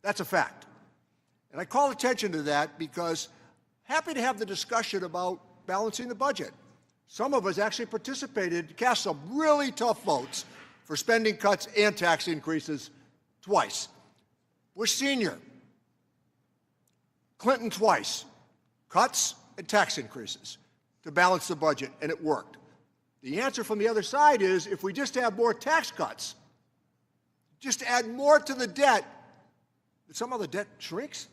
That's a fact. And I call attention to that because happy to have the discussion about balancing the budget. Some of us actually participated, cast some really tough votes for spending cuts and tax increases twice. Bush Sr., Clinton twice, cuts and tax increases to balance the budget, and it worked. The answer from the other side is, if we just have more tax cuts, just add more to the debt, that somehow the debt shrinks?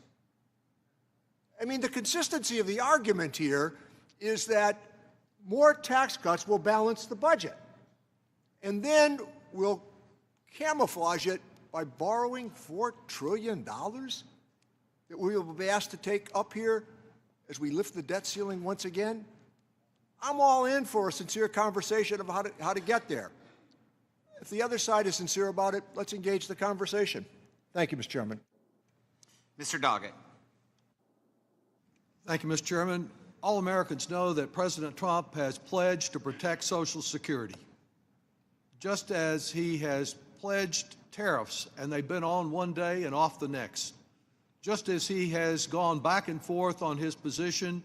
I mean, the consistency of the argument here is that more tax cuts will balance the budget, and then we'll camouflage it by borrowing $4 trillion that we will be asked to take up here as we lift the debt ceiling once again. I'm all in for a sincere conversation of how to get there. If the other side is sincere about it, let's engage the conversation. Thank you, Mr. Chairman. Mr. Doggett. Thank you, Mr. Chairman. All Americans know that President Trump has pledged to protect Social Security, just as he has pledged tariffs, and they've been on one day and off the next, just as he has gone back and forth on his position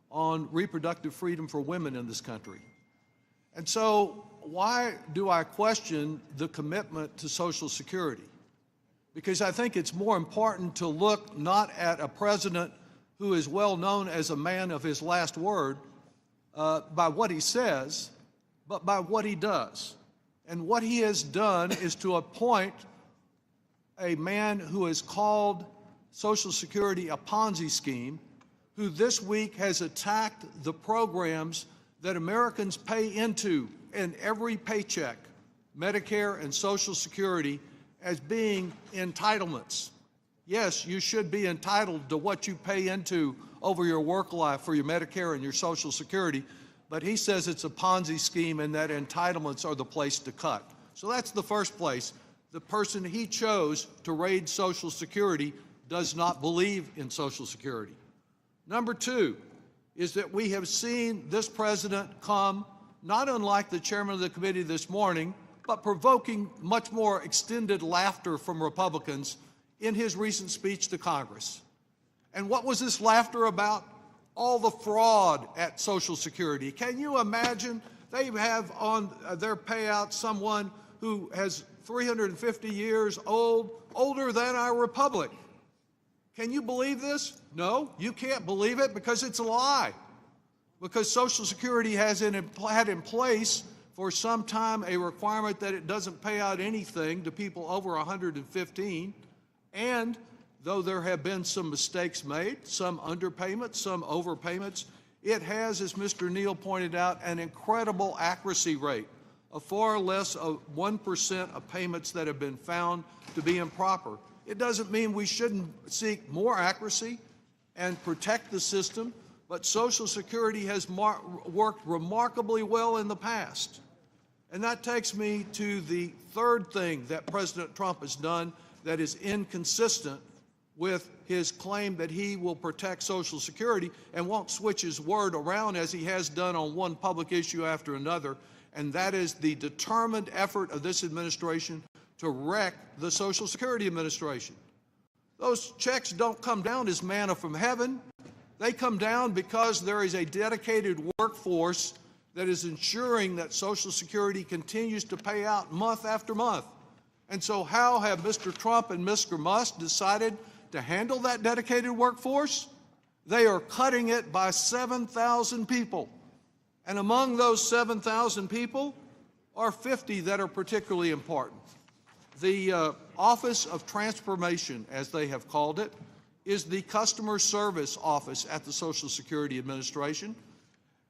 on reproductive freedom for women in this country. And so why do I question the commitment to Social Security? Because I think it's more important to look not at a president who is well known as a man of his last word, by what he says, but by what he does. And what he has done is to appoint a man who has called Social Security a Ponzi scheme, who this week has attacked the programs that Americans pay into in every paycheck, Medicare and Social Security, as being entitlements. Yes, you should be entitled to what you pay into over your work life for your Medicare and your Social Security, but he says it's a Ponzi scheme and that entitlements are the place to cut. So that's the first place. The person he chose to raid Social Security does not believe in Social Security. Number two is that we have seen this president come, not unlike the chairman of the committee this morning, but provoking much more extended laughter from Republicans in his recent speech to Congress. And what was this laughter about? All the fraud at Social Security. Can you imagine? They have on their payout someone who has 350 years old, older than our republic. Can you believe this? No, you can't believe it because it's a lie. Because Social Security has had in place for some time a requirement that it doesn't pay out anything to people over 115, and though there have been some mistakes made, some underpayments, some overpayments, it has, as Mr. Neal pointed out, an incredible accuracy rate of far less of 1% of payments that have been found to be improper. It doesn't mean we shouldn't seek more accuracy and protect the system, but Social Security has worked remarkably well in the past. And that takes me to the third thing that President Trump has done that is inconsistent with his claim that he will protect Social Security and won't switch his word around as he has done on one public issue after another, and that is the determined effort of this administration to wreck the Social Security Administration. Those checks don't come down as manna from heaven. They come down because there is a dedicated workforce that is ensuring that Social Security continues to pay out month after month. And so how have Mr. Trump and Mr. Musk decided to handle that dedicated workforce? They are cutting it by 7,000 people. And among those 7,000 people are 50 that are particularly important. The Office of Transformation, as they have called it, is the customer service office at the Social Security Administration.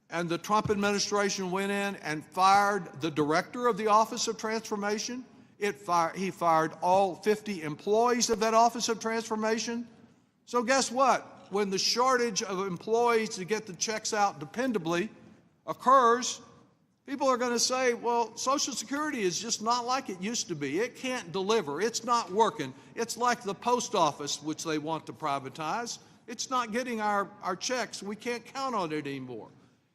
And the Trump administration went in and fired the director of the Office of Transformation. He fired all 50 employees of that Office of Transformation. So guess what? When the shortage of employees to get the checks out dependably occurs, people are going to say, well, Social Security is just not like it used to be. It can't deliver. It's not working. It's like the post office, which they want to privatize. It's not getting our checks. We can't count on it anymore.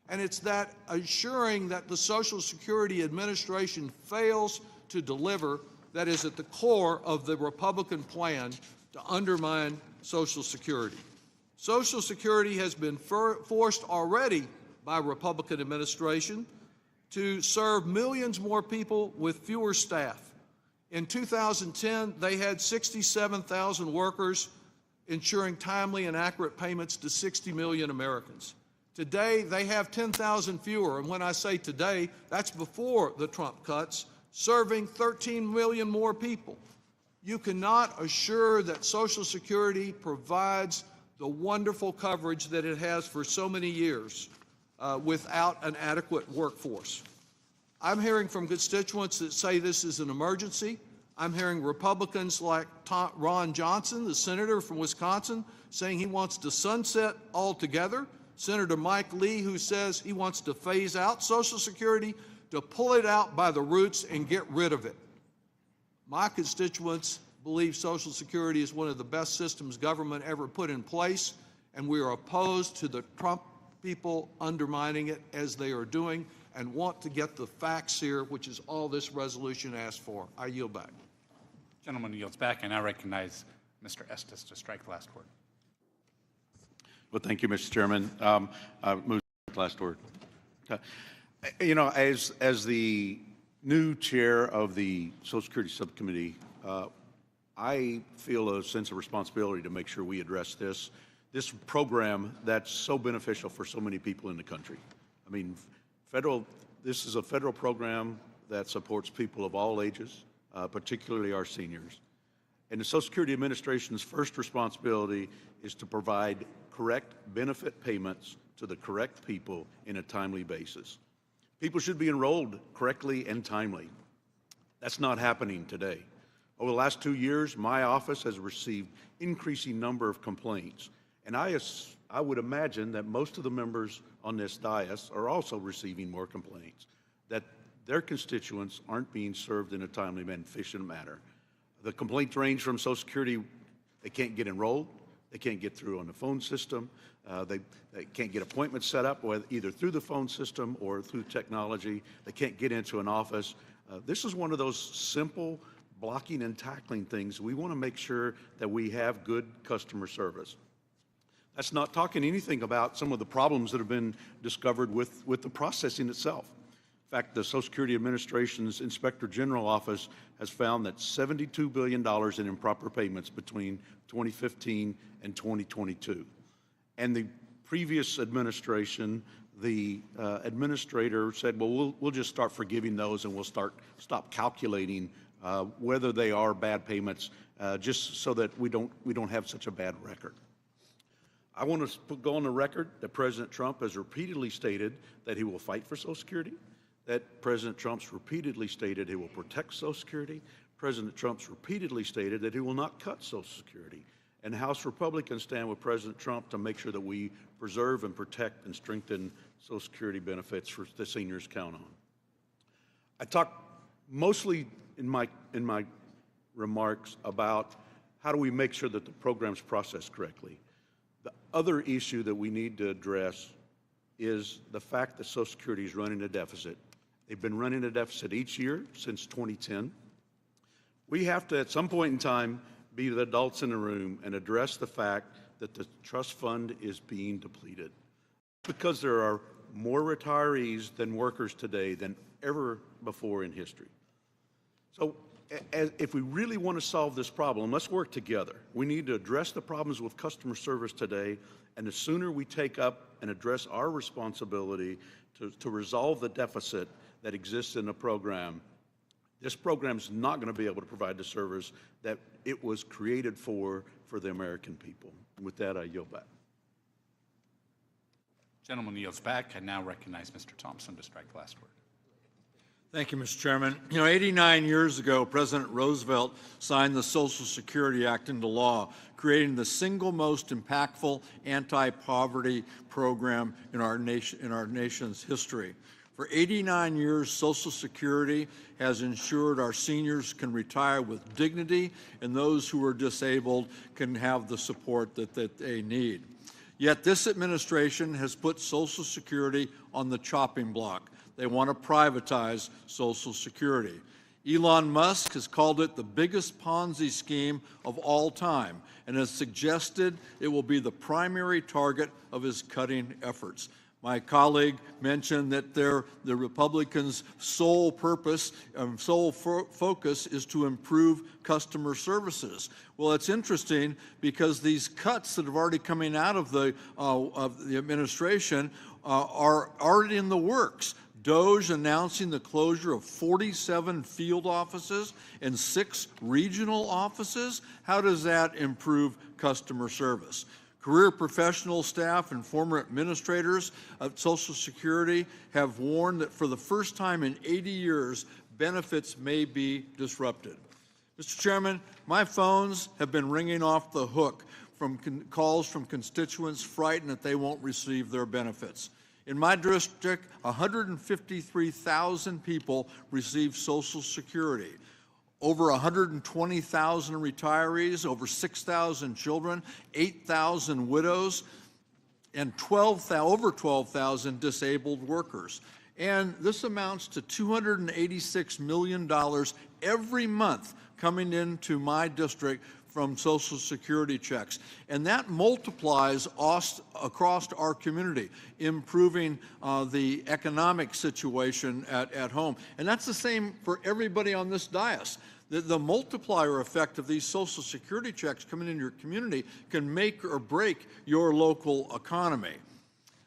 And it's that assuring that the Social Security Administration fails to deliver that is at the core of the Republican plan to undermine Social Security. Social Security has been forced already by Republican administration to serve millions more people with fewer staff. In 2010, they had 67,000 workers ensuring timely and accurate payments to 60 million Americans. Today, they have 10,000 fewer, and when I say today, that's before the Trump cuts, serving 13 million more people. You cannot assure that Social Security provides the wonderful coverage that it has for so many years without an adequate workforce. I'm hearing from constituents that say this is an emergency. I'm hearing Republicans like Ron Johnson, the senator from Wisconsin, saying he wants to sunset altogether. Senator Mike Lee, who says he wants to phase out Social Security, to pull it out by the roots and get rid of it. My constituents believe Social Security is one of the best systems government ever put in place, and we are opposed to the Trump people undermining it as they are doing and want to get the facts here, which is all this resolution asks for. I yield back. Gentleman yields back, and I recognize Mr. Estes to strike the last word. Well, thank you, Mr. Chairman. Move to the last word. You know, as the new chair of the Social Security Subcommittee, I feel a sense of responsibility to make sure we address this. this program that's so beneficial for so many people in the country. I mean, this is a federal program that supports people of all ages, particularly our seniors. And the Social Security Administration's first responsibility is to provide correct benefit payments to the correct people in a timely basis. People should be enrolled correctly and timely. That's not happening today. Over the last 2 years, my office has received increasing number of complaints. And I would imagine that most of the members on this dais are also receiving more complaints, that their constituents aren't being served in a timely and efficient manner. The complaints range from Social Security, they can't get enrolled, they can't get through on the phone system, they can't get appointments set up either through the phone system or through technology, they can't get into an office. This is one of those simple blocking and tackling things. We want to make sure that we have good customer service. That's not talking anything about some of the problems that have been discovered with the processing itself. In fact, the Social Security Administration's Inspector General Office has found that $72 billion in improper payments between 2015 and 2022. And the previous administration, the administrator said, well, we'll just start forgiving those and we'll stop calculating whether they are bad payments, just so that we don't have such a bad record. I want to go on the record that President Trump has repeatedly stated that he will fight for Social Security, that President Trump's repeatedly stated he will protect Social Security. President Trump's repeatedly stated that he will not cut Social Security. And House Republicans stand with President Trump to make sure that we preserve and protect and strengthen Social Security benefits for the seniors count on. I talked mostly in my remarks about how do we make sure that the program's processed correctly. The other issue that we need to address is the fact that Social Security is running a deficit. They've been running a deficit each year since 2010. We have to, at some point in time, be the adults in the room and address the fact that the trust fund is being depleted. Because there are more retirees than workers today than ever before in history. So if we really want to solve this problem, let's work together. We need to address the problems with customer service today, and the sooner we take up and address our responsibility to resolve the deficit that exists in the program, this program is not going to be able to provide the service that it was created for the American people. And with that, I yield back. Gentleman yields back. I now recognize Mr. Thompson to strike the last word. Thank you, Mr. Chairman. 89 years ago, President Roosevelt signed the Social Security Act into law, creating the single most impactful anti-poverty program in our nation's history. For 89 years, Social Security has ensured our seniors can retire with dignity, and those who are disabled can have the support that they need. Yet this administration has put Social Security on the chopping block. They want to privatize Social Security. Elon Musk has called it the biggest Ponzi scheme of all time and has suggested it will be the primary target of his cutting efforts. My colleague mentioned that the Republicans' sole purpose, focus is to improve customer services. Well, it's interesting because these cuts that have already coming out of the administration are already in the works. Doge announcing the closure of 47 field offices and 6 regional offices. How does that improve customer service? Career professional staff and former administrators of Social Security have warned that for the first time in 80 years, benefits may be disrupted. Mr. Chairman, my phones have been ringing off the hook from calls from constituents frightened that they won't receive their benefits. In my district, 153,000 people receive Social Security. Over 120,000 retirees, over 6,000 children, 8,000 widows, and over 12,000 disabled workers. And this amounts to $286 million every month coming into my district from Social Security checks. And that multiplies across our community, improving the economic situation at home. And that's the same for everybody on this dais. The multiplier effect of these Social Security checks coming into your community can make or break your local economy.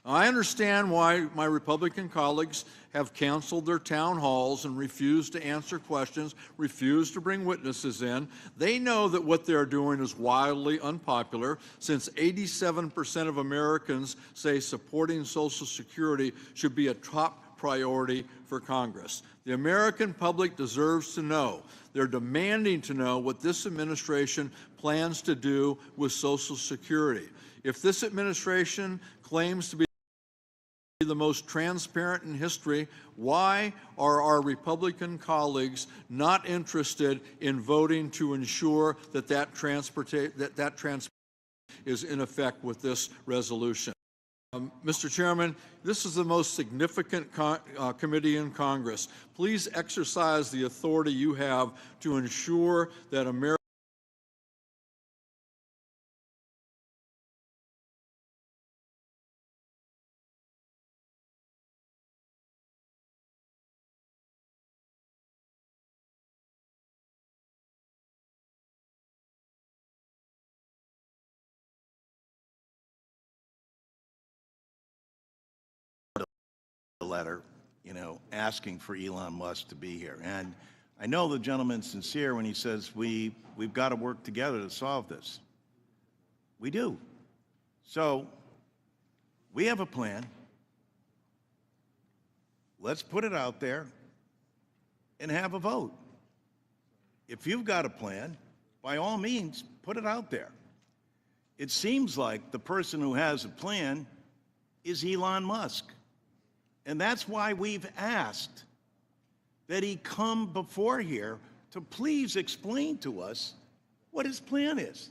I understand why my Republican colleagues have canceled their town halls and refused to answer questions, refused to bring witnesses in. They know that what they're doing is wildly unpopular, since 87% of Americans say supporting Social Security should be a top priority for Congress. The American public deserves to know. They're demanding to know what this administration plans to do with Social Security. If this administration claims to be the most transparent in history, why are our Republican colleagues not interested in voting to ensure that that transparency is in effect with this resolution? Mr. Chairman, this is the most significant committee in Congress. Please exercise the authority you have to ensure that America letter, asking for Elon Musk to be here. And I know the gentleman's sincere when he says we've got to work together to solve this. We do. So we have a plan. Let's put it out there and have a vote. If you've got a plan, by all means, put it out there. It seems like the person who has a plan is Elon Musk. And that's why we've asked that he come before here to please explain to us what his plan is.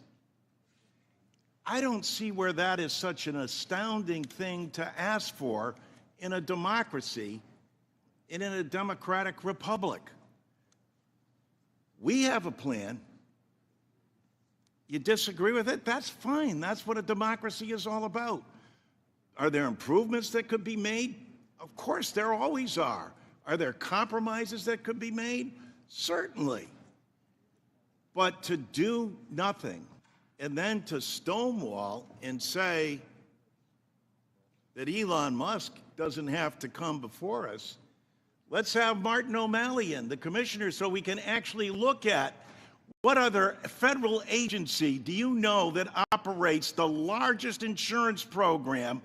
I don't see where that is such an astounding thing to ask for in a democracy and in a democratic republic. We have a plan. You disagree with it? That's fine. That's what a democracy is all about. Are there improvements that could be made? Of course, there always are. Are there compromises that could be made? Certainly. But to do nothing and then to stonewall and say that Elon Musk doesn't have to come before us, let's have Martin O'Malley in, the commissioner, so we can actually look at what other federal agency do you know that operates the largest insurance program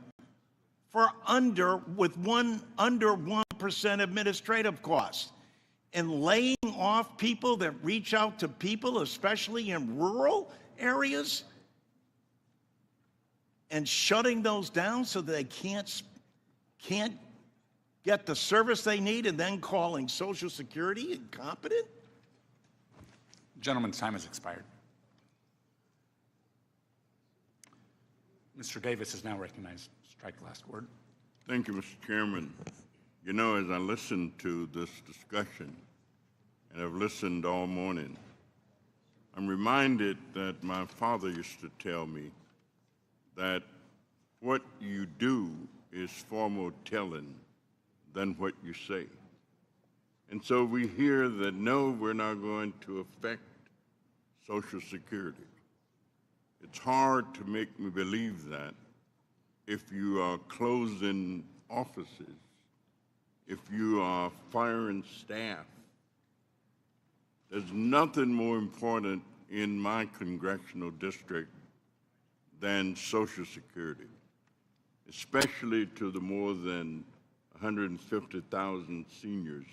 for under 1% administrative costs, and laying off people that reach out to people, especially in rural areas, and shutting those down so that they can't get the service they need, and then calling Social Security incompetent? Gentleman's time has expired. Mr. Davis is now recognized. Strike the last word. Thank you, Mr. Chairman. You know, as I listened to this discussion, and I've listened all morning, I'm reminded that my father used to tell me that what you do is far more telling than what you say. And so we hear that, no, we're not going to affect Social Security. It's hard to make me believe that if you are closing offices, if you are firing staff. There's nothing more important in my congressional district than Social Security, especially to the more than 150,000 seniors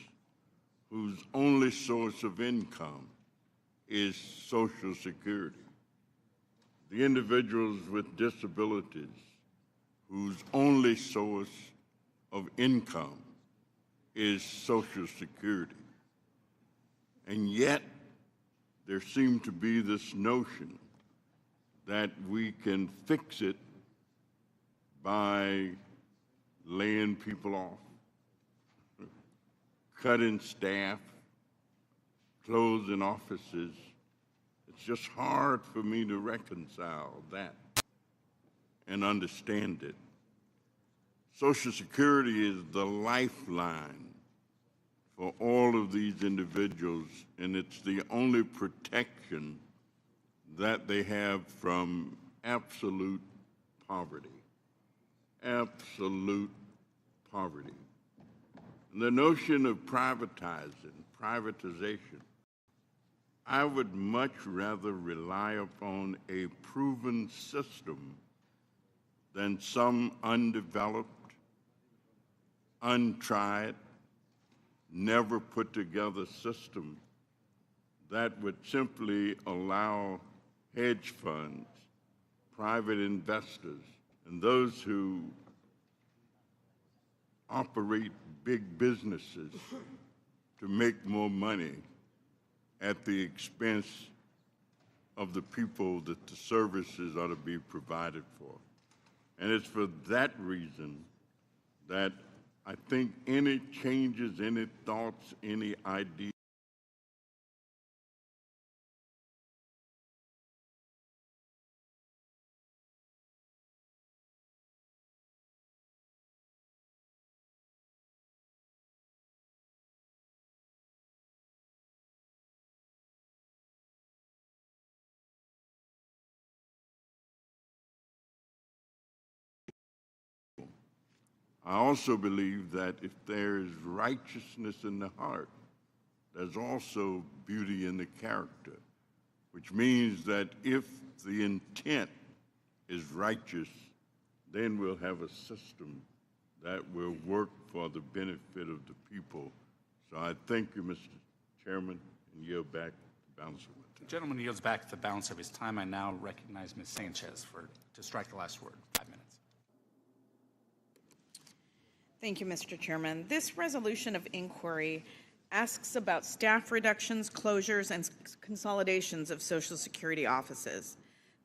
whose only source of income is Social Security. The individuals with disabilities whose only source of income is Social Security. And yet, there seems to be this notion that we can fix it by laying people off, cutting staff, closing offices. It's just hard for me to reconcile that and understand it. Social Security is the lifeline for all of these individuals, and it's the only protection that they have from absolute poverty. Absolute poverty. And the notion of privatization, I would much rather rely upon a proven system than some undeveloped, untried, never put together system that would simply allow hedge funds, private investors, and those who operate big businesses to make more money at the expense of the people that the services ought to be provided for. And it's for that reason that I think any changes, any thoughts, any ideas I also believe that if there is righteousness in the heart, there's also beauty in the character, which means that if the intent is righteous, then we'll have a system that will work for the benefit of the people. So I thank you, Mr. Chairman, and yield back the balance of my time. The gentleman yields back the balance of his time. I now recognize Ms. Sanchez to strike the last word. 5 minutes. Thank you, Mr. Chairman. This resolution of inquiry asks about staff reductions, closures, and consolidations of Social Security offices.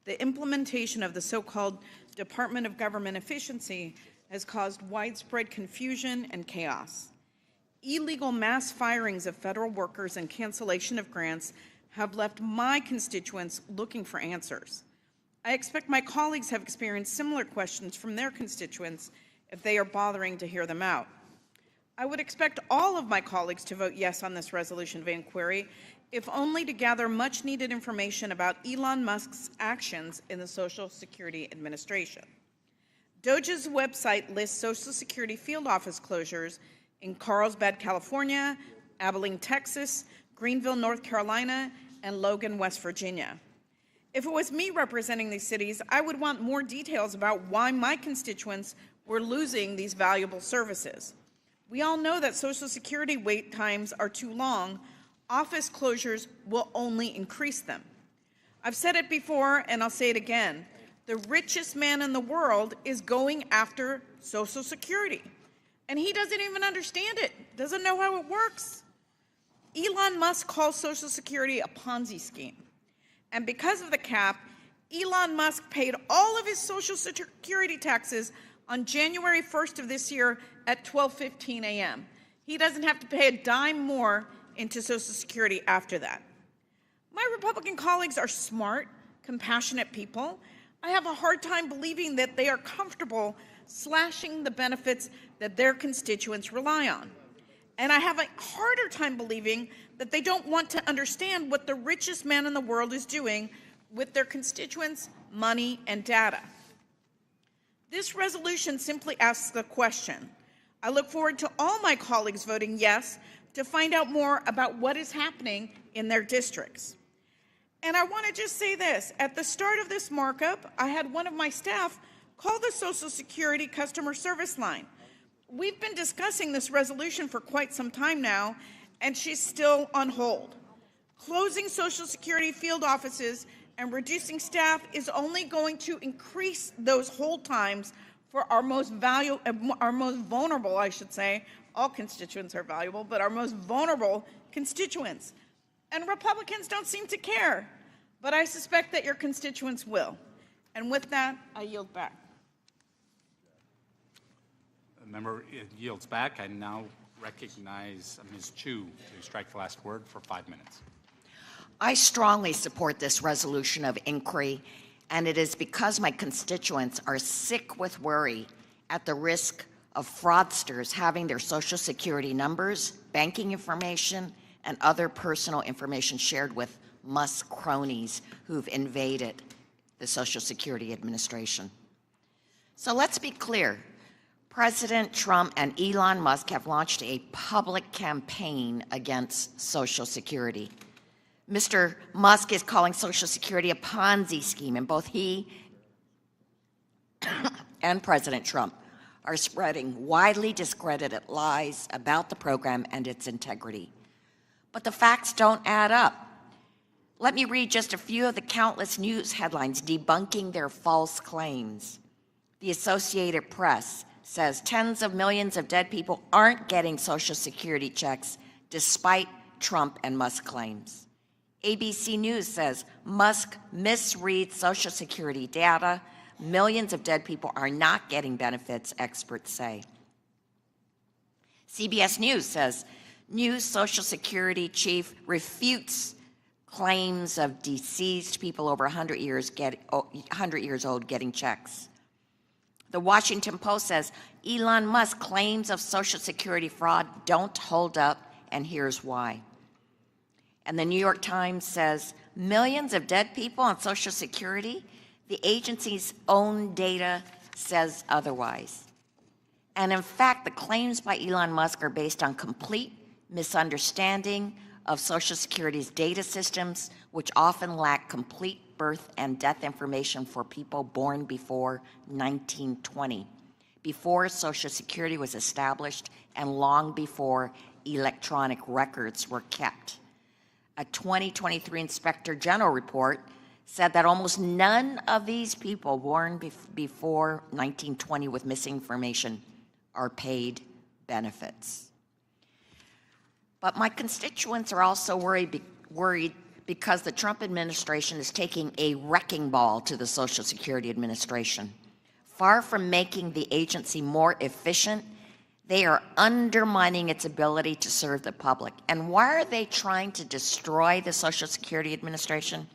The implementation of the so-called Department of Government Efficiency has caused widespread confusion and chaos. Illegal mass firings of federal workers and cancellation of grants have left my constituents looking for answers. I expect my colleagues have experienced similar questions from their constituents if they are bothering to hear them out. I would expect all of my colleagues to vote yes on this resolution of inquiry, if only to gather much needed information about Elon Musk's actions in the Social Security Administration. Doge's website lists Social Security field office closures in Carlsbad, California, Abilene, Texas, Greenville, North Carolina, and Logan, West Virginia. If it was me representing these cities, I would want more details about why my constituents were losing these valuable services. We all know that Social Security wait times are too long. Office closures will only increase them. I've said it before, and I'll say it again. The richest man in the world is going after Social Security, and he doesn't even understand it, doesn't know how it works. Elon Musk calls Social Security a Ponzi scheme, and because of the cap, Elon Musk paid all of his Social Security taxes on January 1st of this year at 12:15 a.m. He doesn't have to pay a dime more into Social Security after that. My Republican colleagues are smart, compassionate people. I have a hard time believing that they are comfortable slashing the benefits that their constituents rely on. And I have a harder time believing that they don't want to understand what the richest man in the world is doing with their constituents' money and data. This resolution simply asks a question. I look forward to all my colleagues voting yes to find out more about what is happening in their districts. And I want to just say this. At the start of this markup, I had one of my staff call the Social Security customer service line. We've been discussing this resolution for quite some time now, and she's still on hold. Closing Social Security field offices and reducing staff is only going to increase those hold times for our most vulnerable, I should say. All constituents are valuable, but our most vulnerable constituents. And Republicans don't seem to care, but I suspect that your constituents will. And with that, I yield back. The member yields back. I now recognize Ms. Chu to strike the last word for 5 minutes. I strongly support this resolution of inquiry, and it is because my constituents are sick with worry at the risk of fraudsters having their Social Security numbers, banking information, and other personal information shared with Musk cronies who've invaded the Social Security Administration. So let's be clear. President Trump and Elon Musk have launched a public campaign against Social Security. Mr. Musk is calling Social Security a Ponzi scheme, and both he and President Trump are spreading widely discredited lies about the program and its integrity. But the facts don't add up. Let me read just a few of the countless news headlines debunking their false claims. The Associated Press says tens of millions of dead people aren't getting Social Security checks despite Trump and Musk claims. ABC News says Musk misreads Social Security data. Millions of dead people are not getting benefits, experts say. CBS News says new Social Security chief refutes claims of deceased people over 100 years old getting checks. The Washington Post says Elon Musk claims of Social Security fraud don't hold up, and here's why. And the New York Times says millions of dead people on Social Security, the agency's own data says otherwise. And in fact, the claims by Elon Musk are based on complete misunderstanding of Social Security's data systems, which often lack complete birth and death information for people born before 1920, before Social Security was established and long before electronic records were kept. A 2023 Inspector General report said that almost none of these people born before 1920 with missing information are paid benefits. But my constituents are also worried because the Trump administration is taking a wrecking ball to the Social Security Administration. Far from making the agency more efficient, they are undermining its ability to serve the public. And why are they trying to destroy the Social Security Administration?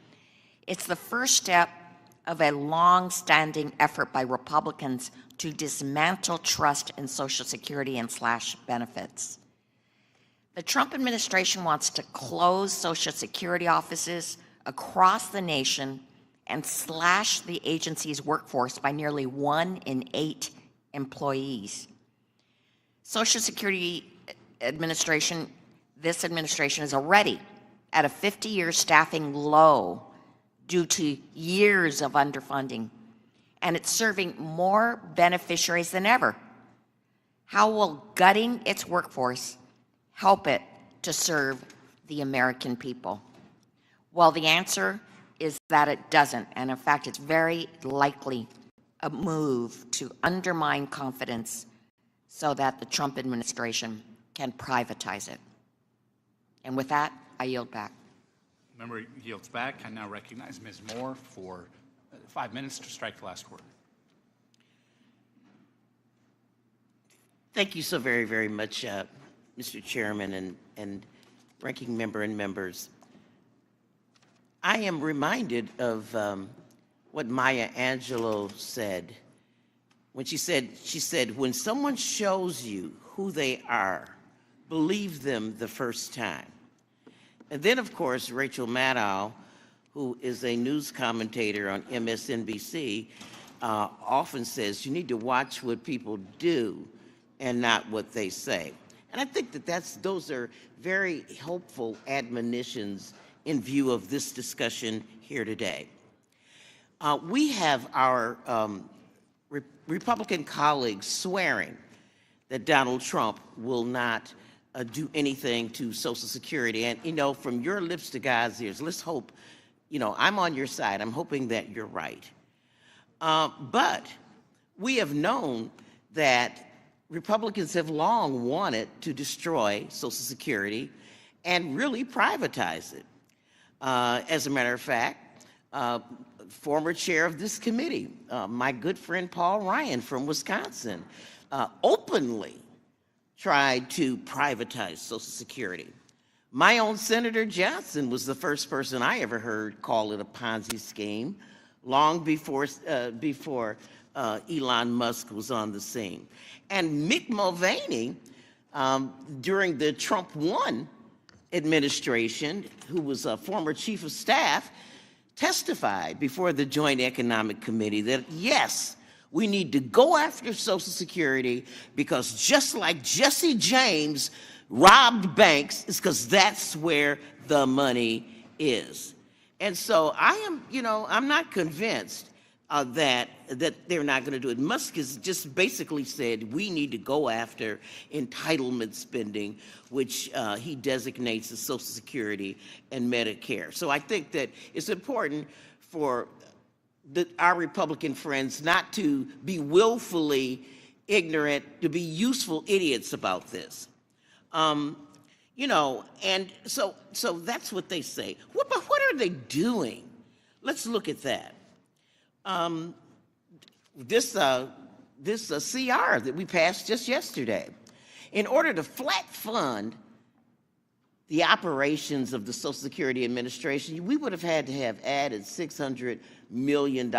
It's the first step of a long-standing effort by Republicans to dismantle trust in Social Security and slash benefits. The Trump administration wants to close Social Security offices across the nation and slash the agency's workforce by nearly 1 in 8 employees. Social Security Administration, this administration is already at a 50-year staffing low due to years of underfunding, and it's serving more beneficiaries than ever. How will gutting its workforce help it to serve the American people? Well, the answer is that it doesn't, and in fact, it's very likely a move to undermine confidence so that the Trump administration can privatize it. And with that, I yield back. Member yields back. I now recognize Ms. Moore for 5 minutes to strike the last word. Thank you so very, very much, Mr. Chairman and ranking member and members. I am reminded of what Maya Angelou said when she said, when someone shows you who they are, believe them the first time. And then, of course, Rachel Maddow, who is a news commentator on MSNBC, often says you need to watch what people do and not what they say. And I think that those are very helpful admonitions in view of this discussion here today. We have our Republican colleagues swearing that Donald Trump will not do anything to Social Security. And, you know, from your lips to God's ears, let's hope, you know, I'm on your side. I'm hoping that you're right. But we have known that Republicans have long wanted to destroy Social Security and really privatize it. As a matter of fact, former chair of this committee, my good friend Paul Ryan from Wisconsin, openly tried to privatize Social Security. My own Senator Johnson was the first person I ever heard call it a Ponzi scheme long before Elon Musk was on the scene. And Mick Mulvaney, during the Trump 1 administration, who was a former chief of staff, testified before the Joint Economic Committee that, yes, we need to go after Social Security because just like Jesse James robbed banks, it's because that's where the money is. And so I am, I'm not convinced that they're not going to do it. Musk has just basically said we need to go after entitlement spending, which he designates as Social Security and Medicare. So I think that it's important for our Republican friends not to be willfully ignorant, to be useful idiots about this. And so that's what they say. But what are they doing? Let's look at that. This CR that we passed just yesterday, in order to flat fund the operations of the Social Security Administration, we would have had to have added $600 million.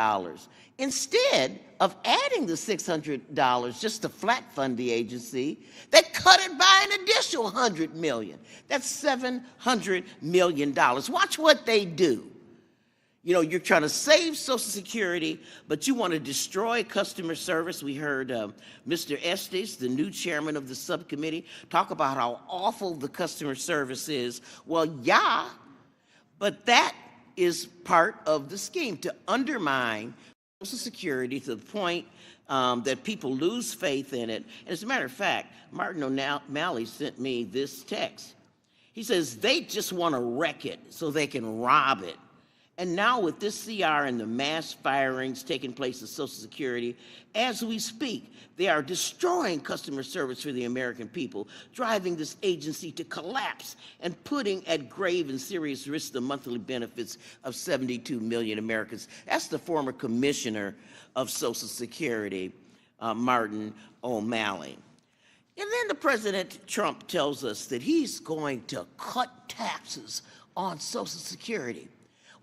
Instead of adding the $600 just to flat fund the agency, they cut it by an additional $100 million. That's $700 million. Watch what they do. You're trying to save Social Security, but you want to destroy customer service. We heard Mr. Estes, the new chairman of the subcommittee, talk about how awful the customer service is. Well, yeah, but that is part of the scheme, to undermine Social Security to the point that people lose faith in it. And as a matter of fact, Martin O'Malley sent me this text. He says they just want to wreck it so they can rob it. And now with this CR and the mass firings taking place at Social Security, as we speak, they are destroying customer service for the American people, driving this agency to collapse and putting at grave and serious risk the monthly benefits of 72 million Americans. That's the former commissioner of Social Security, Martin O'Malley. And then the President Trump tells us that he's going to cut taxes on Social Security.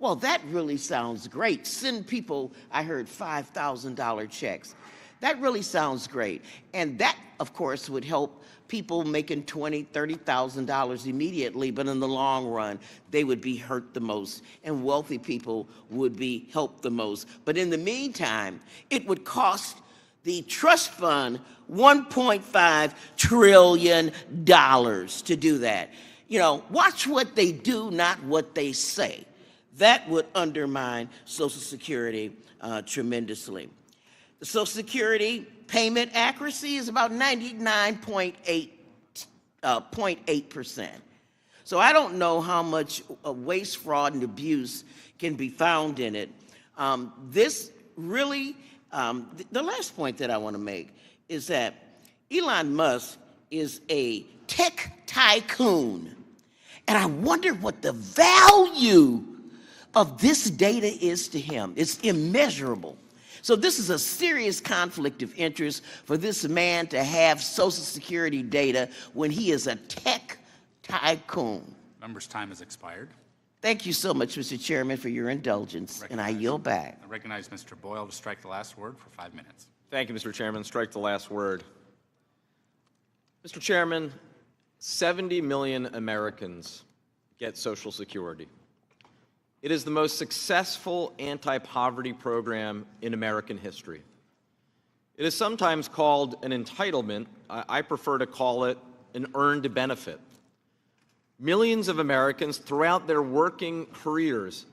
Well, that really sounds great. Send people, I heard, $5,000 checks. That really sounds great. And that, of course, would help people making $20,000, $30,000 immediately, but in the long run, they would be hurt the most, and wealthy people would be helped the most. But in the meantime, it would cost the trust fund $1.5 trillion to do that. Watch what they do, not what they say. That would undermine Social Security tremendously. The Social Security payment accuracy is about 99.8%. So I don't know how much waste, fraud, and abuse can be found in it. This really, the last point that I want to make is that Elon Musk is a tech tycoon. And I wonder what the value of this data is to him. It's immeasurable. So this is a serious conflict of interest for this man to have Social Security data when he is a tech tycoon. Member's time has expired. Thank you so much, Mr. Chairman, for your indulgence, and I yield back. I recognize Mr. Boyle to strike the last word for 5 minutes. Thank you, Mr. Chairman. Strike the last word. Mr. Chairman, 70 million Americans get Social Security. It is the most successful anti-poverty program in American history. It is sometimes called an entitlement. I prefer to call it an earned benefit. Millions of Americans throughout their working careers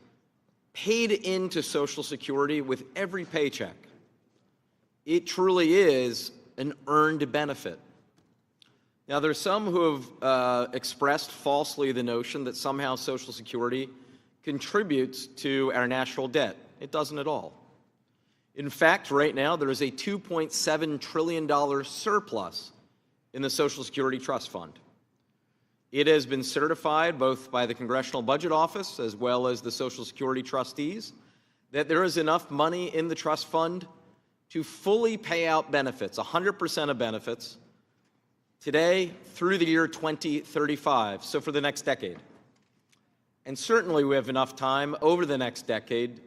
paid into Social Security with every paycheck. It truly is an earned benefit. Now, there's some who have expressed falsely the notion that somehow Social Security contributes to our national debt. It doesn't at all. In fact, right now, there is a $2.7 trillion surplus in the Social Security Trust Fund. It has been certified both by the Congressional Budget Office as well as the Social Security trustees that there is enough money in the trust fund to fully pay out benefits, 100% of benefits, today through the year 2035, so for the next decade. And certainly we have enough time over the next decade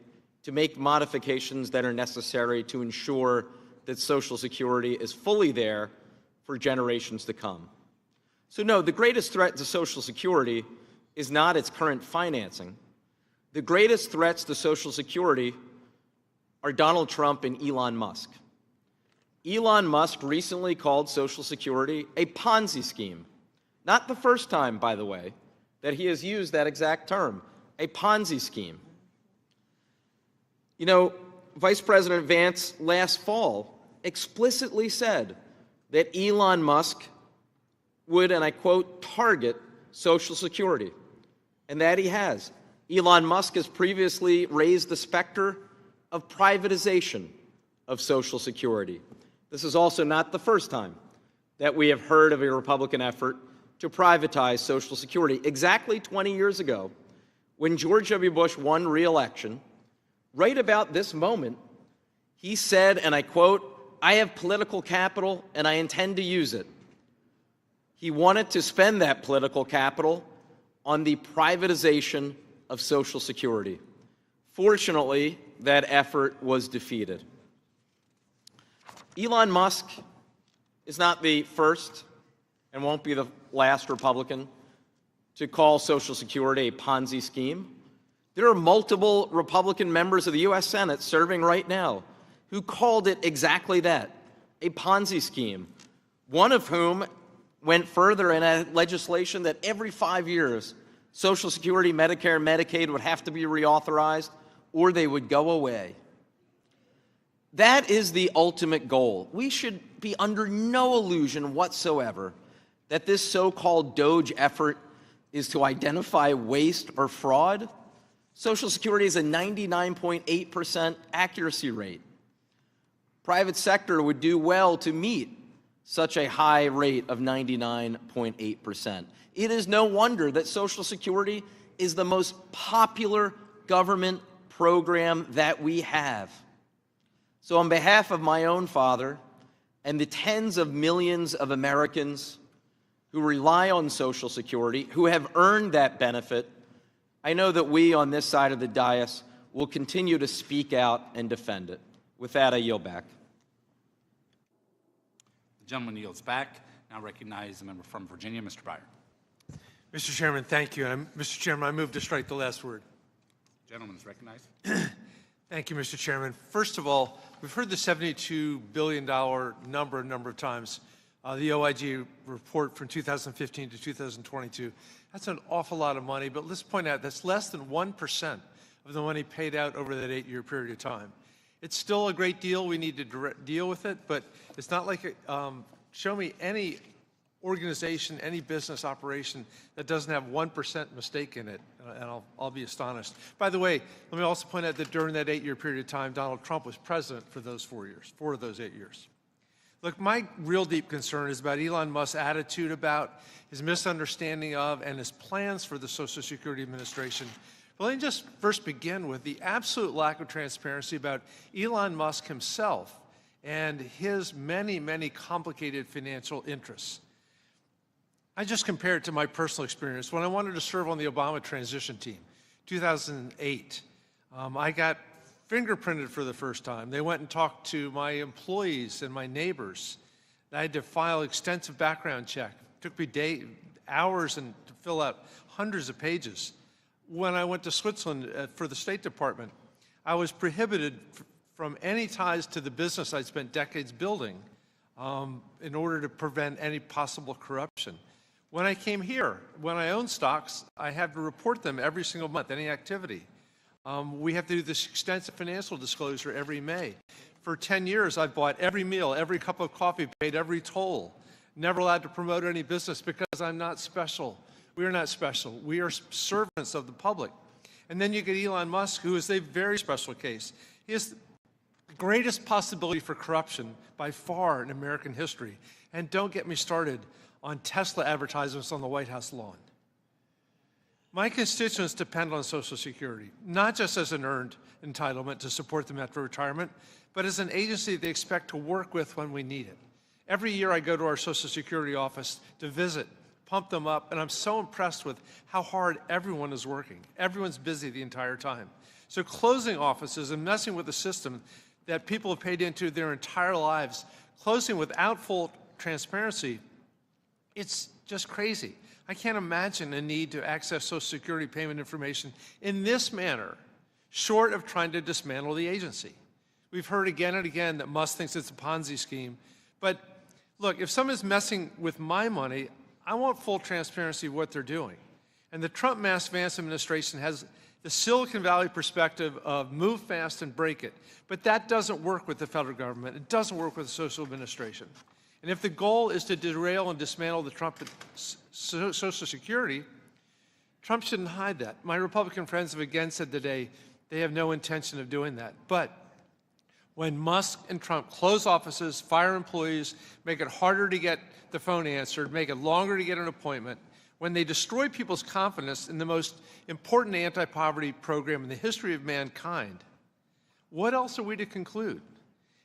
to make modifications that are necessary to ensure that Social Security is fully there for generations to come. So no, the greatest threat to Social Security is not its current financing. The greatest threats to Social Security are Donald Trump and Elon Musk. Elon Musk recently called Social Security a Ponzi scheme. Not the first time, by the way, that he has used that exact term, a Ponzi scheme. You know, Vice President Vance last fall explicitly said that Elon Musk would, and I quote, target Social Security, and that he has. Elon Musk has previously raised the specter of privatization of Social Security. This is also not the first time that we have heard of a Republican effort to privatize Social Security. Exactly 20 years ago, when George W. Bush won re-election, right about this moment, he said, and I quote, "I have political capital and I intend to use it." He wanted to spend that political capital on the privatization of Social Security. Fortunately, that effort was defeated. Elon Musk is not the first and won't be the last Republican to call Social Security a Ponzi scheme. There are multiple Republican members of the U.S. Senate serving right now who called it exactly that, a Ponzi scheme, one of whom went further in a legislation that every 5 years, Social Security, Medicare, and Medicaid would have to be reauthorized or they would go away. That is the ultimate goal. We should be under no illusion whatsoever that this so-called Doge effort is to identify waste or fraud. Social Security is a 99.8% accuracy rate. Private sector would do well to meet such a high rate of 99.8%. It is no wonder that Social Security is the most popular government program that we have. So on behalf of my own father and the tens of millions of Americans who rely on Social Security, who have earned that benefit, I know that we on this side of the dais will continue to speak out and defend it. With that, I yield back. The gentleman yields back. Now recognize the member from Virginia, Mr. Breyer. Mr. Chairman, thank you. Mr. Chairman, I move to strike the last word. Gentleman is recognized. Thank you, Mr. Chairman. First of all, we've heard the $72 billion number a number of times. The OIG report from 2015 to 2022. That's an awful lot of money, but let's point out that's less than 1% of the money paid out over that 8-year period of time. It's still a great deal. We need to deal with it, but it's not like show me any organization, any business operation that doesn't have 1% mistake in it, and I'll be astonished. By the way, let me also point out that during that 8-year period of time, Donald Trump was president for those 4 years, 4 of those 8 years. Look, my real deep concern is about Elon Musk's attitude about, his misunderstanding of, and his plans for the Social Security Administration. But let me just first begin with the absolute lack of transparency about Elon Musk himself and his many, many complicated financial interests. I just compare it to my personal experience. When I wanted to serve on the Obama transition team, 2008, I got fingerprinted for the first time. They went and talked to my employees and my neighbors. I had to file extensive background check. It took me hours and to fill out hundreds of pages. When I went to Switzerland for the State Department, I was prohibited from any ties to the business I'd spent decades building in order to prevent any possible corruption. When I came here, when I owned stocks, I had to report them every single month, any activity. We have to do this extensive financial disclosure every May. For 10 years, I've bought every meal, every cup of coffee, paid every toll. Never allowed to promote any business because I'm not special. We are not special. We are servants of the public. And then you get Elon Musk, who is a very special case. He is the greatest possibility for corruption by far in American history. And don't get me started on Tesla advertisements on the White House lawn. My constituents depend on Social Security, not just as an earned entitlement to support them after retirement, but as an agency they expect to work with when we need it. Every year I go to our Social Security office to visit, pump them up, and I'm so impressed with how hard everyone is working. Everyone's busy the entire time. So closing offices and messing with a system that people have paid into their entire lives, closing without full transparency, it's just crazy. I can't imagine a need to access Social Security payment information in this manner, short of trying to dismantle the agency. We've heard again and again that Musk thinks it's a Ponzi scheme. But look, if someone's messing with my money, I want full transparency of what they're doing. And the Trump-Vance administration has the Silicon Valley perspective of move fast and break it. But that doesn't work with the federal government. It doesn't work with the social administration. And if the goal is to derail and dismantle the Trump Social Security, Trump shouldn't hide that. My Republican friends have again said today they have no intention of doing that. But when Musk and Trump close offices, fire employees, make it harder to get the phone answered, make it longer to get an appointment, when they destroy people's confidence in the most important anti-poverty program in the history of mankind, what else are we to conclude?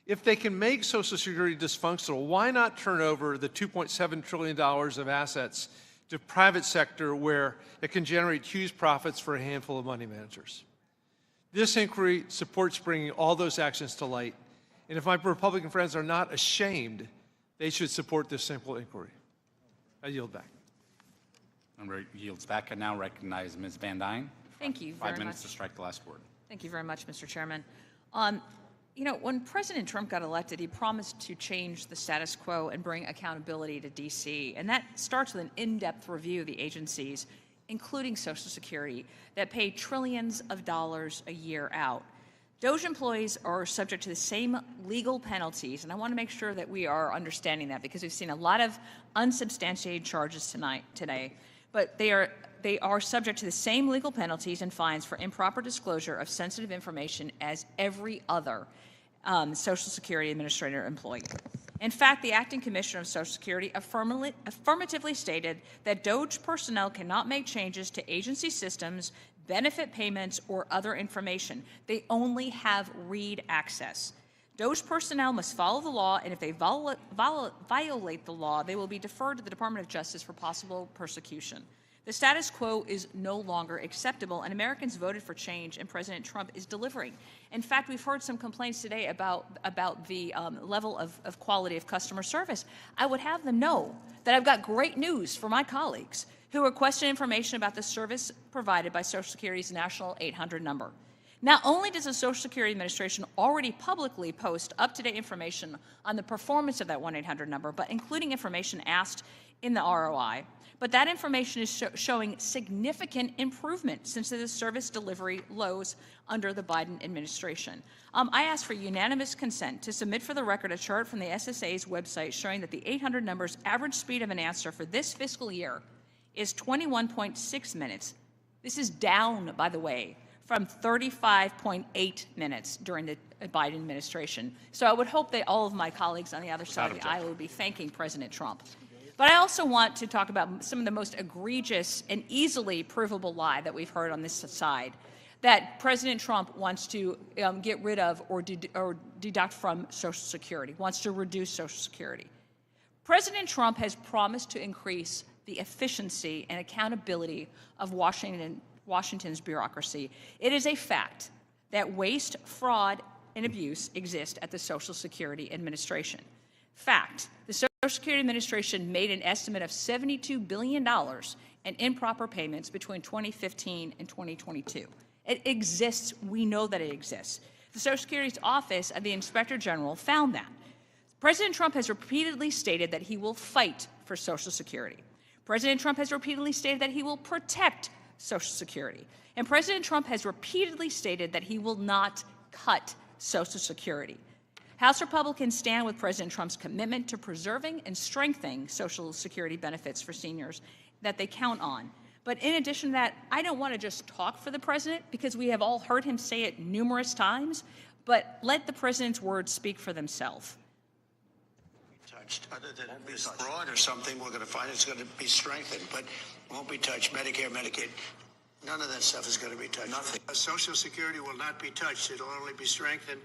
If they can make Social Security dysfunctional, why not turn over the $2.7 trillion of assets to private sector where it can generate huge profits for a handful of money managers? This inquiry supports bringing all those actions to light. And if my Republican friends are not ashamed, they should support this simple inquiry. I yield back. Member yields back. I now recognize Ms. Van Dyne. Thank you very much. 5 minutes to strike the last word. Thank you very much, Mr. Chairman. You know, when President Trump got elected, he promised to change the status quo and bring accountability to D.C. And that starts with an in-depth review of the agencies, including Social Security, that pay trillions of dollars a year out. Doge employees are subject to the same legal penalties, and I want to make sure that we are understanding that because we've seen a lot of unsubstantiated charges today. But they are subject to the same legal penalties and fines for improper disclosure of sensitive information as every other Social Security Administrator employee. In fact, the acting commissioner of Social Security affirmatively stated that Doge personnel cannot make changes to agency systems, benefit payments, or other information. They only have read access. Doge personnel must follow the law, and if they violate the law, they will be deferred to the Department of Justice for possible persecution. The status quo is no longer acceptable, and Americans voted for change, and President Trump is delivering. In fact, we've heard some complaints today about the level of quality of customer service. I would have them know that I've got great news for my colleagues who requested information about the service provided by Social Security's National 800 number. Not only does the Social Security Administration already publicly post up-to-date information on the performance of that 1-800 number, but including information asked in the ROI, but that information is showing significant improvement since the service delivery lows under the Biden administration. I asked for unanimous consent to submit for the record a chart from the SSA's website showing that the 800 number's average speed of an answer for this fiscal year is 21.6 minutes. This is down, by the way, from 35.8 minutes during the Biden administration. So I would hope that all of my colleagues on the other side of the aisle would be thanking President Trump. But I also want to talk about some of the most egregious and easily provable lie that we've heard on this side, that President Trump wants to get rid of or deduct from Social Security, wants to reduce Social Security. President Trump has promised to increase the efficiency and accountability of Washington's bureaucracy. It is a fact that waste, fraud, and abuse exist at the Social Security Administration. Fact, the Social Security Administration made an estimate of $72 billion in improper payments between 2015 and 2022. It exists. We know that it exists. The Social Security's Office of the Inspector General found that. President Trump has repeatedly stated that he will fight for Social Security. President Trump has repeatedly stated that he will protect Social Security. And President Trump has repeatedly stated that he will not cut Social Security. House Republicans stand with President Trump's commitment to preserving and strengthening Social Security benefits for seniors that they count on. But in addition to that, I don't want to just talk for the president because we have all heard him say it numerous times, but let the president's words speak for themselves. Other than this fraud or something, we're going to find it's going to be strengthened, but it won't be touched. Medicare, Medicaid, none of that stuff is going to be touched. Nothing. Social Security will not be touched. It'll only be strengthened.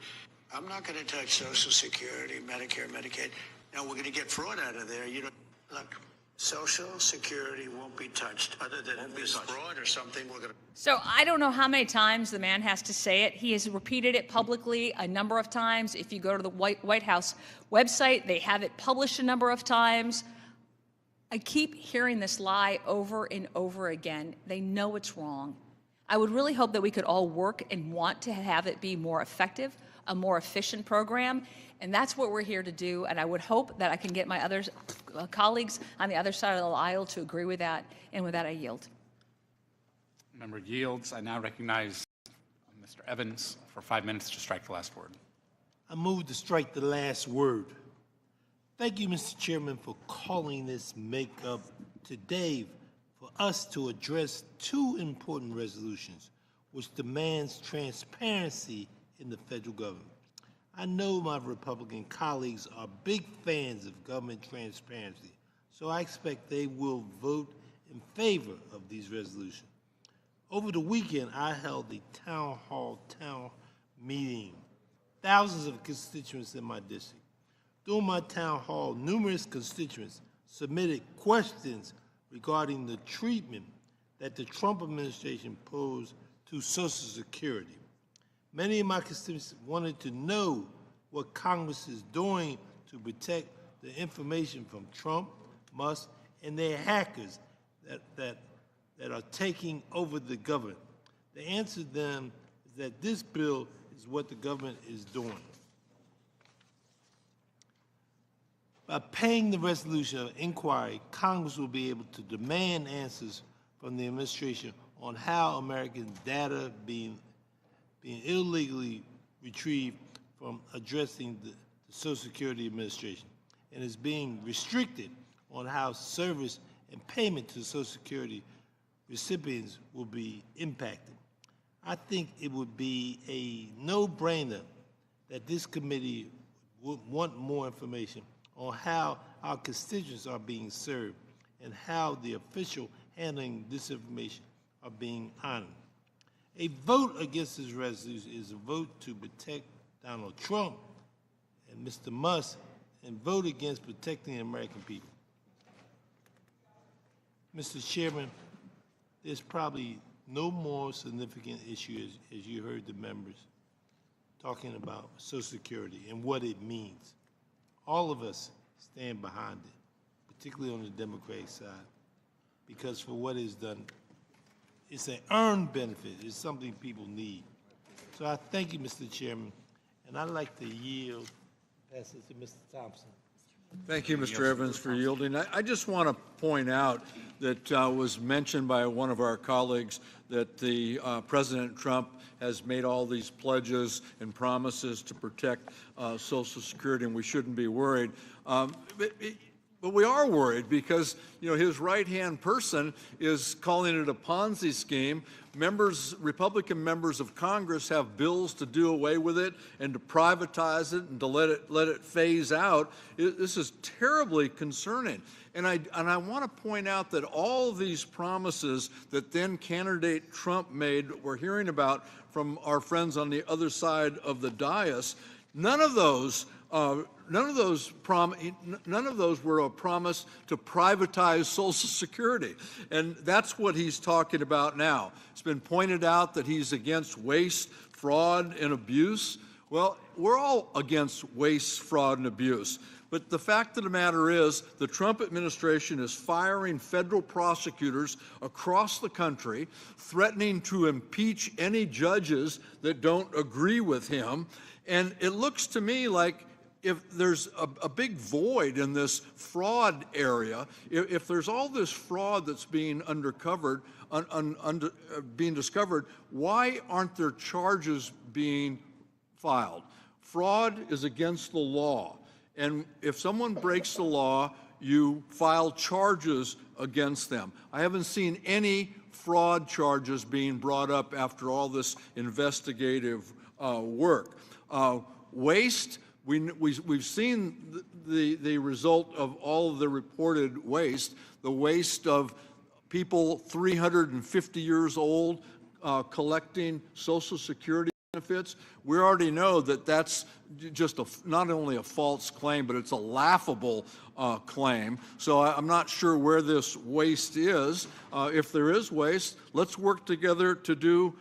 I'm not going to touch Social Security, Medicare, Medicaid. Now, we're going to get fraud out of there. You know, look, Social Security won't be touched, other than if there's fraud or something, we're going to... So I don't know how many times the man has to say it. He has repeated it publicly a number of times. If you go to the White House website, they have it published a number of times. I keep hearing this lie over and over again. They know it's wrong. I would really hope that we could all work and want to have it be more effective, a more efficient program, and that's what we're here to do, and I would hope that I can get my other colleagues on the other side of the aisle to agree with that, and with that I yield. Member yields. I now recognize Mr. Evans for 5 minutes to strike the last word. I move to strike the last word. Thank you, Mr. Chairman, for calling this makeup today for us to address two important resolutions which demands transparency in the federal government. I know my Republican colleagues are big fans of government transparency, so I expect they will vote in favor of these resolutions. Over the weekend, I held a town meeting, thousands of constituents in my district. During my town hall, numerous constituents submitted questions regarding the treatment that the Trump administration posed to Social Security. Many of my constituents wanted to know what Congress is doing to protect the information from Trump, Musk, and their hackers that are taking over the government. The answer to them is that this bill is what the government is doing. By paying the resolution of inquiry, Congress will be able to demand answers from the administration on how American data being illegally retrieved from addressing the Social Security Administration and is being restricted on how service and payment to Social Security recipients will be impacted. I think it would be a no-brainer that this committee would want more information on how our constituents are being served and how the official handling this information are being honored. A vote against this resolution is a vote to protect Donald Trump and Mr. Musk and vote against protecting the American people. Mr. Chairman, there's probably no more significant issue, as you heard the members talking about Social Security and what it means. All of us stand behind it, particularly on the Democratic side, because for what is done, it's an earned benefit. It's something people need. So I thank you, Mr. Chairman, and I'd like to yield, pass it to Mr. Thompson. Thank you, Mr. Evans, for yielding. I just want to point out that was mentioned by one of our colleagues that the President Trump has made all these pledges and promises to protect Social Security, and we shouldn't be worried. But we are worried because, you know, his right-hand person is calling it a Ponzi scheme. Republican members of Congress have bills to do away with it and to privatize it and to let it phase out. This is terribly concerning. And I want to point out that all of these promises that then candidate Trump made, we're hearing about from our friends on the other side of the dais, none of those were a promise to privatize Social Security. And that's what he's talking about now. It's been pointed out that he's against waste, fraud, and abuse. Well, we're all against waste, fraud, and abuse. But the fact of the matter is the Trump administration is firing federal prosecutors across the country, threatening to impeach any judges that don't agree with him. And it looks to me like if there's a big void in this fraud area, if there's all this fraud that's being being discovered, why aren't there charges being filed? Fraud is against the law. And if someone breaks the law, you file charges against them. I haven't seen any fraud charges being brought up after all this investigative work. Waste, we've seen the result of all of the reported waste, the waste of people 350 years old collecting Social Security benefits, we already know that that's just not only a false claim, but it's a laughable claim. So I'm not sure where this waste is. If there is waste, let's work together to do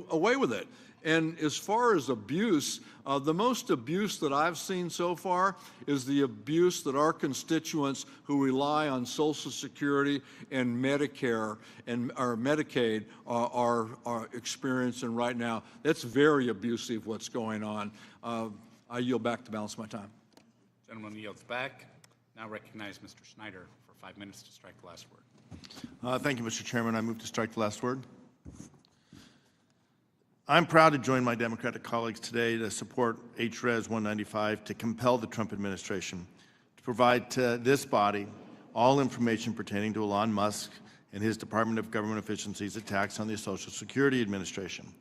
away with it. And as far as abuse, the most abuse that I've seen so far is the abuse that our constituents who rely on Social Security and Medicare or Medicaid are experiencing right now. That's very abusive what's going on. I yield back the balance of my time. Gentleman yields back. Now recognize Mr. Snyder for 5 minutes to strike the last word. Thank you, Mr. Chairman. I move to strike the last word. I'm proud to join my Democratic colleagues today to support H.Res 195 to compel the Trump administration to provide to this body all information pertaining to Elon Musk and his Department of Government Efficiency's attacks on the Social Security Administration.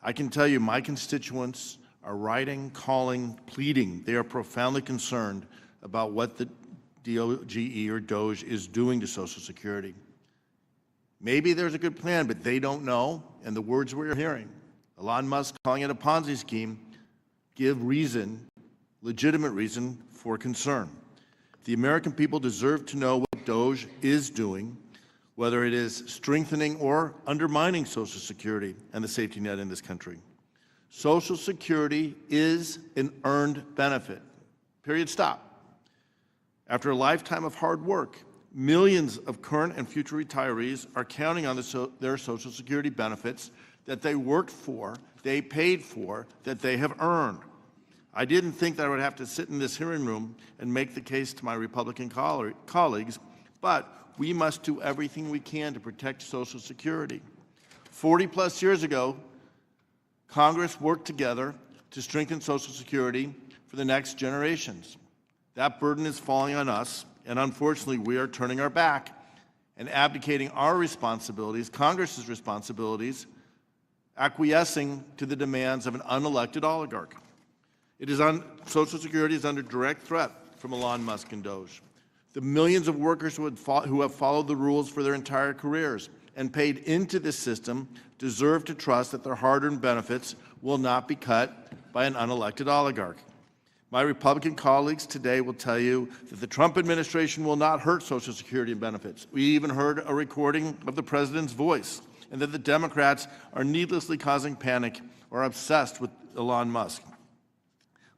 I can tell you my constituents are writing, calling, pleading. They are profoundly concerned about what the DOGE or Doge is doing to Social Security. Maybe there's a good plan, but they don't know, and the words we're hearing, Elon Musk calling it a Ponzi scheme, give reason, legitimate reason for concern. The American people deserve to know what Doge is doing, whether it is strengthening or undermining Social Security and the safety net in this country. Social Security is an earned benefit. Period, stop. After a lifetime of hard work, millions of current and future retirees are counting on their Social Security benefits that they worked for, they paid for, that they have earned. I didn't think that I would have to sit in this hearing room and make the case to my Republican colleagues, but we must do everything we can to protect Social Security. 40-plus years ago, Congress worked together to strengthen Social Security for the next generations. That burden is falling on us, and unfortunately, we are turning our back and abdicating our responsibilities, Congress's responsibilities, acquiescing to the demands of an unelected oligarch. Social Security is under direct threat from Elon Musk and Doge. The millions of workers who have followed the rules for their entire careers and paid into this system deserve to trust that their hard-earned benefits will not be cut by an unelected oligarch. My Republican colleagues today will tell you that the Trump administration will not hurt Social Security benefits. We even heard a recording of the president's voice, and that the Democrats are needlessly causing panic or obsessed with Elon Musk.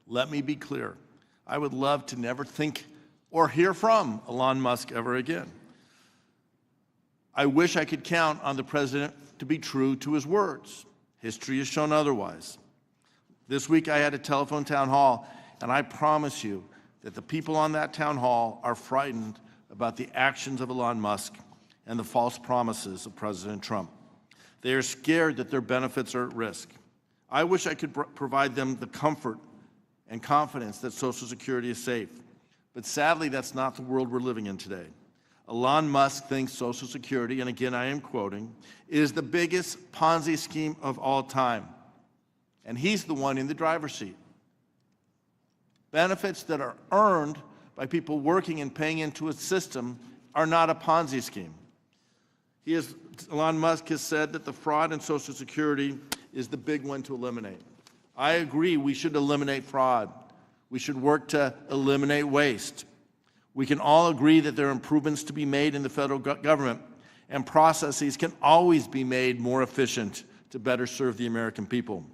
Let me be clear. I would love to never think or hear from Elon Musk ever again. I wish I could count on the president to be true to his words. History has shown otherwise. This week I had a telephone town hall, and I promise you that the people on that town hall are frightened about the actions of Elon Musk and the false promises of President Trump. They are scared that their benefits are at risk. I wish I could provide them the comfort and confidence that Social Security is safe. But sadly, that's not the world we're living in today. Elon Musk thinks Social Security, and again I am quoting, is the biggest Ponzi scheme of all time. And he's the one in the driver's seat. Benefits that are earned by people working and paying into a system are not a Ponzi scheme. Elon Musk has said that the fraud in Social Security is the big one to eliminate. I agree we should eliminate fraud. We should work to eliminate waste. We can all agree that there are improvements to be made in the federal government, and processes can always be made more efficient to better serve the American people.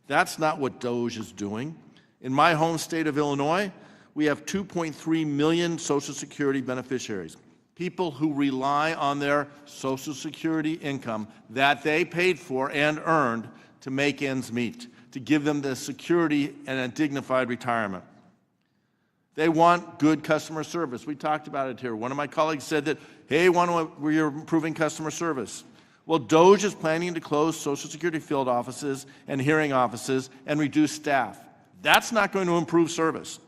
That's not what Doge is doing. In my home state of Illinois, we have 2.3 million Social Security beneficiaries, people who rely on their Social Security income that they paid for and earned to make ends meet, to give them the security and a dignified retirement. They want good customer service. We talked about it here. One of my colleagues said that, hey, we're improving customer service. Well, Doge is planning to close Social Security field offices and hearing offices and reduce staff. That's not going to improve service.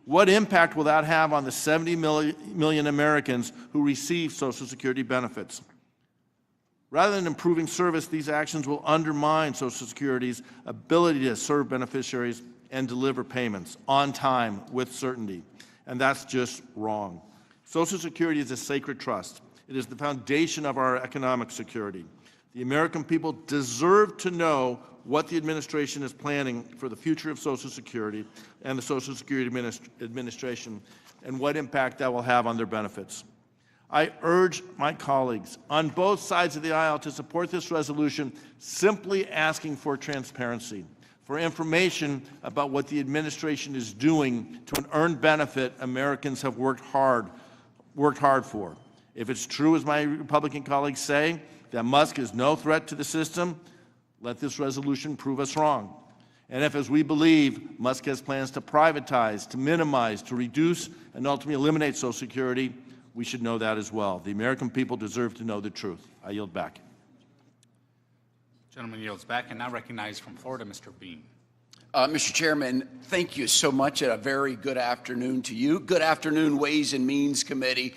What impact will that have on the 70 million Americans who receive Social Security benefits? Rather than improving service, these actions will undermine Social Security's ability to serve beneficiaries and deliver payments on time with certainty. And that's just wrong. Social Security is a sacred trust. It is the foundation of our economic security. The American people deserve to know what the administration is planning for the future of Social Security and the Social Security Administration and what impact that will have on their benefits. I urge my colleagues on both sides of the aisle to support this resolution, simply asking for transparency, for information about what the administration is doing to an earned benefit Americans have worked hard for. If it's true, as my Republican colleagues say, that Musk is no threat to the system, let this resolution prove us wrong. And if, as we believe, Musk has plans to privatize, to minimize, to reduce, and ultimately eliminate Social Security, we should know that as well. The American people deserve to know the truth. I yield back. Gentleman yields back, and now recognized from Florida, Mr. Bean. Mr. Chairman, thank you so much, and a very good afternoon to you. Good afternoon, Ways and Means Committee.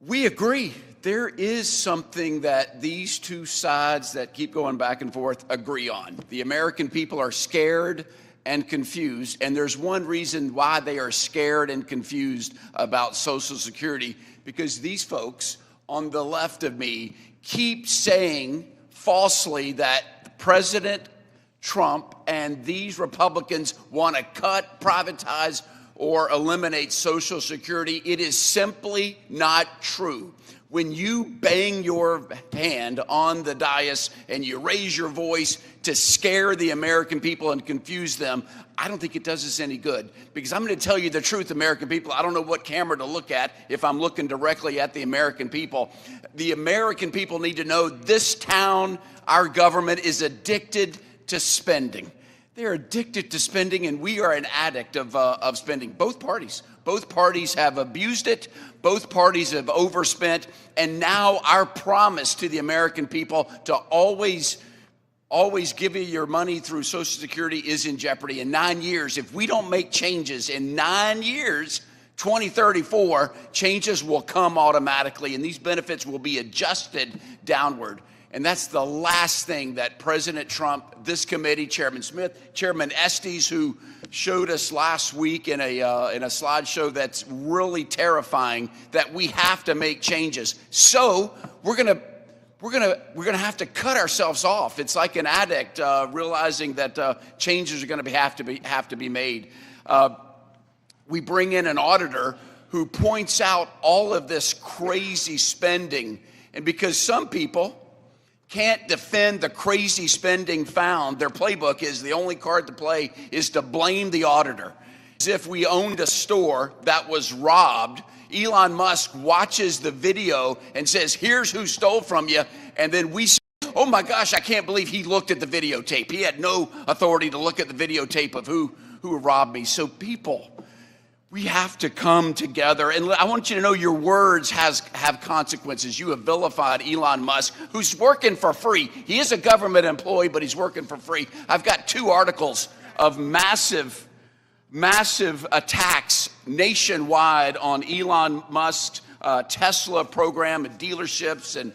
We agree. There is something that these two sides that keep going back and forth agree on. The American people are scared and confused, and there's one reason why they are scared and confused about Social Security, because these folks on the left of me keep saying falsely that President Trump and these Republicans want to cut, privatize, or eliminate Social Security. It is simply not true. When you bang your hand on the dais and you raise your voice to scare the American people and confuse them, I don't think it does us any good. Because I'm going to tell you the truth, American people. I don't know what camera to look at if I'm looking directly at the American people. The American people need to know this town, our government, is addicted to spending. They're addicted to spending, and we are an addict of spending. Both parties have abused it. Both parties have overspent. And now our promise to the American people to always give you your money through Social Security is in jeopardy. In 9 years, if we don't make changes in 9 years, 2034, changes will come automatically, and these benefits will be adjusted downward. And that's the last thing that President Trump, this committee, Chairman Smith, Chairman Estes, who showed us last week in a slideshow that's really terrifying, that we have to make changes. So we're gonna have to cut ourselves off. It's like an addict realizing that changes are going to have to be made. We bring in an auditor who points out all of this crazy spending, and because some people can't defend the crazy spending found, their playbook is the only card to play is to blame the auditor. As if we owned a store that was robbed. Elon Musk watches the video and says, here's who stole from you, and then we say, oh my gosh, I can't believe he looked at the videotape. He had no authority to look at the videotape of who robbed me. So people, we have to come together, and I want you to know your words have consequences. You have vilified Elon Musk, who's working for free. He is a government employee, but he's working for free. I've got 2 articles of massive attacks nationwide on Elon Musk's Tesla program and dealerships. And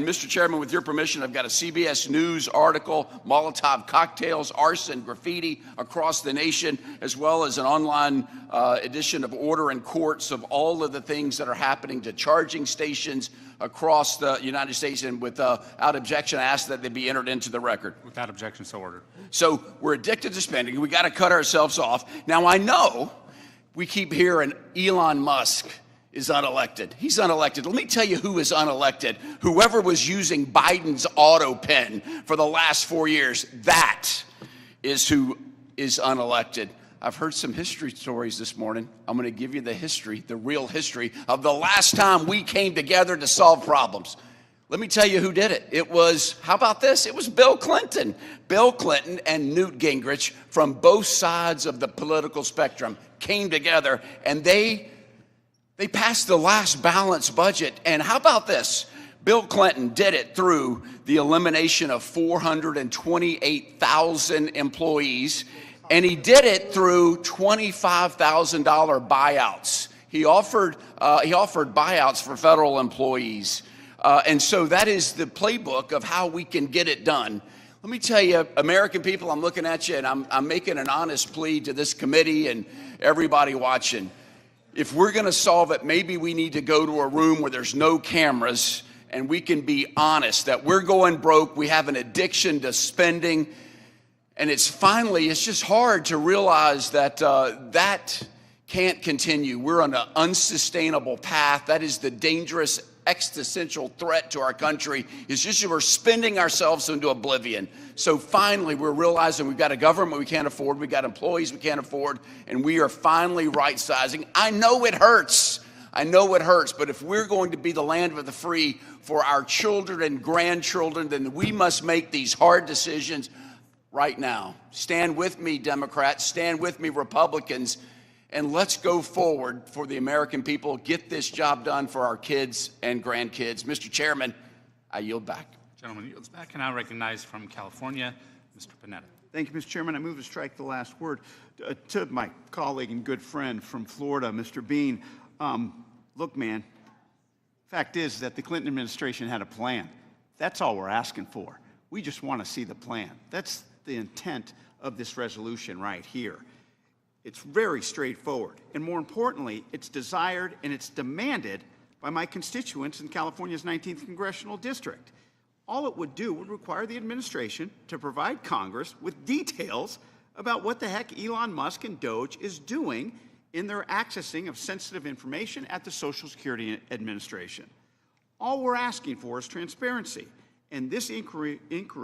Mr. Chairman, with your permission, I've got a CBS News article, Molotov cocktails, arson, graffiti across the nation, as well as an online edition of Order in Courts of all of the things that are happening to charging stations across the United States. And without objection, I ask that they be entered into the record. Without objection, so ordered. So we're addicted to spending. We got to cut ourselves off. Now, I know we keep hearing Elon Musk is unelected. He's unelected. Let me tell you who is unelected. Whoever was using Biden's auto pen for the last 4 years, that is who is unelected. I've heard some history stories this morning. I'm going to give you the history, the real history of the last time we came together to solve problems. Let me tell you who did it. It was, how about this? It was Bill Clinton. Bill Clinton and Newt Gingrich from both sides of the political spectrum came together, and they passed the last balanced budget. And how about this? Bill Clinton did it through the elimination of 428,000 employees, and he did it through $25,000 buyouts. He offered buyouts for federal employees. And so that is the playbook of how we can get it done. Let me tell you, American people, I'm looking at you, and I'm making an honest plea to this committee and everybody watching. If we're going to solve it, maybe we need to go to a room where there's no cameras and we can be honest that we're going broke, we have an addiction to spending, and it's just hard to realize that that can't continue. We're on an unsustainable path. That is the dangerous existential threat to our country, is just we're spending ourselves into oblivion. So finally, we're realizing we've got a government we can't afford, we've got employees we can't afford, and we are finally right-sizing. I know it hurts. I know it hurts, but if we're going to be the land of the free for our children and grandchildren, then we must make these hard decisions right now. Stand with me, Democrats. Stand with me, Republicans. And let's go forward for the American people. Get this job done for our kids and grandkids. Mr. Chairman, I yield back. Gentleman yields back, and I recognize from California, Mr. Panetta. Thank you, Mr. Chairman. I move to strike the last word. To my colleague and good friend from Florida, Mr. Bean, look, man, fact is that the Clinton administration had a plan. That's all we're asking for. We just want to see the plan. That's the intent of this resolution right here. It's very straightforward, and more importantly, it's desired and it's demanded by my constituents in California's 19th Congressional District. All it would do would require the administration to provide Congress with details about what the heck Elon Musk and Doge is doing in their accessing of sensitive information at the Social Security Administration. All we're asking for is transparency, and this inquiry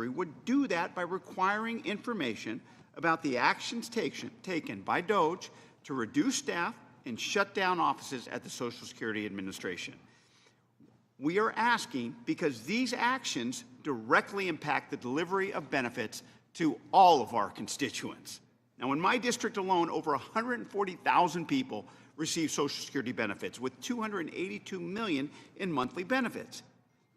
would do that by requiring information about the actions taken by Doge to reduce staff and shut down offices at the Social Security Administration. We are asking because these actions directly impact the delivery of benefits to all of our constituents. Now, in my district alone, over 140,000 people receive Social Security benefits, with 282 million in monthly benefits.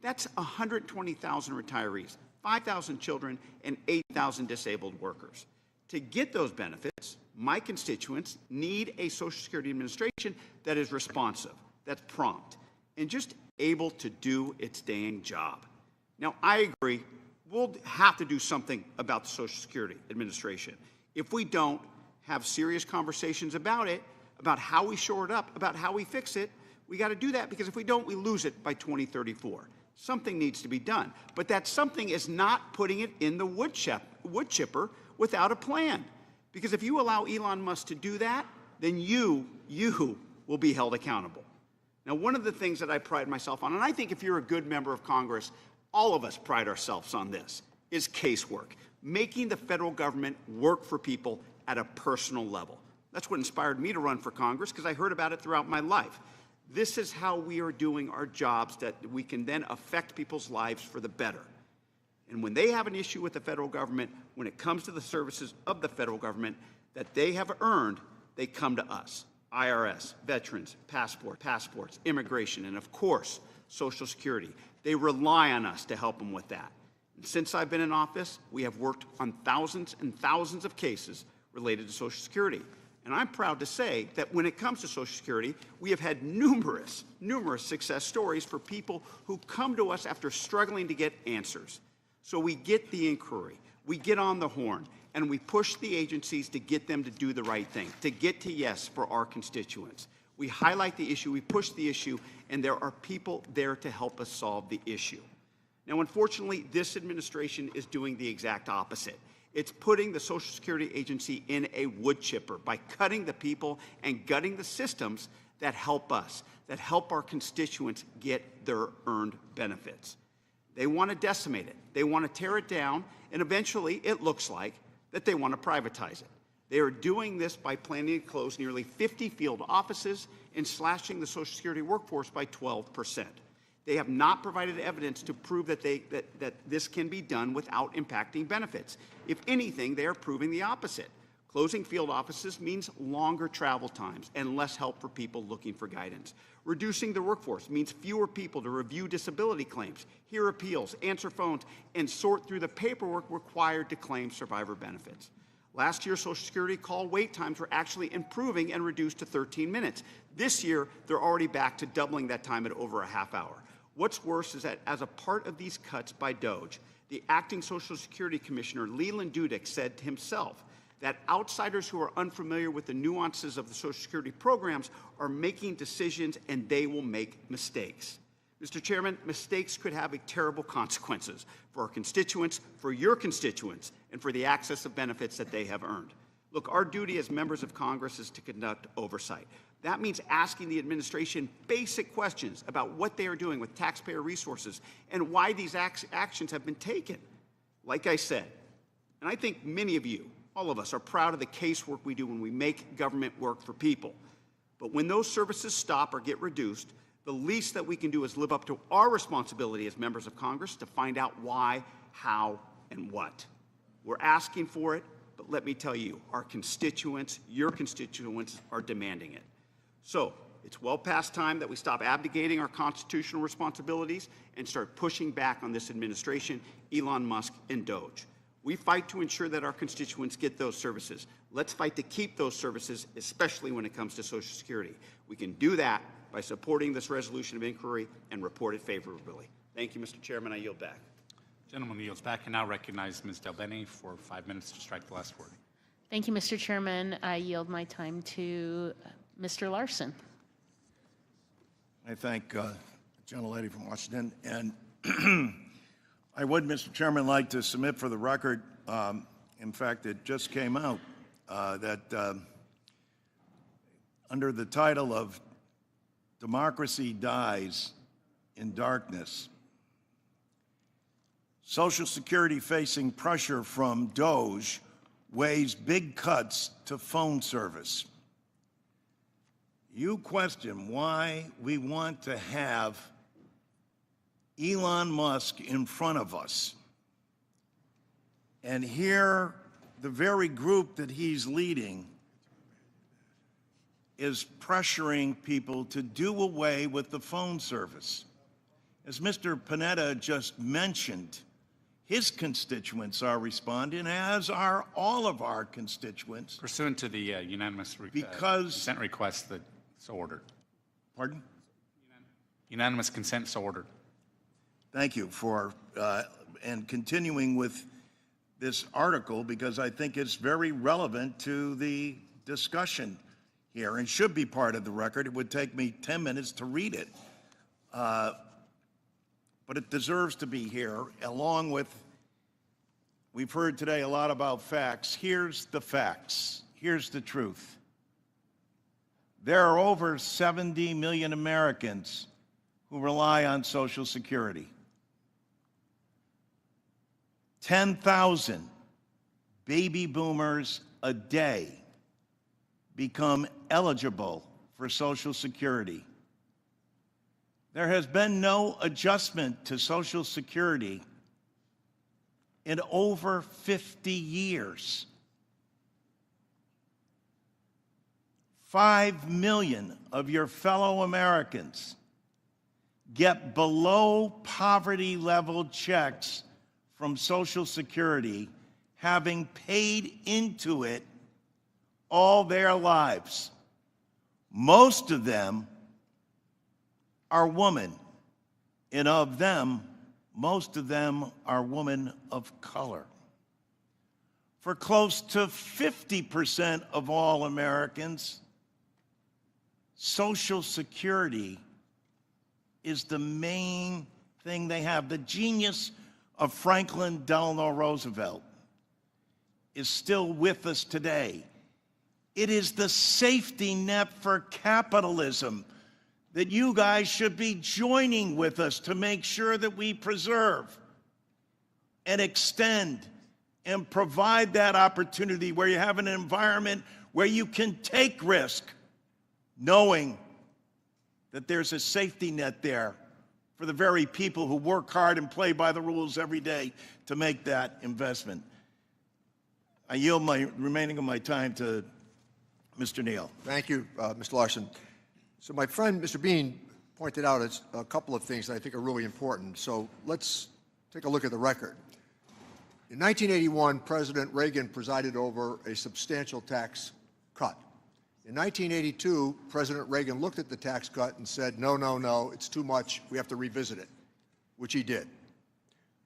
That's 120,000 retirees, 5,000 children, and 8,000 disabled workers. To get those benefits, my constituents need a Social Security Administration that is responsive, that's prompt, and just able to do its dang job. Now, I agree, we'll have to do something about the Social Security Administration. If we don't have serious conversations about it, about how we shore it up, about how we fix it, we got to do that, because if we don't, we lose it by 2034. Something needs to be done. But that something is not putting it in the wood chipper without a plan. Because if you allow Elon Musk to do that, then you will be held accountable. Now, one of the things that I pride myself on, and I think if you're a good member of Congress, all of us pride ourselves on this, is casework. Making the federal government work for people at a personal level. That's what inspired me to run for Congress, because I heard about it throughout my life. This is how we are doing our jobs, that we can then affect people's lives for the better. And when they have an issue with the federal government, when it comes to the services of the federal government that they have earned, they come to us. IRS, veterans, passports, immigration, and of course, Social Security. They rely on us to help them with that. And since I've been in office, we have worked on thousands and thousands of cases related to Social Security. And I'm proud to say that when it comes to Social Security, we have had numerous success stories for people who come to us after struggling to get answers. So we get the inquiry, we get on the horn, and we push the agencies to get them to do the right thing, to get to yes for our constituents. We highlight the issue, we push the issue, and there are people there to help us solve the issue. Now, unfortunately, this administration is doing the exact opposite. It's putting the Social Security Agency in a wood chipper by cutting the people and gutting the systems that help us, that help our constituents get their earned benefits. They want to decimate it. They want to tear it down, and eventually, it looks like that they want to privatize it. They are doing this by planning to close nearly 50 field offices and slashing the Social Security workforce by 12%. They have not provided evidence to prove that this can be done without impacting benefits. If anything, they are proving the opposite. Closing field offices means longer travel times and less help for people looking for guidance. Reducing the workforce means fewer people to review disability claims, hear appeals, answer phones, and sort through the paperwork required to claim survivor benefits. Last year, Social Security call wait times were actually improving and reduced to 13 minutes. This year, they're already back to doubling that time at over a half hour. What's worse is that as a part of these cuts by Doge, the acting Social Security Commissioner, Leland Dudek, said himself that outsiders who are unfamiliar with the nuances of the Social Security programs are making decisions and they will make mistakes. Mr. Chairman, mistakes could have terrible consequences for our constituents, for your constituents, and for the access of benefits that they have earned. Look, our duty as members of Congress is to conduct oversight. That means asking the administration basic questions about what they are doing with taxpayer resources and why these actions have been taken. Like I said, and I think many of you, all of us, are proud of the casework we do when we make government work for people. But when those services stop or get reduced, the least that we can do is live up to our responsibility as members of Congress to find out why, how, and what. We're asking for it, but let me tell you, our constituents, your constituents, are demanding it. So it's well past time that we stop abdicating our constitutional responsibilities and start pushing back on this administration, Elon Musk, and Doge. We fight to ensure that our constituents get those services. Let's fight to keep those services, especially when it comes to Social Security. We can do that by supporting this resolution of inquiry and report it favorably. Thank you, Mr. Chairman. I yield back. Gentleman yields back and now recognize Ms. Delbene for 5 minutes to strike the last word. Thank you, Mr. Chairman. I yield my time to Mr. Larson. I thank the gentlelady from Washington. And I would, Mr. Chairman, like to submit for the record, in fact, it just came out, that under the title of Democracy Dies in Darkness, Social Security facing pressure from Doge weighs big cuts to phone service. You question why we want to have Elon Musk in front of us. And here, the very group that he's leading is pressuring people to do away with the phone service. As Mr. Panetta just mentioned, his constituents are responding, as are all of our constituents. Pursuant to the unanimous consent request that so ordered. Pardon? Unanimous consent so ordered. Thank you for, and continuing with this article, because I think it's very relevant to the discussion here and should be part of the record. It would take me 10 minutes to read it. But it deserves to be here, along with, we've heard today a lot about facts. Here's the facts. Here's the truth. There are over 70 million Americans who rely on Social Security. 10,000 baby boomers a day become eligible for Social Security. There has been no adjustment to Social Security in over 50 years. 5 million of your fellow Americans get below poverty level checks from Social Security, having paid into it all their lives. Most of them are women, and of them, most of them are women of color. For close to 50% of all Americans, Social Security is the main thing they have. The genius of Franklin Delano Roosevelt is still with us today. It is the safety net for capitalism that you guys should be joining with us to make sure that we preserve and extend and provide that opportunity where you have an environment where you can take risk, knowing that there's a safety net there for the very people who work hard and play by the rules every day to make that investment. I yield my remaining of my time to Mr. Neal. Thank you, Mr. Larson. So my friend, Mr. Bean, pointed out a couple of things that I think are really important. So let's take a look at the record. In 1981, President Reagan presided over a substantial tax cut. In 1982, President Reagan looked at the tax cut and said, no, no, no, it's too much, we have to revisit it, which he did.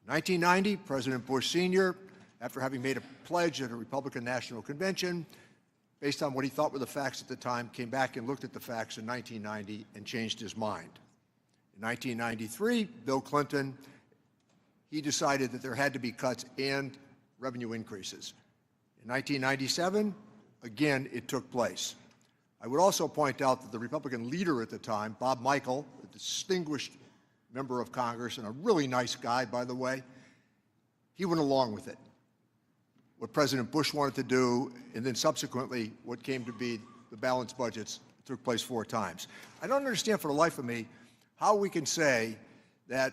In 1990, President Bush Sr., after having made a pledge at a Republican National Convention, based on what he thought were the facts at the time, came back and looked at the facts in 1990 and changed his mind. In 1993, Bill Clinton, he decided that there had to be cuts and revenue increases. In 1997, again, it took place. I would also point out that the Republican leader at the time, Bob Michael, a distinguished member of Congress and a really nice guy, by the way, he went along with it. What President Bush wanted to do, and then subsequently what came to be the balanced budgets, took place 4 times. I don't understand for the life of me how we can say that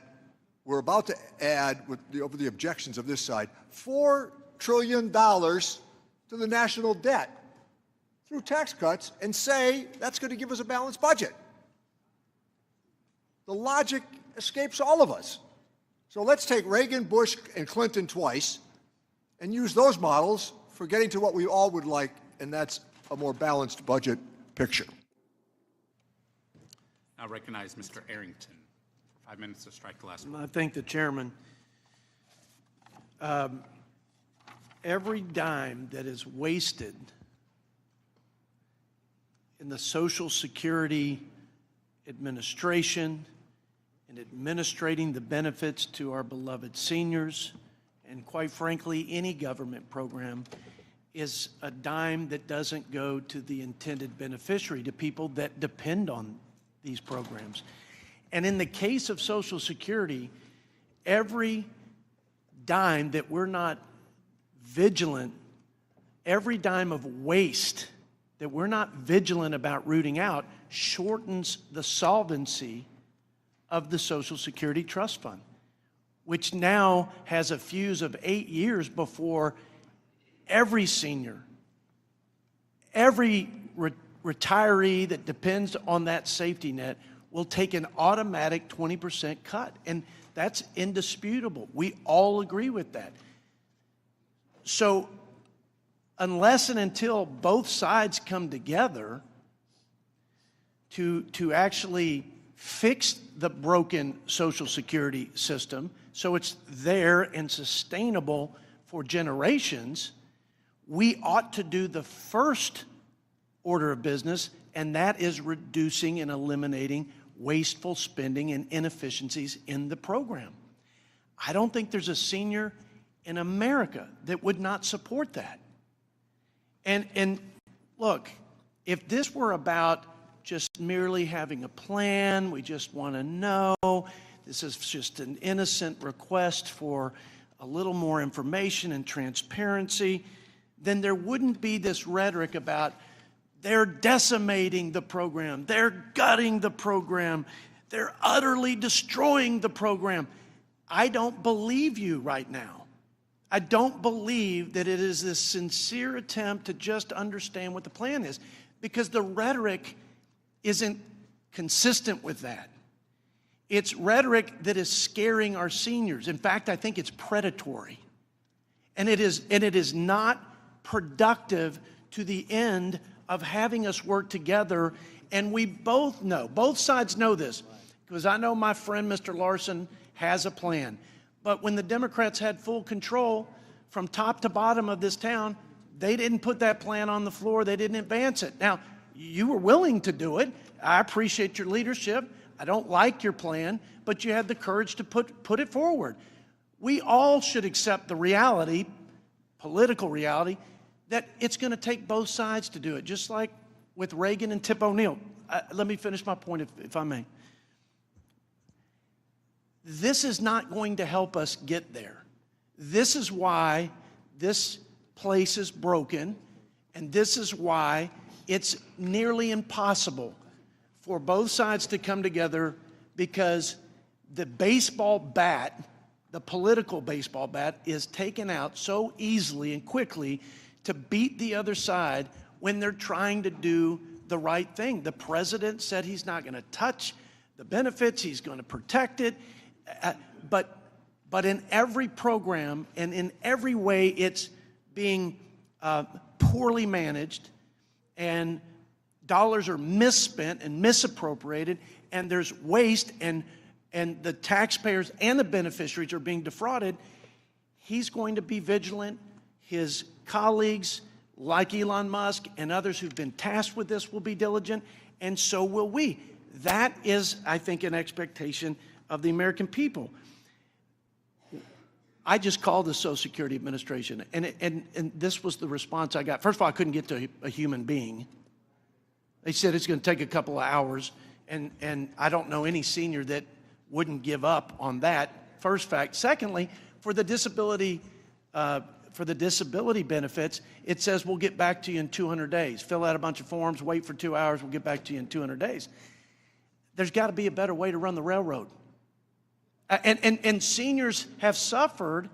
we're about to add, over the objections of this side, $4 trillion to the national debt through tax cuts and say that's going to give us a balanced budget. The logic escapes all of us. So let's take Reagan, Bush, and Clinton twice and use those models for getting to what we all would like, and that's a more balanced budget picture. I recognize Mr. Arrington for 5 minutes to strike the last word. I thank the chairman. Every dime that is wasted in the Social Security Administration and administrating the benefits to our beloved seniors, and quite frankly, any government program, is a dime that doesn't go to the intended beneficiary, to people that depend on these programs. And in the case of Social Security, every dime that we're not vigilant, every dime of waste that we're not vigilant about rooting out shortens the solvency of the Social Security Trust Fund, which now has a fuse of 8 years before every senior, every retiree that depends on that safety net will take an automatic 20% cut. And that's indisputable. We all agree with that. So unless and until both sides come together to actually fix the broken Social Security system so it's there and sustainable for generations, we ought to do the first order of business, and that is reducing and eliminating wasteful spending and inefficiencies in the program. I don't think there's a senior in America that would not support that. And look, if this were about just merely having a plan, we just want to know, this is just an innocent request for a little more information and transparency, then there wouldn't be this rhetoric about they're decimating the program, they're gutting the program, they're utterly destroying the program. I don't believe you right now. I don't believe that it is this sincere attempt to just understand what the plan is, because the rhetoric isn't consistent with that. It's rhetoric that is scaring our seniors. In fact, I think it's predatory. And it is not productive to the end of having us work together. And we both know, both sides know this, because I know my friend Mr. Larson has a plan. But when the Democrats had full control from top to bottom of this town, they didn't put that plan on the floor. They didn't advance it. Now, you were willing to do it. I appreciate your leadership. I don't like your plan, but you had the courage to put it forward. We all should accept the reality, political reality, that it's going to take both sides to do it, just like with Reagan and Tip O'Neill. Let me finish my point, if I may. This is not going to help us get there. This is why this place is broken, and this is why it's nearly impossible for both sides to come together, because the baseball bat, the political baseball bat, is taken out so easily and quickly to beat the other side when they're trying to do the right thing. The president said he's not going to touch the benefits, he's going to protect it. But in every program and in every way, it's being poorly managed, and dollars are misspent and misappropriated, and there's waste, and the taxpayers and the beneficiaries are being defrauded. He's going to be vigilant. His colleagues, like Elon Musk and others who've been tasked with this, will be diligent, and so will we. That is, I think, an expectation of the American people. I just called the Social Security Administration, and this was the response I got. First of all, I couldn't get to a human being. They said it's going to take a couple of hours, and I don't know any senior that wouldn't give up on that, first fact. Secondly, for the disability benefits, it says we'll get back to you in 200 days. Fill out a bunch of forms, wait for 2 hours, we'll get back to you in 200 days. There's got to be a better way to run the railroad. And seniors have suffered,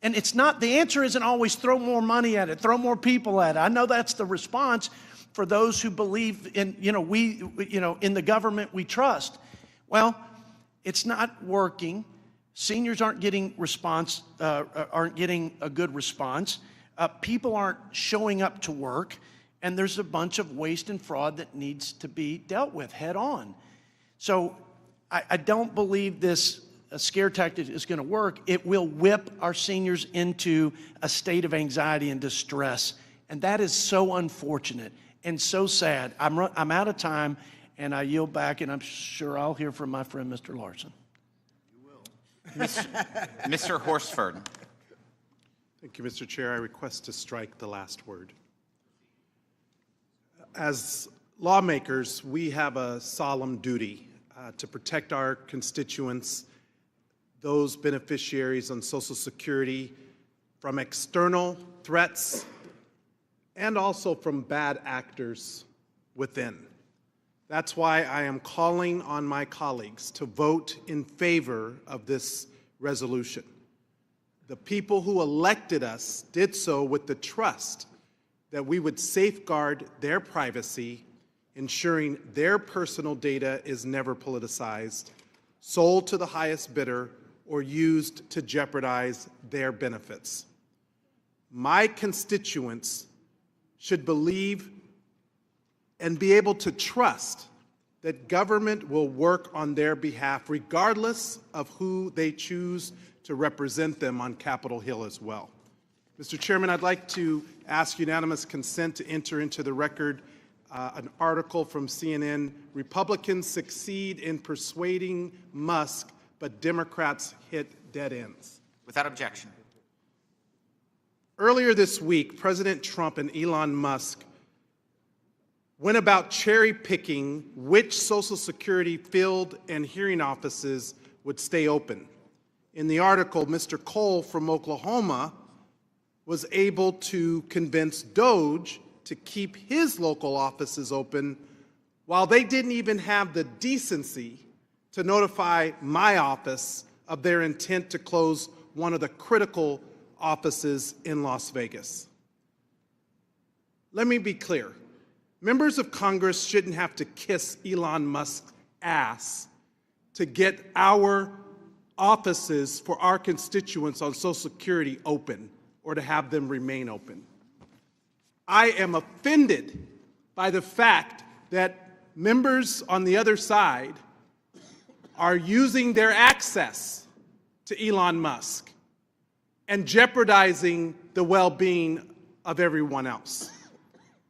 and it's not, the answer isn't always throw more money at it, throw more people at it. I know that's the response for those who believe in, in the government we trust. Well, it's not working. Seniors aren't getting a good response. People aren't showing up to work, and there's a bunch of waste and fraud that needs to be dealt with head on. So I don't believe this scare tactic is going to work. It will whip our seniors into a state of anxiety and distress, and that is so unfortunate and so sad. I'm out of time, and I yield back, and I'm sure I'll hear from my friend, Mr. Larson. Mr. Horsford. Thank you, Mr. Chair. I request to strike the last word. As lawmakers, we have a solemn duty to protect our constituents, those beneficiaries on Social Security, from external threats and also from bad actors within. That's why I am calling on my colleagues to vote in favor of this resolution. The people who elected us did so with the trust that we would safeguard their privacy, ensuring their personal data is never politicized, sold to the highest bidder, or used to jeopardize their benefits. My constituents should believe and be able to trust that government will work on their behalf regardless of who they choose to represent them on Capitol Hill as well. Mr. Chairman, I'd like to ask unanimous consent to enter into the record an article from CNN, Republicans Succeed in Persuading Musk, but Democrats Hit Dead Ends. Without objection. Earlier this week, President Trump and Elon Musk went about cherry-picking which Social Security field and hearing offices would stay open. In the article, Mr. Cole from Oklahoma was able to convince Doge to keep his local offices open while they didn't even have the decency to notify my office of their intent to close one of the critical offices in Las Vegas. Let me be clear. Members of Congress shouldn't have to kiss Elon Musk's ass to get our offices for our constituents on Social Security open or to have them remain open. I am offended by the fact that members on the other side are using their access to Elon Musk and jeopardizing the well-being of everyone else.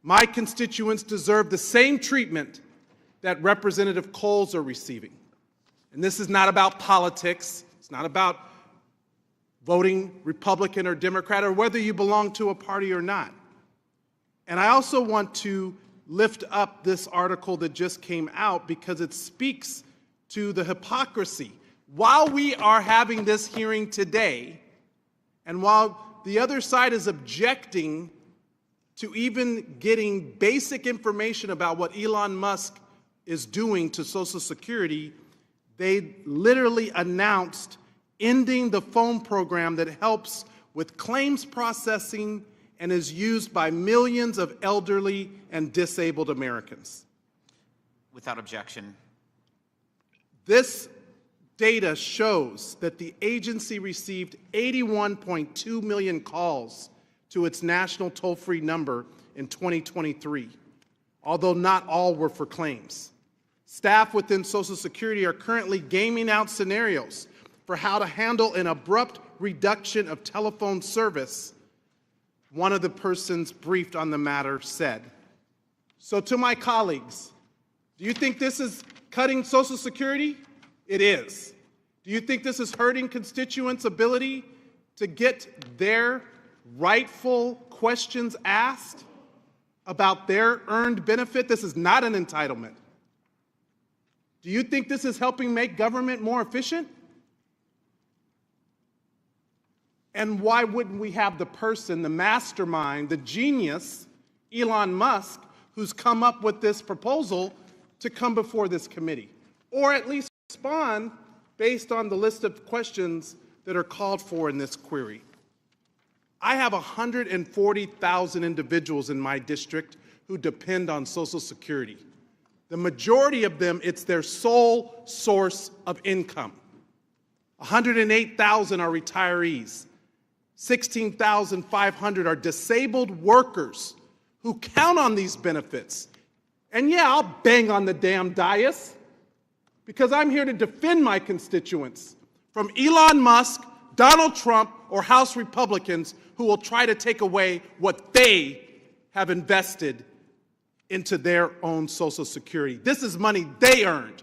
My constituents deserve the same treatment that Representative Coles are receiving. And this is not about politics. It's not about voting Republican or Democrat or whether you belong to a party or not. And I also want to lift up this article that just came out because it speaks to the hypocrisy. While we are having this hearing today, and while the other side is objecting to even getting basic information about what Elon Musk is doing to Social Security, they literally announced ending the phone program that helps with claims processing and is used by millions of elderly and disabled Americans. Without objection. This data shows that the agency received 81.2 million calls to its national toll-free number in 2023, although not all were for claims. Staff within Social Security are currently gaming out scenarios for how to handle an abrupt reduction of telephone service, one of the persons briefed on the matter said. So to my colleagues, do you think this is cutting Social Security? It is. Do you think this is hurting constituents' ability to get their rightful questions asked about their earned benefit? This is not an entitlement. Do you think this is helping make government more efficient? And why wouldn't we have the person, the mastermind, the genius, Elon Musk, who's come up with this proposal to come before this committee? Or at least respond based on the list of questions that are called for in this query. I have 140,000 individuals in my district who depend on Social Security. The majority of them, it's their sole source of income. 108,000 are retirees. 16,500 are disabled workers who count on these benefits. And yeah, I'll bang on the damn dais because I'm here to defend my constituents from Elon Musk, Donald Trump, or House Republicans who will try to take away what they have invested into their own Social Security. This is money they earned.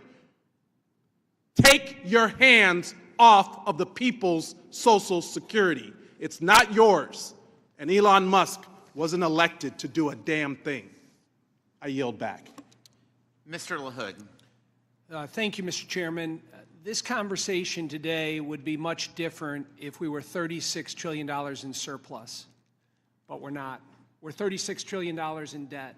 Take your hands off of the people's Social Security. It's not yours. And Elon Musk wasn't elected to do a damn thing. I yield back. Mr. LaHood. Thank you, Mr. Chairman. This conversation today would be much different if we were $36 trillion in surplus, but we're not. We're $36 trillion in debt.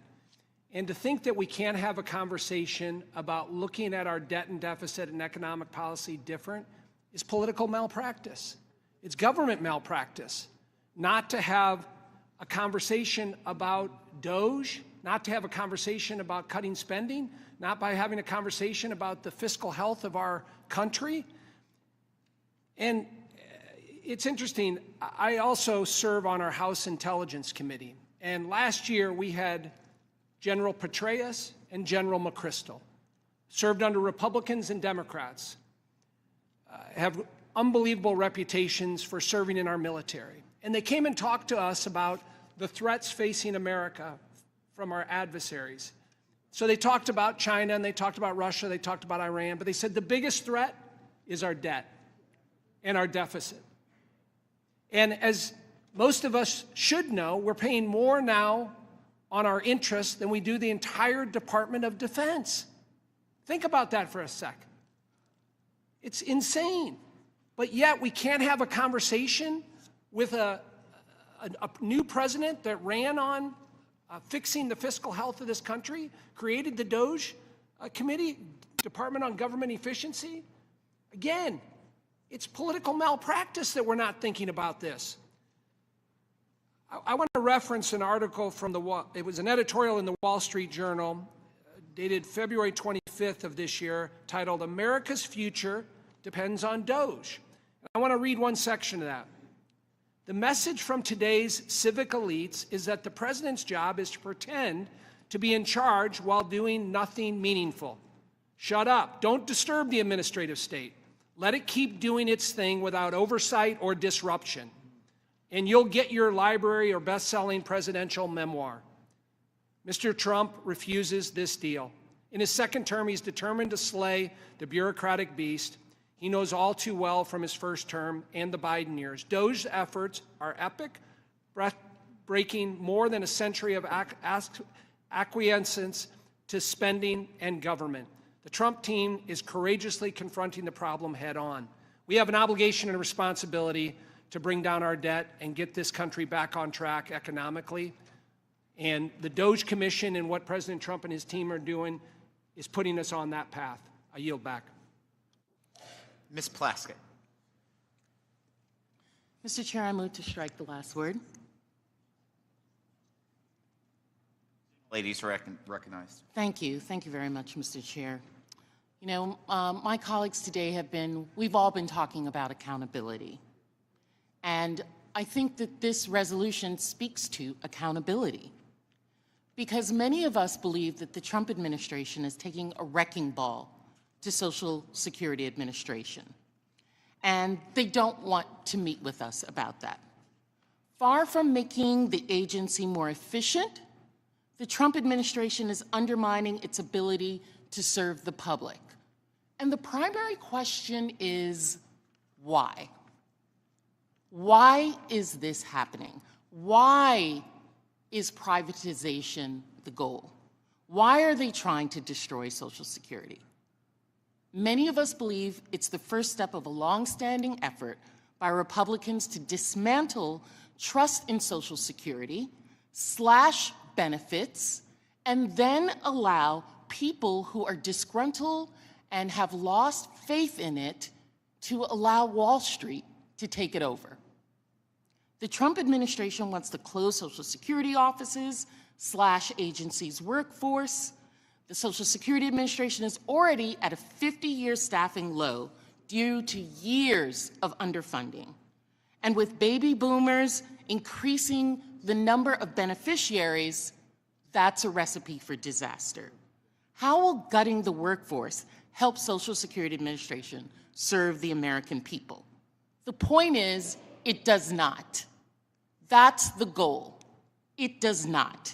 And to think that we can't have a conversation about looking at our debt and deficit and economic policy different is political malpractice. It's government malpractice. Not to have a conversation about Doge, not to have a conversation about cutting spending, not by having a conversation about the fiscal health of our country. And it's interesting, I also serve on our House Intelligence Committee. And last year we had General Petraeus and General McChrystal, served under Republicans and Democrats, have unbelievable reputations for serving in our military. And they came and talked to us about the threats facing America from our adversaries. So they talked about China, and they talked about Russia, they talked about Iran, but they said the biggest threat is our debt and our deficit. And as most of us should know, we're paying more now on our interest than we do the entire Department of Defense. Think about that for a sec. It's insane. But yet we can't have a conversation with a new president that ran on fixing the fiscal health of this country, created the Doge Committee, Department on Government Efficiency. Again, it's political malpractice that we're not thinking about this. I want to reference an article from it was an editorial in the Wall Street Journal dated February 25th of this year titled "America's Future Depends on Doge." I want to read one section of that. The message from today's civic elites is that the president's job is to pretend to be in charge while doing nothing meaningful. Shut up. Don't disturb the administrative state. Let it keep doing its thing without oversight or disruption. And you'll get your library or best-selling presidential memoir. Mr. Trump refuses this deal. In his second term, he's determined to slay the bureaucratic beast. He knows all too well from his first term and the Biden years. Doge's efforts are epic, breaking more than a century of acquiescence to spending and government. The Trump team is courageously confronting the problem head on. We have an obligation and responsibility to bring down our debt and get this country back on track economically. And the Doge Commission and what President Trump and his team are doing is putting us on that path. I yield back. Ms. Plaskett. Mr. Chair, I move to strike the last word. Ladies recognized. Thank you. Thank you very much, Mr. Chair. You know, my colleagues today we've all been talking about accountability. And I think that this resolution speaks to accountability. Because many of us believe that the Trump administration is taking a wrecking ball to Social Security Administration. And they don't want to meet with us about that. Far from making the agency more efficient, the Trump administration is undermining its ability to serve the public. And the primary question is why? Why is this happening? Why is privatization the goal? Why are they trying to destroy Social Security? Many of us believe it's the first step of a long-standing effort by Republicans to dismantle trust in Social Security, slash benefits, and then allow people who are disgruntled and have lost faith in it to allow Wall Street to take it over. The Trump administration wants to close Social Security offices, slash agencies' workforce. The Social Security Administration is already at a 50-year staffing low due to years of underfunding. And with baby boomers increasing the number of beneficiaries, that's a recipe for disaster. How will gutting the workforce help Social Security Administration serve the American people? The point is, it does not. That's the goal. It does not.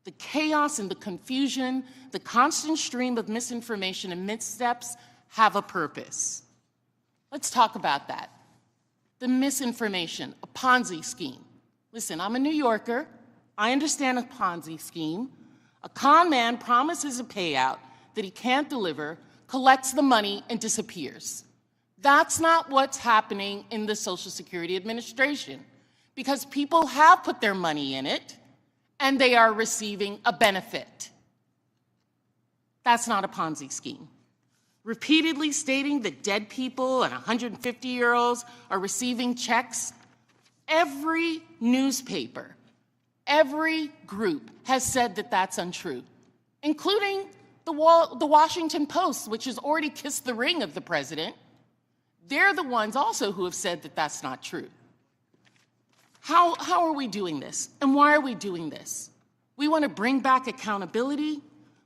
The chaos and the confusion, the constant stream of misinformation and missteps have a purpose. Let's talk about that. The misinformation, a Ponzi scheme. Listen, I'm a New Yorker. I understand a Ponzi scheme. A con man promises a payout that he can't deliver, collects the money, and disappears. That's not what's happening in the Social Security Administration, because people have put their money in it, and they are receiving a benefit. That's not a Ponzi scheme. Repeatedly stating that dead people and 150-year-olds are receiving checks, every newspaper, every group has said that that's untrue, including the Washington Post, which has already kissed the ring of the president. They're the ones also who have said that that's not true. How are we doing this? And why are we doing this? We want to bring back accountability.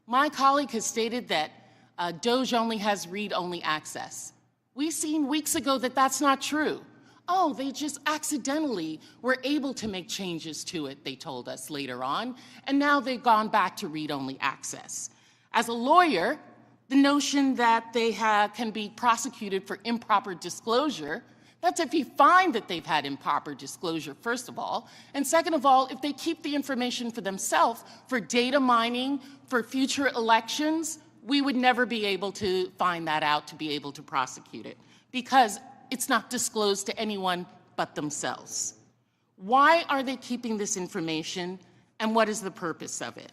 My colleague has stated that Doge only has read-only access. We've seen weeks ago that that's not true. Oh, they just accidentally were able to make changes to it, they told us later on, and now they've gone back to read-only access. As a lawyer, the notion that they can be prosecuted for improper disclosure, that's if you find that they've had improper disclosure, first of all, and second of all, if they keep the information for themselves for data mining, for future elections, we would never be able to find that out to be able to prosecute it, because it's not disclosed to anyone but themselves. Why are they keeping this information, and what is the purpose of it?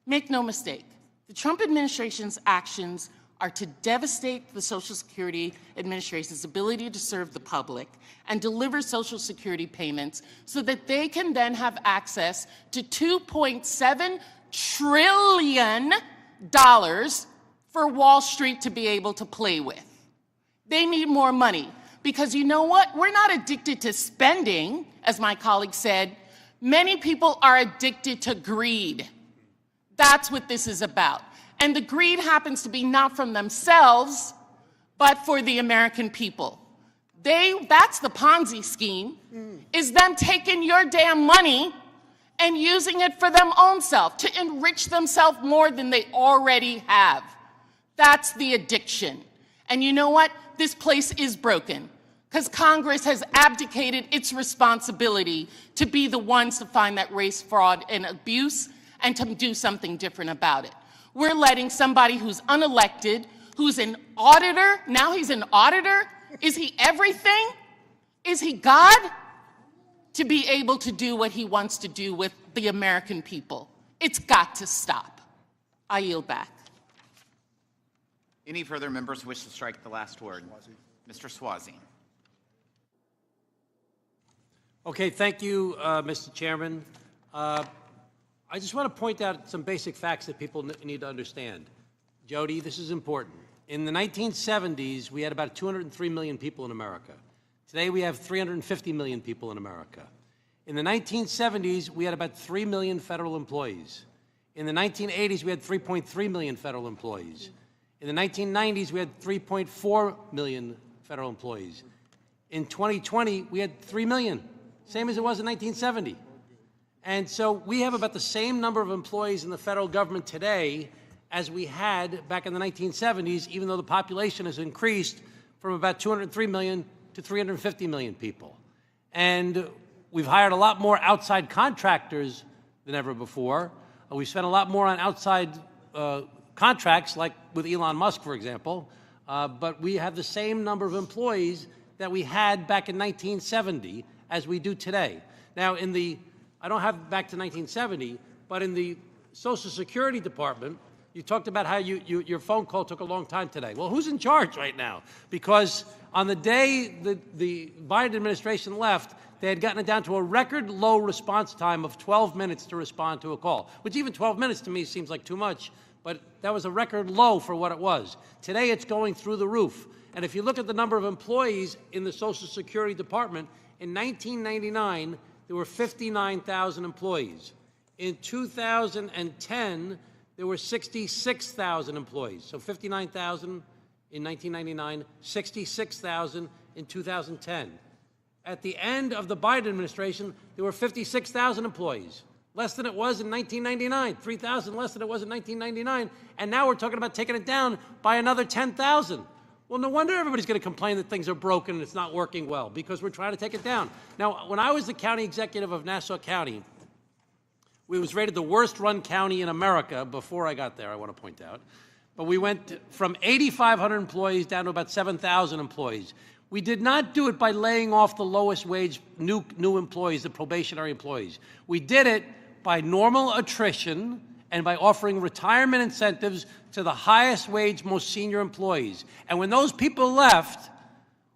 Make no mistake, the Trump administration's actions are to devastate the Social Security Administration's ability to serve the public and deliver Social Security payments so that they can then have access to $2.7 trillion for Wall Street to be able to play with. They need more money because you know what? We're not addicted to spending, as my colleague said. Many people are addicted to greed. That's what this is about. And the greed happens to be not from themselves, but for the American people. That's the Ponzi scheme, is them taking your damn money and using it for them own self, to enrich themselves more than they already have. That's the addiction. And you know what? This place is broken because Congress has abdicated its responsibility to be the ones to find that race fraud and abuse and to do something different about it. We're letting somebody who's unelected, who's an auditor, now he's an auditor. Is he everything? Is he God? To be able to do what he wants to do with the American people. It's got to stop. I yield back. Any further members wish to strike the last word? Mr. Swazi. Okay, thank you, Mr. Chairman. I just want to point out some basic facts that people need to understand. Jody, this is important. In the 1970s, we had about 203 million people in America. Today, we have 350 million people in America. In the 1970s, we had about 3 million federal employees. In the 1980s, we had 3.3 million federal employees. In the 1990s, we had 3.4 million federal employees. In 2020, we had 3 million, same as it was in 1970. And so we have about the same number of employees in the federal government today as we had back in the 1970s, even though the population has increased from about 203 million to 350 million people. And we've hired a lot more outside contractors than ever before. We spent a lot more on outside contracts, like with Elon Musk, for example, but we have the same number of employees that we had back in 1970 as we do today. Now, I don't have back to 1970, but in the Social Security Department, you talked about how your phone call took a long time today. Well, who's in charge right now? Because on the day the Biden administration left, they had gotten it down to a record low response time of 12 minutes to respond to a call, which even 12 minutes to me seems like too much, but that was a record low for what it was. Today, it's going through the roof. And if you look at the number of employees in the Social Security Department, in 1999, there were 59,000 employees. In 2010, there were 66,000 employees. So 59,000 in 1999, 66,000 in 2010. At the end of the Biden administration, there were 56,000 employees, less than it was in 1999, 3,000 less than it was in 1999, and now we're talking about taking it down by another 10,000. Well, no wonder everybody's going to complain that things are broken and it's not working well, because we're trying to take it down. Now, when I was the county executive of Nassau County, we was rated the worst run county in America before I got there, I want to point out. But we went from 8,500 employees down to about 7,000 employees. We did not do it by laying off the lowest wage new employees, the probationary employees. We did it by normal attrition and by offering retirement incentives to the highest wage, most senior employees. And when those people left,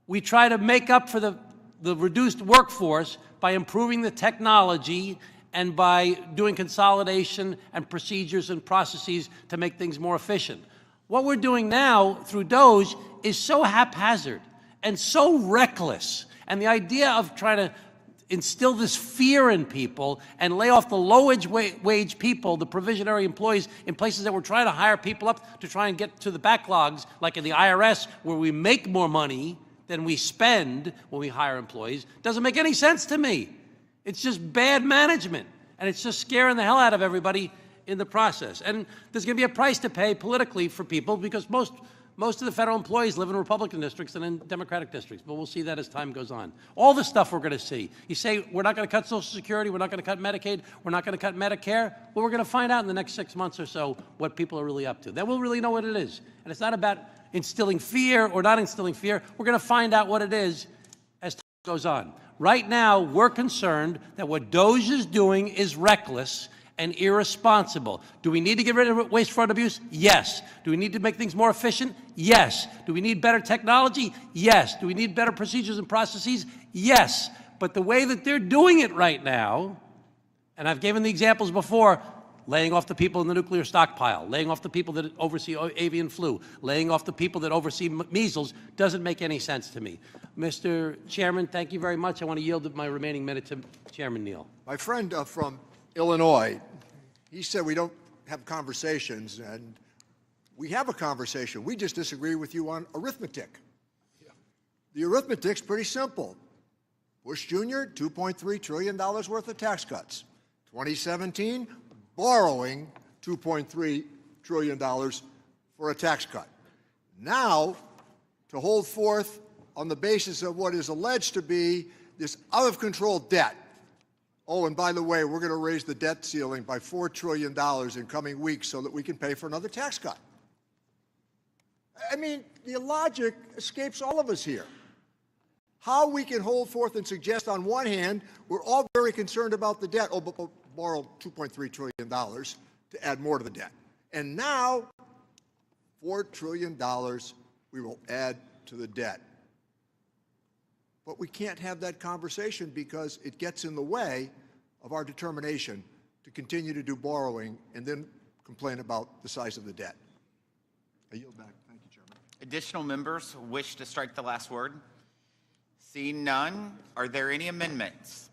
we tried to make up for the reduced workforce by improving the technology and by doing consolidation and procedures and processes to make things more efficient. What we're doing now through Doge is so haphazard and so reckless. And the idea of trying to instill this fear in people and lay off the low-wage people, the provisionary employees, in places that we're trying to hire people up to try and get to the backlogs, like in the IRS, where we make more money than we spend when we hire employees, doesn't make any sense to me. It's just bad management, and it's just scaring the hell out of everybody in the process. And there's going to be a price to pay politically for people, because most of the federal employees live in Republican districts and in Democratic districts, but we'll see that as time goes on. All the stuff we're going to see. You say, we're not going to cut Social Security, we're not going to cut Medicaid, we're not going to cut Medicare. Well, we're going to find out in the next 6 months or so what people are really up to. Then we'll really know what it is. And it's not about instilling fear or not instilling fear. We're going to find out what it is as time goes on. Right now, we're concerned that what Doge is doing is reckless and irresponsible. Do we need to get rid of waste, fraud, abuse? Yes. Do we need to make things more efficient? Yes. Do we need better technology? Yes. Do we need better procedures and processes? Yes. But the way that they're doing it right now, and I've given the examples before, laying off the people in the nuclear stockpile, laying off the people that oversee avian flu, laying off the people that oversee measles, doesn't make any sense to me. Mr. Chairman, thank you very much. I want to yield my remaining minute to Chairman Neal. My friend from Illinois, he said we don't have conversations, and we have a conversation. We just disagree with you on arithmetic. The arithmetic's pretty simple. Bush Jr., $2.3 trillion worth of tax cuts. 2017, borrowing $2.3 trillion for a tax cut. Now, to hold forth on the basis of what is alleged to be this out-of-control debt. Oh, and by the way, we're going to raise the debt ceiling by $4 trillion in coming weeks so that we can pay for another tax cut. I mean, the logic escapes all of us here. How we can hold forth and suggest, on one hand, we're all very concerned about the debt. Oh, but we'll borrow $2.3 trillion to add more to the debt. And now, $4 trillion we will add to the debt. But we can't have that conversation because it gets in the way of our determination to continue to do borrowing and then complain about the size of the debt. I yield back. Thank you, Chairman. Additional members wish to strike the last word? Seeing none, are there any amendments?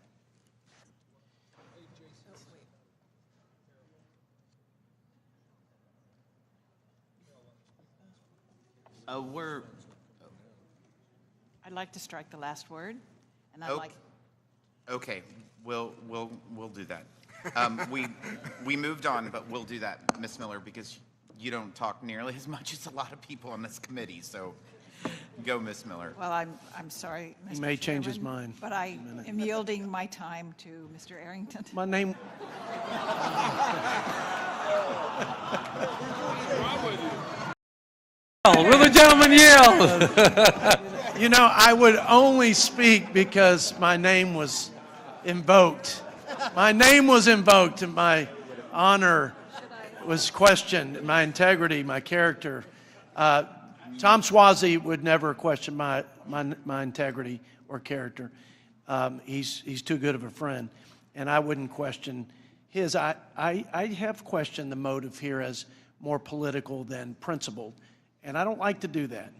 I'd like to strike the last word, and Okay, we'll do that. We moved on, but we'll do that, Ms. Miller, because you don't talk nearly as much as a lot of people on this committee, so go, Ms. Miller. Well, I'm sorry, Mr. He may change his Chairman, mind. but I am yielding my time to Mr. Arrington. My name. Will the gentleman yield? You know, I would only speak because my name was invoked. My name was invoked and my honor was questioned, my integrity, my character. Tom Swazi would never question my integrity or character. He's too good of a friend, and I wouldn't question his. I have questioned the motive here as more political than principled, and I don't like to do that.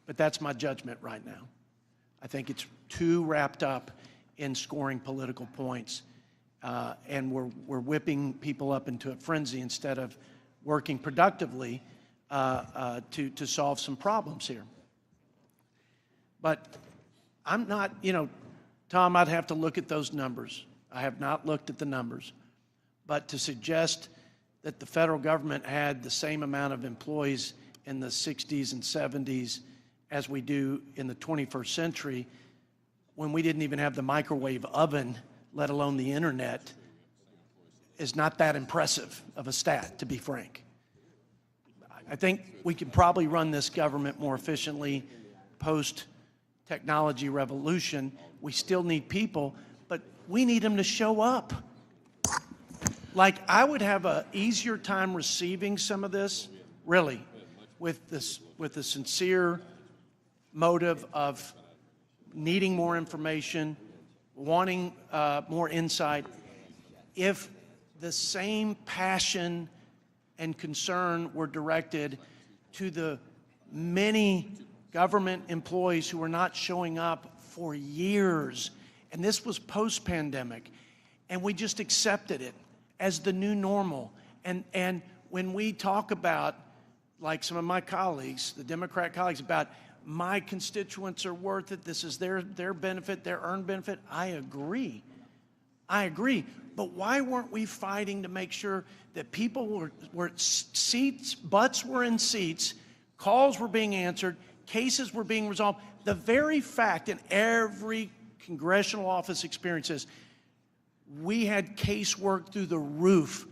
But that's my judgment right now. I think it's too wrapped up in scoring political points, and we're whipping people up into a frenzy instead of working productively to solve some problems here. But I'm not, Tom, I'd have to look at those numbers. I have not looked at the numbers. But to suggest that the federal government had the same amount of employees in the 60s and 70s as we do in the 21st century, when we didn't even have the microwave oven, let alone the internet, is not that impressive of a stat, to be frank. I think we can probably run this government more efficiently post-technology revolution. We still need people, but we need them to show up. Like, I would have an easier time receiving some of this, really, with the sincere motive of needing more information, wanting more insight, if the same passion and concern were directed to the many government employees who were not showing up for years. And this was post-pandemic, and we just accepted it as the new normal. And when we talk about, like some of my colleagues, the Democrat colleagues, about my constituents are worth it, this is their benefit, their earned benefit, I agree. I agree. But why weren't we fighting to make sure that people were seats, butts were in seats, calls were being answered, cases were being resolved? The very fact, in every congressional office experiences, we had casework through the roof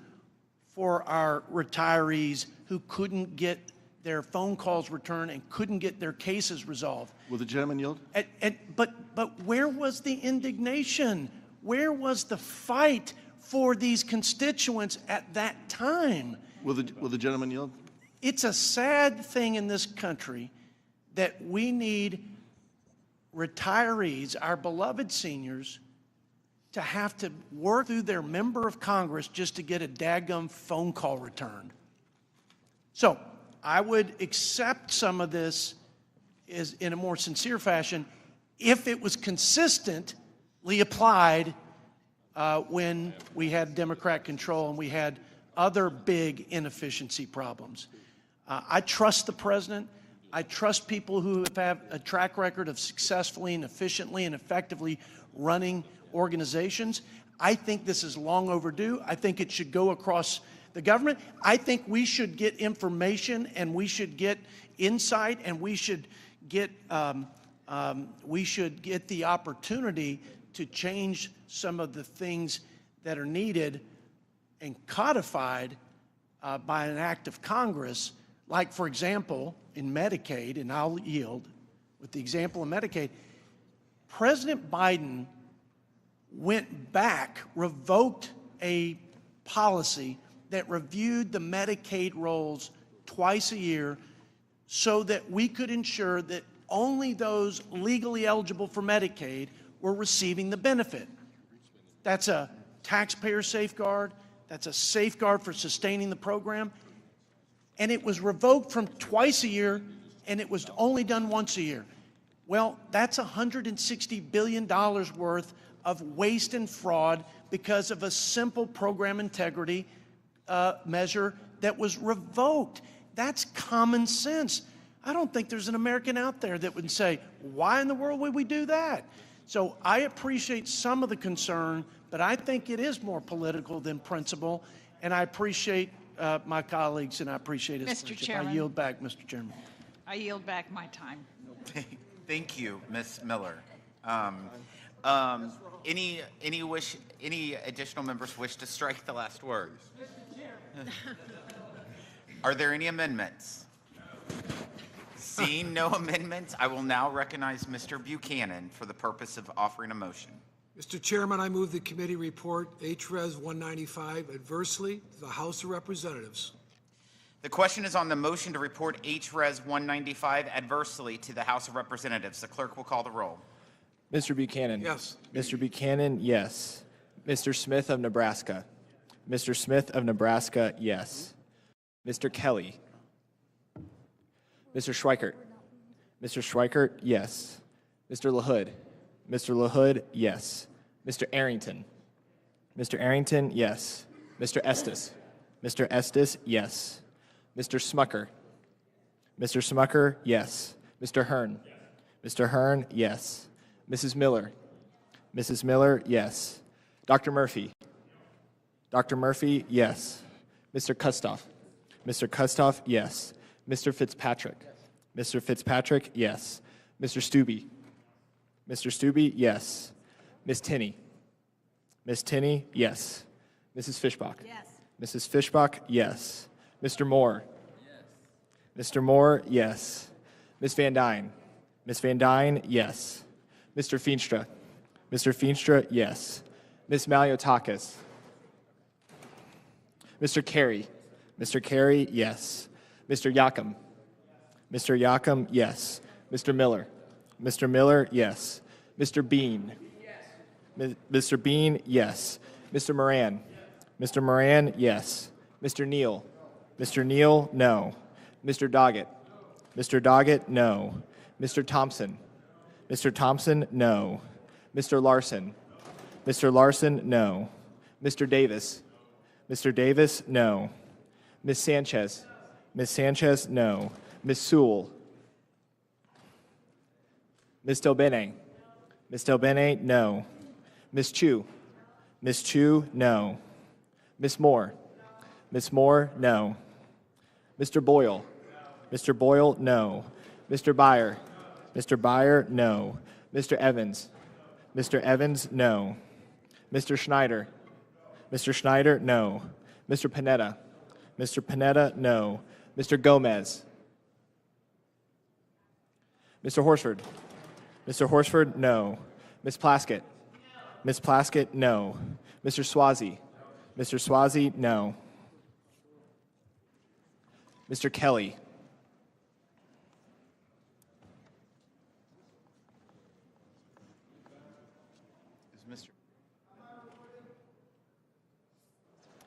for our retirees who couldn't get their phone calls returned and couldn't get their cases resolved. Will the gentleman yield? But where was the indignation? Where was the fight for these constituents at that time? Will the gentleman yield? It's a sad thing in this country that we need retirees, our beloved seniors, to have to work through their member of Congress just to get a daggum phone call returned. So I would accept some of this is in a more sincere fashion if it was consistently applied when we had Democrat control and we had other big inefficiency problems. I trust the president. I trust people who have a track record of successfully and efficiently and effectively running organizations. I think this is long overdue. I think it should go across the government. I think we should get information and we should get insight and we should get the opportunity to change some of the things that are needed and codified by an act of Congress. Like, for example, in Medicaid, and I'll yield with the example of Medicaid, President Biden went back, revoked a policy that reviewed the Medicaid rolls twice a year so that we could ensure that only those legally eligible for Medicaid were receiving the benefit. That's a taxpayer safeguard. That's a safeguard for sustaining the program. And it was revoked from twice a year, and it was only done once a year. Well, that's $160 billion worth of waste and fraud because of a simple program integrity measure that was revoked. That's common sense. I don't think there's an American out there that would say, why in the world would we do that? So I appreciate some of the concern, but I think it is more political than principle. And I appreciate my colleagues, and I appreciate his Mr. friendship. Chairman. I yield back, Mr. Chairman. I yield back my time. Thank you, Ms. Miller. Any additional members wish to strike the last word? Are there any amendments? Seeing no amendments, I will now recognize Mr. Buchanan for the purpose of offering a motion. Mr. Chairman, I move the committee report H.Res 195 adversely to the House of Representatives. The question is on the motion to report H.Res 195 adversely to the House of Representatives. The clerk will call the roll. Mr. Buchanan. Yes. Mr. Buchanan, yes. Mr. Smith of Nebraska. Mr. Smith of Nebraska, yes. Mr. Kelly. Mr. Schweikert. Mr. Schweikert, yes. Mr. LaHood. Mr. LaHood, yes. Mr. Arrington. Mr. Arrington, yes. Mr. Estes. Mr. Estes, yes. Mr. Smucker. Mr. Smucker, yes. Mr. Hearn. Mr. Hearn, yes. Mrs. Miller. Mrs. Miller, yes. Dr. Murphy. Dr. Murphy, yes. Mr. Kustoff. Mr. Kustoff, yes. Mr. Fitzpatrick. Mr. Fitzpatrick, yes. Mr. Stubbe. Mr. Stubbe, yes. Ms. Tinney. Ms. Tinney, yes. Mrs. Fishbach. Yes. Mrs. Fishbach, yes. Mr. Moore. Yes. Mr. Moore, yes. Ms. Van Dyne. Ms. Van Dyne, yes. Mr. Feenstra. Mr. Feenstra, yes. Ms. Maliotakis. Mr. Carey. Mr. Carey, yes. Mr. Yakum. Mr. Yakum, yes. Mr. Miller. Mr. Miller, yes. Mr. Bean. Yes. Mr. Bean, yes. Mr. Moran. Mr. Moran, yes. Mr. Neal. Mr. Neal, no. Mr. Doggett. Mr. Doggett, no. Mr. Thompson. Mr. Thompson, no. Mr. Larson. Mr. Larson, no. Mr. Davis. Mr. Davis, no. Ms. Sanchez. Ms. Sanchez, no. Ms. Sewell. Ms. Delbene. Ms. Delbene, no. Ms. Chu. Ms. Chu, no. Ms. Moore. Ms. Moore, no. Mr. Boyle. Mr. Boyle, no. Mr. Byer. Mr. Byer, no. Mr. Evans. Mr. Evans, no. Mr. Schneider. Mr. Schneider, no. Mr. Panetta. Mr. Panetta, no. Mr. Gomez. Mr. Horsford. Mr. Horsford, no. Ms. Plaskett. Ms. Plaskett, no. Mr. Swazi. Mr. Swazi, no. Mr. Kelly.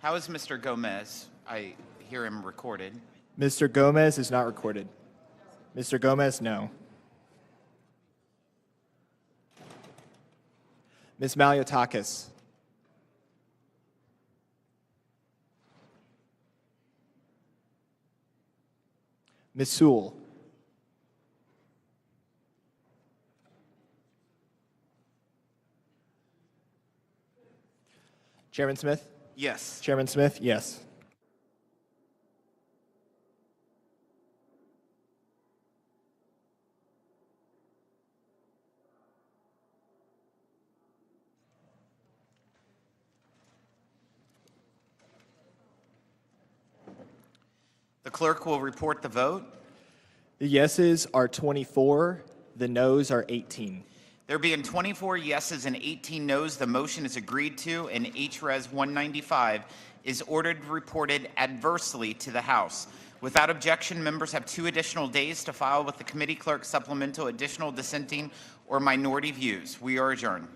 How is Mr. Gomez? I hear him recorded. Mr. Gomez is not recorded. Mr. Gomez, no. Ms. Maliotakis. Ms. Sewell. Chairman Smith? Yes. Chairman Smith, yes. The clerk will report the vote. The yeses are 24, the noes are 18. There being 24 yeses and 18 noes, the motion is agreed to, and H.Res. 195 is ordered reported adversely to the House. Without objection, members have 2 additional days to file with the committee clerk supplemental additional dissenting or minority views. We are adjourned.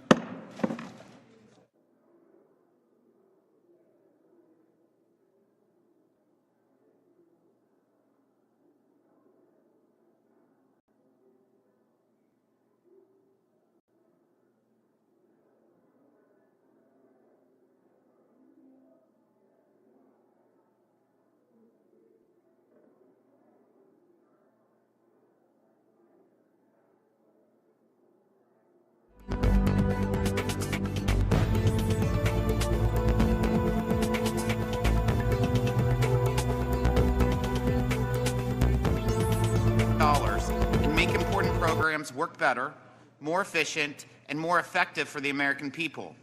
programs work better, more efficient, and more effective for the American people.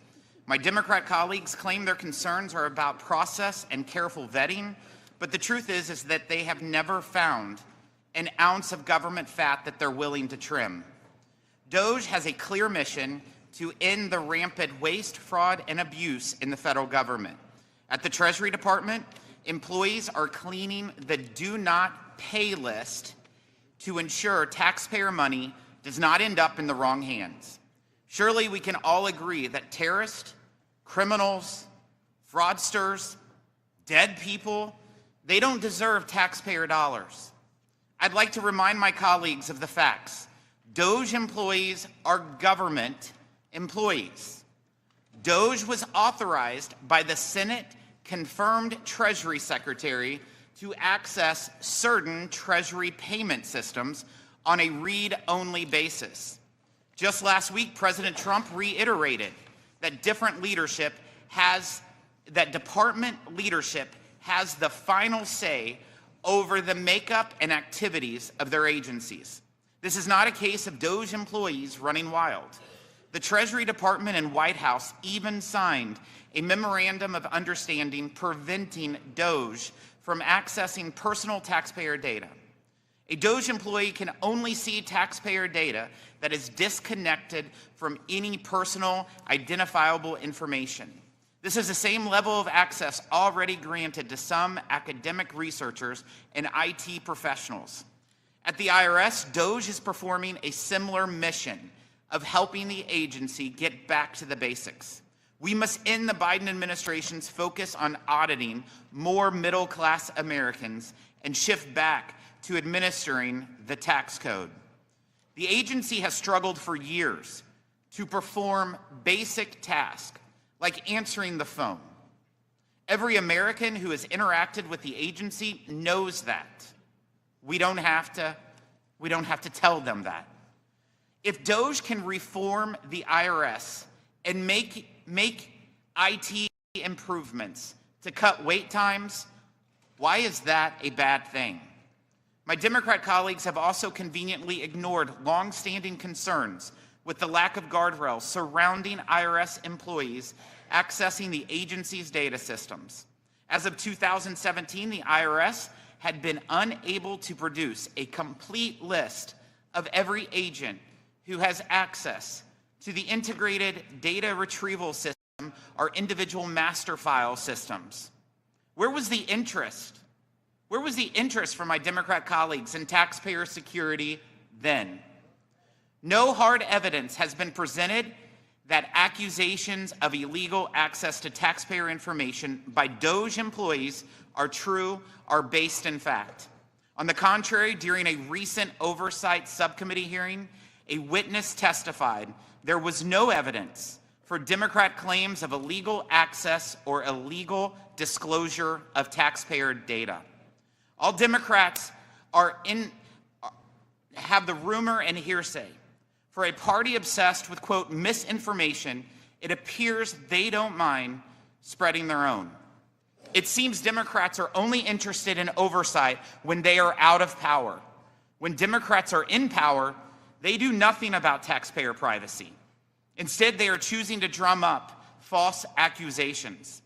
My Democrat colleagues claim their concerns are about process and careful vetting, but the truth is that they have never found an ounce of government fat that they're willing to trim. Doge has a clear mission to end the rampant waste, fraud, and abuse in the federal government. At the Treasury Department, employees are cleaning the do not pay list to ensure taxpayer money does not end up in the wrong hands. Surely we can all agree that terrorists, criminals, fraudsters, dead people, they don't deserve taxpayer dollars. I'd like to remind my colleagues of the facts. Doge employees are government employees. Doge was authorized by the Senate-confirmed Treasury Secretary to access certain Treasury payment systems on a read-only basis. Just last week, President Trump reiterated that department leadership has the final say over the makeup and activities of their agencies. This is not a case of Doge employees running wild. The Treasury Department and White House even signed a memorandum of understanding preventing Doge from accessing personal taxpayer data. A Doge employee can only see taxpayer data that is disconnected from any personal identifiable information. This is the same level of access already granted to some academic researchers and IT professionals. At the IRS, Doge is performing a similar mission of helping the agency get back to the basics. We must end the Biden administration's focus on auditing more middle-class Americans and shift back to administering the tax code. The agency has struggled for years to perform basic tasks like answering the phone. Every American who has interacted with the agency knows that. We don't have to tell them that. If Doge can reform the IRS and make IT improvements to cut wait times, why is that a bad thing? My Democrat colleagues have also conveniently ignored long-standing concerns with the lack of guardrails surrounding IRS employees accessing the agency's data systems. As of 2017, the IRS had been unable to produce a complete list of every agent who has access to the integrated data retrieval system or individual master file systems. Where was the interest? Where was the interest from my Democrat colleagues in taxpayer security then? No hard evidence has been presented that accusations of illegal access to taxpayer information by Doge employees are true or based in fact. On the contrary, during a recent oversight subcommittee hearing, a witness testified there was no evidence for Democrat claims of illegal access or illegal disclosure of taxpayer data. All Democrats have the rumor and hearsay. For a party obsessed with, quote, misinformation, it appears they don't mind spreading their own. It seems Democrats are only interested in oversight when they are out of power. When Democrats are in power, they do nothing about taxpayer privacy. Instead, they are choosing to drum up false accusations.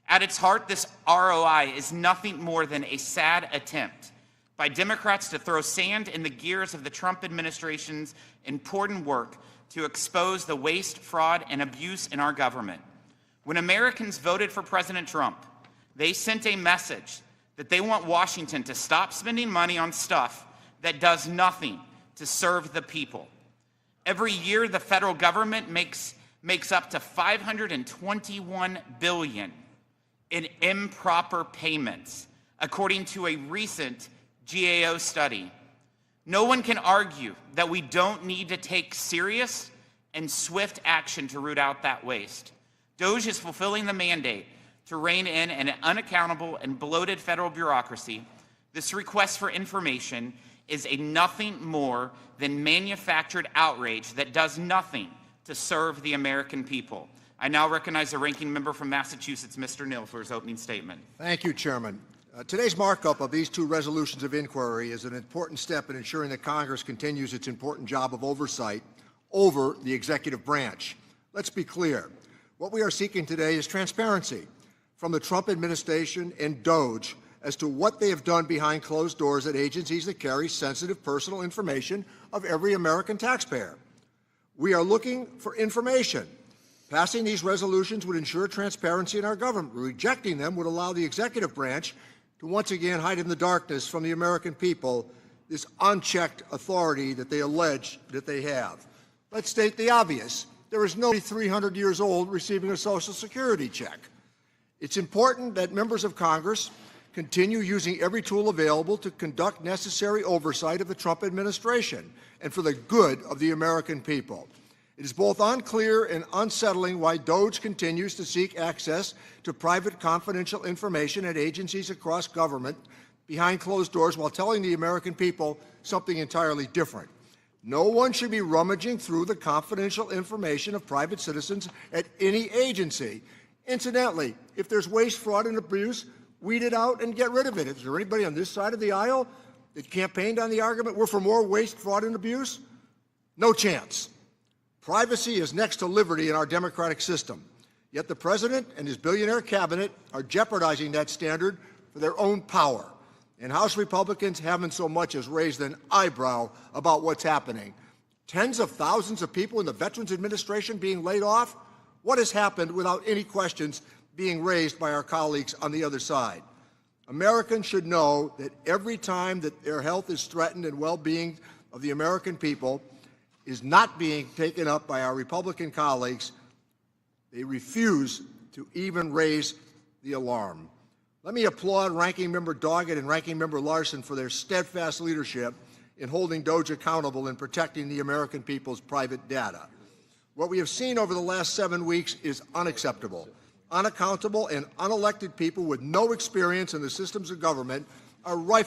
At its heart, this ROI is nothing more than a sad attempt by Democrats to throw sand in the gears of the Trump administration's important work to expose the waste, fraud, and abuse in our government. When Americans voted for President Trump, they sent a message that they want Washington to stop spending money on stuff that does nothing to serve the people. Every year, the federal government makes up to $521 billion in improper payments, according to a recent GAO study. No one can argue that we don't need to take serious and swift action to root out that waste. Doge is fulfilling the mandate to rein in an unaccountable and bloated federal bureaucracy. This request for information is a nothing more than manufactured outrage that does nothing to serve the American people. I now recognize the ranking member from Massachusetts, Mr. Neal, for his opening statement. Thank you, Chairman. Today's markup of these two resolutions of inquiry is an important step in ensuring that Congress continues its important job of oversight over the executive branch. Let's be clear. What we are seeking today is transparency from the Trump administration and Doge as to what they have done behind closed doors at agencies that carry sensitive personal information of every American taxpayer. We are looking for information. Passing these resolutions would ensure transparency in our government. Rejecting them would allow the executive branch to once again hide in the darkness from the American people this unchecked authority that they allege that they have. Let's state the obvious. There is nobody 300 years old receiving a Social Security check. It's important that members of Congress continue using every tool available to conduct necessary oversight of the Trump administration and for the good of the American people. It is both unclear and unsettling why Doge continues to seek access to private confidential information at agencies across government behind closed doors while telling the American people something entirely different. No one should be rummaging through the confidential information of private citizens at any agency. Incidentally, if there's waste, fraud, and abuse, weed it out and get rid of it. Is there anybody on this side of the aisle that campaigned on the argument we're for more waste, fraud, and abuse? No chance. Privacy is next to liberty in our democratic system. Yet the president and his billionaire cabinet are jeopardizing that standard for their own power. And House Republicans haven't so much as raised an eyebrow about what's happening. Tens of thousands of people in the Veterans Administration being laid off? What has happened without any questions being raised by our colleagues on the other side? Americans should know that every time that their health is threatened and well-being of the American people is not being taken up by our Republican colleagues, they refuse to even raise the alarm. Let me applaud Ranking Member Doggett and Ranking Member Larson for their steadfast leadership in holding Doge accountable and protecting the American people's private data. What we have seen over the last 7 weeks is unacceptable. Unaccountable and unelected people with no experience in the systems of government are